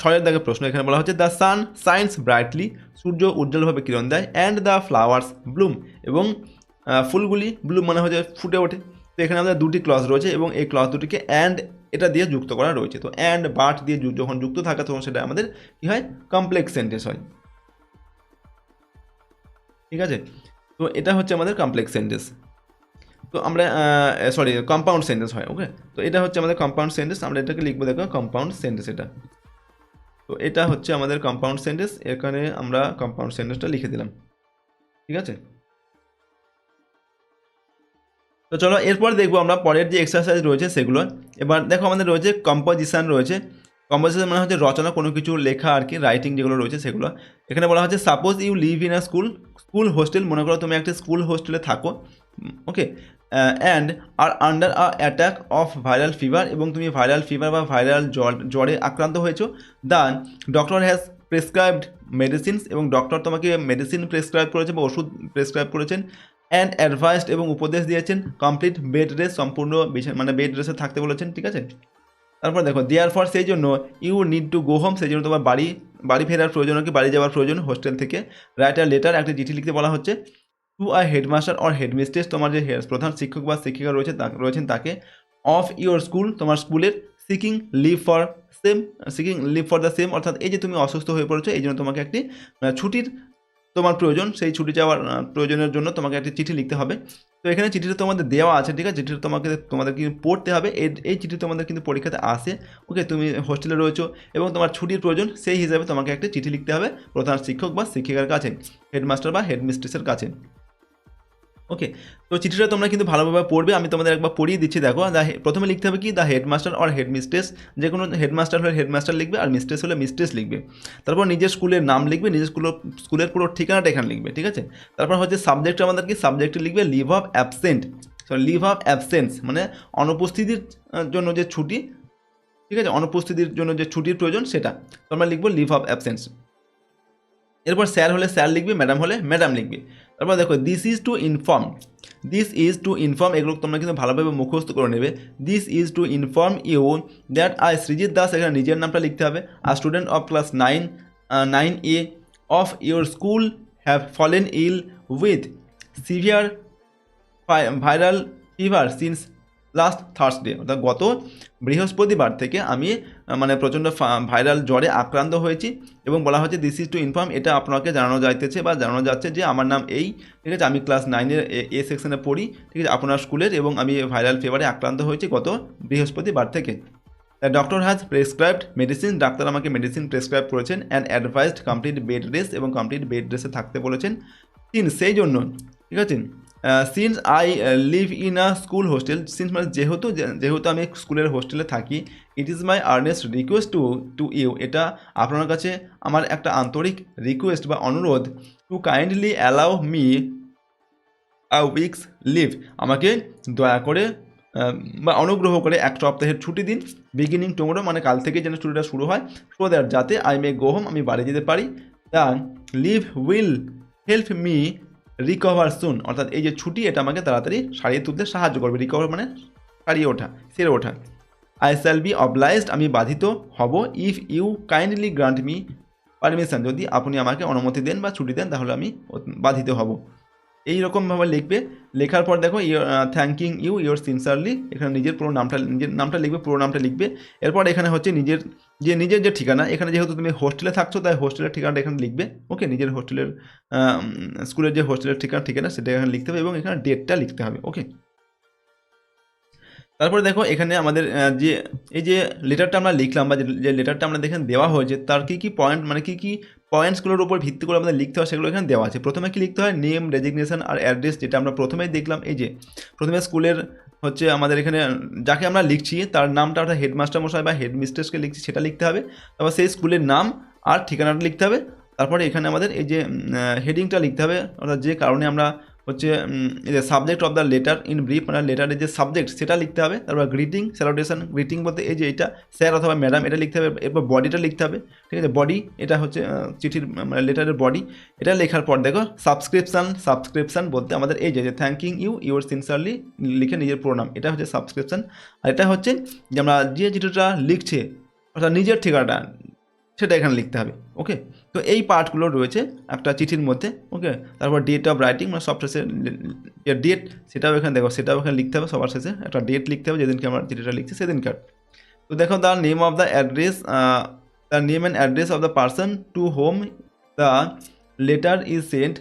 6 দাগের প্রশ্ন, এখানে বলা হচ্ছে দ্য সান শাইন্স ব্রাইটলি, সূর্য উজ্জ্বলভাবে কিরণ দেয়, অ্যান্ড দ্য ফ্লাওয়ার্স ব্লুম, এবং ফুলগুলি ব্লুম মানে হচ্ছে ফুটে ওঠে। তো এখানে আমাদের দুটি ক্লজ রয়েছে এবং এই ক্লজ দুটিকে অ্যান্ড এটা দিয়ে যুক্ত করা রয়েছে। তো অ্যান্ড বাট দিয়ে যখন যুক্ত থাকে তখন সেটা আমাদের কী হয়, কমপ্লেক্স সেন্টেন্স হয়, ঠিক আছে। তো এটা হচ্ছে আমাদের কমপ্লেক্স সেন্টেন্স। তো আমরা কম্পাউন্ড সেন্টেন্স হয়, ওকে। তো এটা হচ্ছে আমাদের কম্পাউন্ড সেন্টেন্স, আমরা এটাকে লিখবো দেখো কম্পাউন্ড সেন্টেন্স এটা। তো এটা হচ্ছে আমাদের কম্পাউন্ড সেন্টেন্স, এখানে আমরা কম্পাউন্ড সেন্টেন্সটা লিখে দিলাম, ঠিক আছে। তো চলো এরপর দেখবো আমরা পরের যে এক্সারসাইজ রয়েছে সেগুলো। এবার দেখো আমাদের রয়েছে কম্পোজিশন রয়েছে। কম্পোজিশন মানে হচ্ছে রচনা, কোনো কিছু লেখা আর কি, রাইটিং যেগুলো রয়েছে সেগুলো। এখানে বলা হচ্ছে suppose you live in a school hostel, মনে করো তুমি একটা স্কুল হোস্টেলে থাকো, okay, and are under a attack of viral fever, এবং তুমি ভাইরাল ফিভার বা ভাইরাল জ্বরে আক্রান্ত হয়েছো। The doctor has prescribed medicines, এবং ডক্টর তোমাকে মেডিসিন প্রেসক্রাইব করেছে বা ওষুধ প্রেসক্রাইব করেছেন। অ্যান্ড অ্যাডভাইসড, এবং উপদেশ দিয়েছেন। কমপ্লিট বেড রেস্ট, সম্পূর্ণ মানে বেড রেস্টে থাকতে বলেছেন, ঠিক আছে। তারপর দেখো দেয়ার ফর, সেই জন্য you need to go home, সেই জন্য তোমার বাড়ি ফেরার প্রয়োজন, কি বাড়ি যাওয়ার প্রয়োজন হোস্টেল থেকে। রাইট আ লেটার, একটা চিঠি লিখতে বলা হচ্ছে। To a headmaster or headmistress, তোমার যে প্রধান শিক্ষক বা শিক্ষিকা রয়েছেন তাকে। অফ ইউর স্কুল, তোমার স্কুলের। Seeking leave for the same, অর্থাৎ এই যে তুমি অসুস্থ হয়ে পড়েছো এই জন্য তোমাকে একটি ছুটির তোমার প্রয়োজন, সেই ছুটি যাওয়ার প্রয়োজনের জন্য তোমাকে একটি চিঠি লিখতে হবে। তো এখানে চিঠিটা তোমাদের দেওয়া আছে, ঠিক আছে, চিঠিটা তোমাদের কিন্তু পড়তে হবে। এই চিঠি তোমাদের কিন্তু পরীক্ষাতে আসে, ওকে। তুমি হোস্টেলে রয়েছো এবং তোমার ছুটির প্রয়োজন, সেই হিসাবে তোমাকে একটা চিঠি লিখতে হবে প্রধান শিক্ষক বা শিক্ষিকার কাছে, হেডমাস্টার বা হেডমিস্ট্রেসের কাছে, ওকে। তো চিঠিটা তোমরা কিন্তু ভালোভাবে পড়বে, আমি তোমাদের একবার পড়িয়ে দিচ্ছি। দেখো প্রথমে লিখতে হবে কি, দ্য হেডমাস্টার অর হেডমিস্ট্রেস, যে কোনো হেডমাস্টার হলে হেডমাস্টার লিখবে আর মিস্ট্রেস হলে মিস্ট্রেস লিখবে। তারপর নিজের স্কুলের নাম লিখবে, নিজের স্কুলের পুরো ঠিকানাটা এখানে লিখবে, ঠিক আছে। তারপর হচ্ছে সাবজেক্ট, আমাদের কি সাবজেক্টে লিখবে leave of absent, leave of absence মানে অনুপস্থিতির জন্য যে ছুটি, ঠিক আছে, অনুপস্থিতির জন্য যে ছুটির প্রয়োজন সেটা তোমরা লিখবো লিভ অফ অ্যাবসেন্স। এরপর স্যার হলে স্যার লিখবে, ম্যাডাম হলে ম্যাডাম লিখবে। তারপর দেখো দিস ইজ টু ইনফর্ম, এগুলো তোমরা কিন্তু ভালোভাবে মুখস্থ করে নেবে। This is to inform you that I Srijit Das, এখানে নিজের নামটা লিখতে হবে। আর student of class 9A of your school have fallen ill with severe viral fever since last Thursday, অর্থাৎ গত বৃহস্পতিবার থেকে আমি মানে প্রচণ্ড ভাইরাল জ্বরে আক্রান্ত হয়েছি। এবং বলা হচ্ছে দিস ইজ টু ইনফর্ম, এটা আপনাকে জানানো যাচ্ছে যে আমার নাম এই, ঠিক আছে, আমি ক্লাস 9-এর এ সেকশনে পড়ি, ঠিক আছে, আপনার স্কুলের, এবং আমি ভাইরাল ফিভারে আক্রান্ত হয়েছি গত বৃহস্পতিবার থেকে। The doctor has prescribed medicine, ডাক্তার আমাকে মেডিসিন প্রেসক্রাইব করেছেন। And advised complete bed rest, এবং কমপ্লিট বেড রেস্টে থাকতে বলেছেন। সেই জন্য, ঠিক আছে, since I live in a school hostel, since মানে যেহেতু আমি স্কুলের হোস্টেলে থাকি। It is my earnest request to you, এটা আপনার কাছে আমার একটা আন্তরিক রিকোয়েস্ট বা অনুরোধ। To kindly allow me a week's leave, আমাকে দয়া করে বা অনুগ্রহ করে এক সপ্তাহের ছুটি দিন। বিগিনিং টুমোরো, মানে কাল থেকে যেন ছুটিটা শুরু হয়। সো দ্যাট, যাতে আই মে গো হোম, আমি বাড়ি যেতে পারি। The leave will help me recover soon, অর্থাৎ এই যে ছুটি এটা আমাকে তাড়াতাড়ি সারিয়ে তুলতে সাহায্য করবে। রিকভার মানে সারিয়ে ওঠা, সেরে ওঠা। আই শ্যাল বি অবলাইজড, আমি বাধিত হব, if you kindly grant me permission, যদি আপনি আমাকে অনুমতি দেন বা ছুটি দেন তাহলে আমি বাধিত হব। এইরকমভাবে লিখবে। লেখার পর দেখো থ্যাঙ্কিং ইউ ইউর সিনসারলি, এখানে নিজের নামটা লিখবে, পুরো নামটা লিখবে। এরপর এখানে হচ্ছে নিজের যে ঠিকানা, এখানে যেহেতু তুমি হোস্টেলে থাকছো তাই হোস্টেলের ঠিকানাটা এখানে লিখবে। ওকে, নিজের হোস্টেলের স্কুলের যে হোস্টেলের ঠিকানা সেটা এখানে লিখতে হবে এবং এখানে ডেটটা লিখতে হবে। ওকে, তারপরে দেখো এখানে আমাদের যে এই যে লেটারটা আমরা লিখলাম বা যে লেটারটা আমরা এখানে দেওয়া হয়েছে তার কী পয়েন্ট, মানে কী পয়েন্টসগুলোর উপর ভিত্তি করে আমাদের লিখতে হয় সেগুলো এখানে দেওয়া আছে। প্রথমে কি লিখতে হয়, নেম, রেজিগনেশন আর অ্যাড্রেস, যেটা আমরা প্রথমেই দেখলাম। এই যে প্রথমে স্কুলের হচ্ছে আমাদের এখানে যাকে আমরা লিখছি তার নামটা, অর্থাৎ হেডমাস্টার মশাই বা হেডমিস্ট্রেসকে লিখছি সেটা লিখতে হবে। তারপর সেই স্কুলের নাম আর ঠিকানাটা লিখতে হবে। তারপরে এখানে আমাদের এই যে হেডিংটা লিখতে হবে, অর্থাৎ যে কারণে আমরা হচ্ছে এই যে subject of the letter in brief, মানে লেটারের যে সাবজেক্ট সেটা লিখতে হবে। তারপর গ্রিটিং, স্যালুটেশন, গ্রিটিং বলতে এই যে এটা স্যার অথবা ম্যাডাম, এটা লিখতে হবে। এরপর বডিটা লিখতে হবে, ঠিক আছে, বডি এটা হচ্ছে চিঠির মানে লেটারের বডি। এটা লেখার পর দেখো সাবস্ক্রিপশন বলতে আমাদের এই যে থ্যাঙ্কিং ইউ ইউর সিনসারলি লিখে নিজের পুরো নাম, এটা হচ্ছে সাবস্ক্রিপশন। আর এটা হচ্ছে যে আমরা যে চিঠিটা লিখছে অর্থাৎ নিজের ঠিকানাটা সেটা এখানে লিখতে হবে। ওকে, তো এই পার্টগুলো রয়েছে একটা চিঠির মধ্যে। ওকে, তারপর ডেট অফ রাইটিং, মানে সব শেষে যে ডেট সেটাও এখানে দেখো, সেটাও এখানে লিখতে হবে। সবার শেষে একটা ডেট লিখতে হবে, যেদিনকে আমরা চিঠিটা লিখছি সেদিনকার। তো দেখো the name of the address, the name and address of the person to home the letter is sent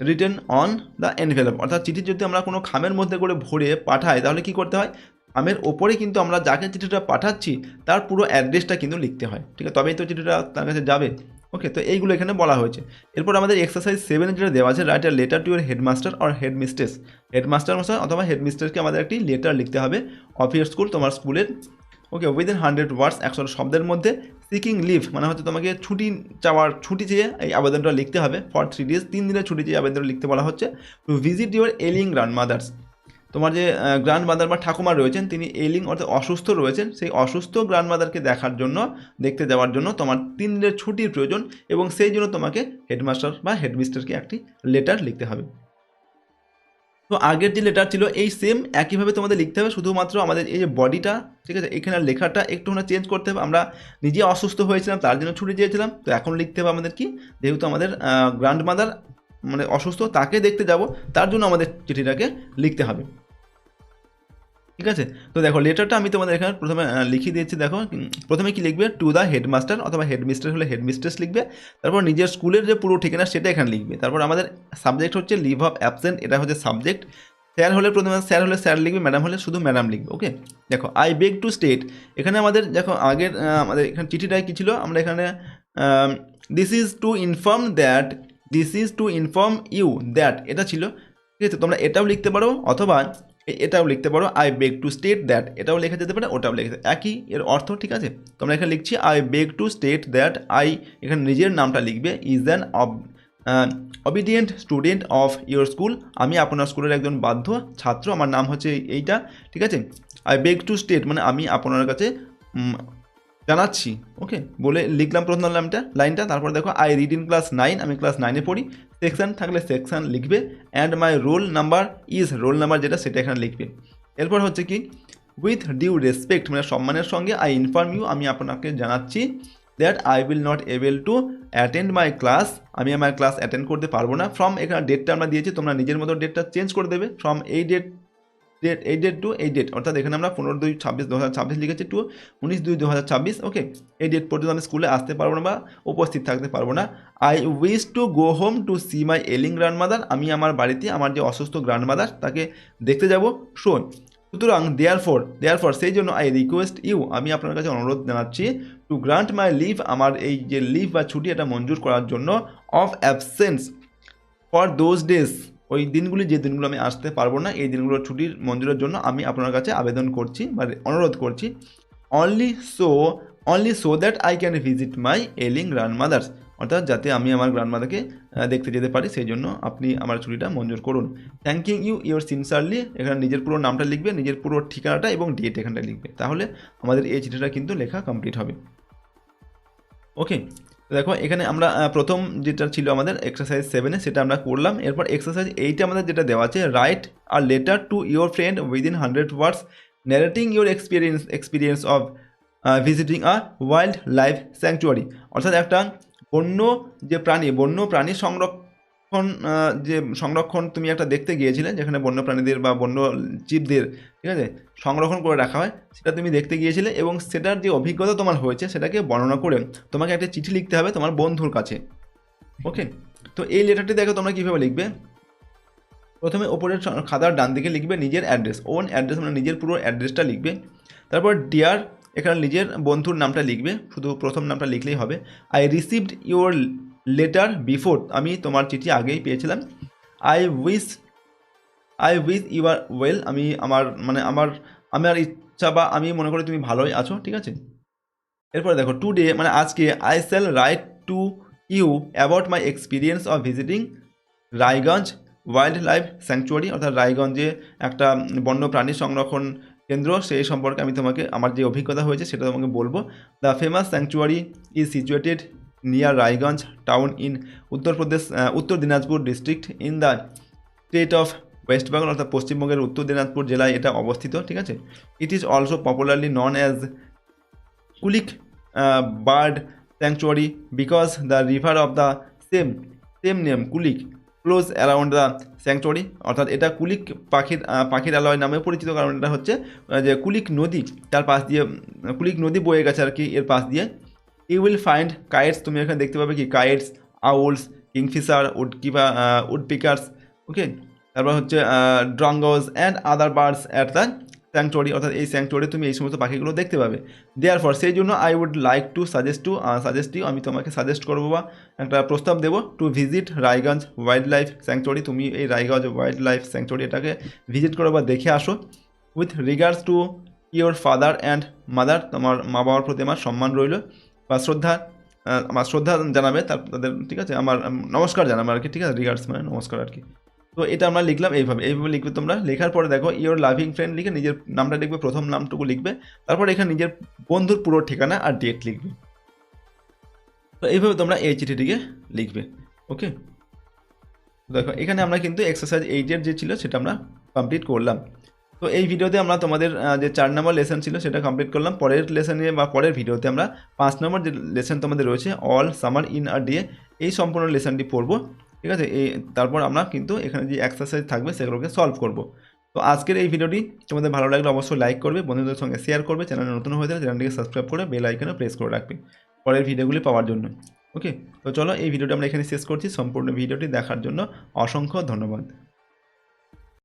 written on the envelope, অর্থাৎ চিঠি যদি আমরা কোনো খামের মধ্যে করে ভরে পাঠাই তাহলে কি করতে হয়, খামের ওপরে কিন্তু আমরা যাকে চিঠিটা পাঠাচ্ছি তার পুরো অ্যাড্রেসটা কিন্তু লিখতে হয়। ঠিক আছে, তবেই তো চিঠিটা তার কাছে যাবে। ওকে, তো এইগুলো এখানে বলা হয়েছে। এরপর আমাদের এক্সারসাইজ 7 যেটা দেওয়া আছে, write a letter to your headmaster or headmistress, headmaster মশাই অথবা হেডমিস্ট্রেসকে আমাদের একটি লেটার লিখতে হবে অফ ইউর স্কুল, তোমার স্কুলের। ওকে, উইদিন 100 ওয়ার্ডস, 100 শব্দের মধ্যে। সিকিং লিভ মানে হচ্ছে তোমাকে ছুটি চেয়ে এই আবেদনটা লিখতে হবে। ফর 3 days, 3 দিনের ছুটি চেয়ে আবেদনটা লিখতে বলা হচ্ছে। টু ভিজিট ইউর এলিং গ্র্যান্ডমাদার্স, তোমার যে গ্র্যান্ডমাদার বা ঠাকুমা রয়েছেন তিনি এলিং অর্থাৎ অসুস্থ রয়েছেন, সেই অসুস্থ গ্র্যান্ডমাদারকে দেখতে যাওয়ার জন্য তোমার 3 দিনের ছুটির প্রয়োজন এবং সেই জন্য তোমাকে হেডমাস্টার বা হেডমিস্টারকে একটি লেটার লিখতে হবে। তো আগের যে লেটার ছিল এই সেম একইভাবে তোমাদের লিখতে হবে, শুধুমাত্র আমাদের এই যে বডিটা, ঠিক আছে, এখানে লেখাটা একটু চেঞ্জ করতে হবে। আমরা নিজে অসুস্থ হয়েছিলাম তার জন্য ছুটি চেয়েছিলাম, তো এখন লিখতে হবে আমাদের কি, যেহেতু আমাদের গ্র্যান্ডমাদার মানে অসুস্থ তাকে দেখতে যাব তার জন্য আমাদের চিঠিটাকে লিখতে হবে। ঠিক আছে, তো দেখো লেটারটা আমি তোমাদের এখানে প্রথমে লিখিয়ে দিয়েছি। দেখো প্রথমে কি লিখবে, টু দ্য হেডমাস্টার অথবা হেডমিস্ট্রেস হলে হেডমিস্ট্রেস লিখবে। তারপর নিজের স্কুলের যে পুরো ঠিকানা সেটা এখানে লিখবে। তারপর আমাদের সাবজেক্ট হচ্ছে লিভ অফ অ্যাবসেন্ট, এটা হচ্ছে সাবজেক্ট। স্যার হলে প্রথমে স্যার হলে স্যার লিখবে, ম্যাডাম হলে শুধু ম্যাডাম লিখবে। ওকে, দেখো আই বেগ টু স্টেট, এখানে আমাদের দেখো আগের আমাদের এখানে চিঠিটায় কী ছিল, আমরা এখানে this is to inform you that এটা ছিল। ঠিক আছে, তোমরা এটাও লিখতে পারো অথবা এটাও লিখতে পারো, I beg two state that, এটাও লেখা যেতে পারে, ওটাও লেখা একই এর অর্থ। ঠিক আছে, তোমরা এখানে লিখছি I beg two state that, I এখানে নিজের নামটা লিখবে, is an obedient student of your school, আমি আপনার স্কুলের একজন বাধ্য ছাত্র, আমার নাম হচ্ছে এইটা। ঠিক আছে, আই বেগ টু স্টেট মানে আমি আপনার কাছে জানাচ্ছি। ওকে, বলে লিখলাম প্রথম লাইনটা। তারপর দেখো আই রিড ইন ক্লাস 9, আমি ক্লাস 9-এ পড়ি। সেকশন থাকলে সেকশন লিখবে, and my roll number is, roll number যেটা সেটা এখানে লিখবে। এরপর হচ্ছে কি, উইথ ডিউ রেসপেক্ট মানে সম্মানের সঙ্গে, আই ইনফর্ম ইউ আমি আপনাকে জানাচ্ছি, that I will not able to attend my class, আমি আমার ক্লাস অ্যাটেন্ড করতে পারবো না। ফ্রম এখানে ডেটটা আমরা দিয়েছি, তোমরা নিজের মতো ডেটটা চেঞ্জ করে দেবে। ফ্রম এই ডেট টু এই ডেট, অর্থাৎ এখানে আমরা 15/2/2026 লিখেছি টু 19/2/2026। ওকে, এই ডেট পর্যন্ত আমি স্কুলে আসতে পারবো না বা উপস্থিত থাকতে পারবো না। I wish to go home to see my ailing grandmother, আমি আমার বাড়িতে আমার যে অসুস্থ গ্র্যান্ডমাদার তাকে দেখতে যাব। শোন, সুতরাং দেয়ারফর সেই জন্য আই রিকোয়েস্ট ইউ, আমি আপনার কাছে অনুরোধ জানাচ্ছি, টু গ্রান্ট মাই লিভ, আমার এই যে লিভ বা ছুটি এটা মঞ্জুর করার জন্য, of absence for those days, ওই দিনগুলি যে দিনগুলো আমি আসতে পারবো না এই দিনগুলোর ছুটির মঞ্জুরের জন্য আমি আপনার কাছে আবেদন করছি বা অনুরোধ করছি। Only so that I can visit my এলিং grandmother's, অর্থাৎ যাতে আমি আমার গ্র্যান্ডমাদারকে দেখতে যেতে পারি সেই জন্য আপনি আমার ছুটিটা মঞ্জুর করুন। থ্যাঙ্কিং ইউ ইউর সিনসারলি, এখানে নিজের পুরো নামটা লিখবে, নিজের পুরো ঠিকানাটা এবং ডেট এখানটা লিখবে, তাহলে আমাদের এই চিঠিটা কিন্তু লেখা কমপ্লিট হবে। ওকে, দেখো এখানে আমরা প্রথম যেটা ছিল আমাদের এক্সারসাইজ 7-এ সেটা আমরা করলাম। এরপর এক্সারসাইজ 8-এ আমাদের যেটা দেওয়া আছে, write a letter to your friend within 100 words, narrating your experience of visiting a wildlife sanctuary অর্থাৎ একটা বন্য প্রাণী সংরক্ষণ তুমি একটা দেখতে গিয়েছিলে যেখানে বন্য প্রাণীদের বা বন্য জীবদের ঠিক আছে সংরক্ষণ করে রাখা হয় সেটা তুমি দেখতে গিয়েছিলে এবং সেটার যে অভিজ্ঞতা তোমার হয়েছে সেটাকে বর্ণনা করে তোমাকে একটা চিঠি লিখতে হবে তোমার বন্ধুর কাছে। ওকে, তো এই লেটারটি দেখো তোমরা কীভাবে লিখবে। প্রথমে ওপরের খাতার ডান দিকে লিখবে নিজের অ্যাড্রেস, ওন অ্যাড্রেস মানে নিজের পুরো অ্যাড্রেসটা লিখবে। তারপর ডিয়ার এখানে নিজের বন্ধুর নামটা লিখবে, শুধু প্রথম নামটা লিখলেই হবে। I received your letter before, আমি তোমার চিঠি আগেই পেয়েছিলাম। I wish you are well, আমি আমার ইচ্ছা বা আমি মনে করি তুমি ভালোই আছো, ঠিক আছে। এরপরে দেখো টুডে মানে আজকে, I shall write to you about my experience of visiting Raiganj wild life sanctuary, অর্থাৎ রায়গঞ্জে একটা বন্য প্রাণী সংরক্ষণ কেন্দ্র, সেই সম্পর্কে আমি তোমাকে আমার যে অভিজ্ঞতা হয়েছে সেটা তোমাকে বলবো। The famous sanctuary is situated near Raiganj town in Uttar Dinajpur district in the state of West Bengal, অর্থাৎ পশ্চিমবঙ্গের উত্তর দিনাজপুর জেলায় এটা অবস্থিত, ঠিক আছে। It is also popularly known as Kulik bird sanctuary because the river of the same name Kulik close around the sanctuary, অর্থাৎ এটা কুলিক পাখিরালয় নামে পরিচিত, কারণ এটা হচ্ছে যে কুলিক নদী, তার পাশ দিয়ে কুলিক নদী বয়ে গেছে আর কি এর পাশ দিয়ে। ইউ উইল ফাইন্ড কাইটস, তুমি এখানে দেখতে পাবে কি kites, owls, kingfisher, woodpeckers, okay. তারপর হচ্ছে drongos and other birds at the sanctuary, অর্থাৎ এই স্যাংচুয়ারি তুমি এই সমস্ত পাখিগুলো দেখতে পাবে। দেয়ারফর সেই জন্য I would like to suggest you, আমি তোমাকে সাজেস্ট করবো বা একটা প্রস্তাব দেবো to visit Raiganj wild life sanctuary, তুমি এই রায়গঞ্জ ওয়াইল্ড লাইফ স্যাংচুয়ারি এটাকে ভিজিট করো বা দেখে আসো। With regards to your father and mother, তোমার মা বাবার প্রতি আমার সম্মান রইল বা আমার শ্রদ্ধা জানাবে তাদের, ঠিক আছে, আমার নমস্কার জানাবে আর কি, ঠিক আছে। রিগার্ডস মানে নমস্কার আর কি। তো এটা আমরা লিখলাম এইভাবে লিখবে তোমরা। লেখার পরে দেখো ইওর লাভিং ফ্রেন্ড লিখে নিজের নামটা লিখবে, প্রথম নামটুকু লিখবে, তারপর এখানে নিজের বন্ধুর পুরো ঠিকানা আর ডেট লিখবে। তো এইভাবে তোমরা এই চিঠিটিকে লিখবে। ওকে, দেখো এখানে আমরা কিন্তু এক্সারসাইজ 8 যে ছিল সেটা আমরা কমপ্লিট করলাম। তো এই ভিডিওতে আমরা তোমাদের যে 4 নম্বর লেসন ছিল সেটা কমপ্লিট করলাম। পরের লেসনে বা পরের ভিডিওতে আমরা 5 নম্বর যে লেসন তোমাদের রয়েছে all summer in a day, এই সম্পূর্ণ লেসনটি পড়বো, ঠিক আছে। তারপর আমরা কিন্তু এখানে যে এক্সারসাইজ থাকবে সেগুলোকে সলভ করব। তো আজকের এই ভিডিওটি তোমাদের ভালো লাগলে অবশ্যই লাইক করবে, বন্ধুদের সঙ্গে শেয়ার করবে, চ্যানেলে নতুন হয়ে থাকলে চ্যানেলটিকে সাবস্ক্রাইব করে বেল আইকনে প্রেস করে রাখবে পরের ভিডিওগুলি পাওয়ার জন্য। ওকে, তো চলো এই ভিডিওটি আমরা এখানে শেষ করছি। সম্পূর্ণ ভিডিওটি দেখার জন্য অসংখ্য ধন্যবাদ।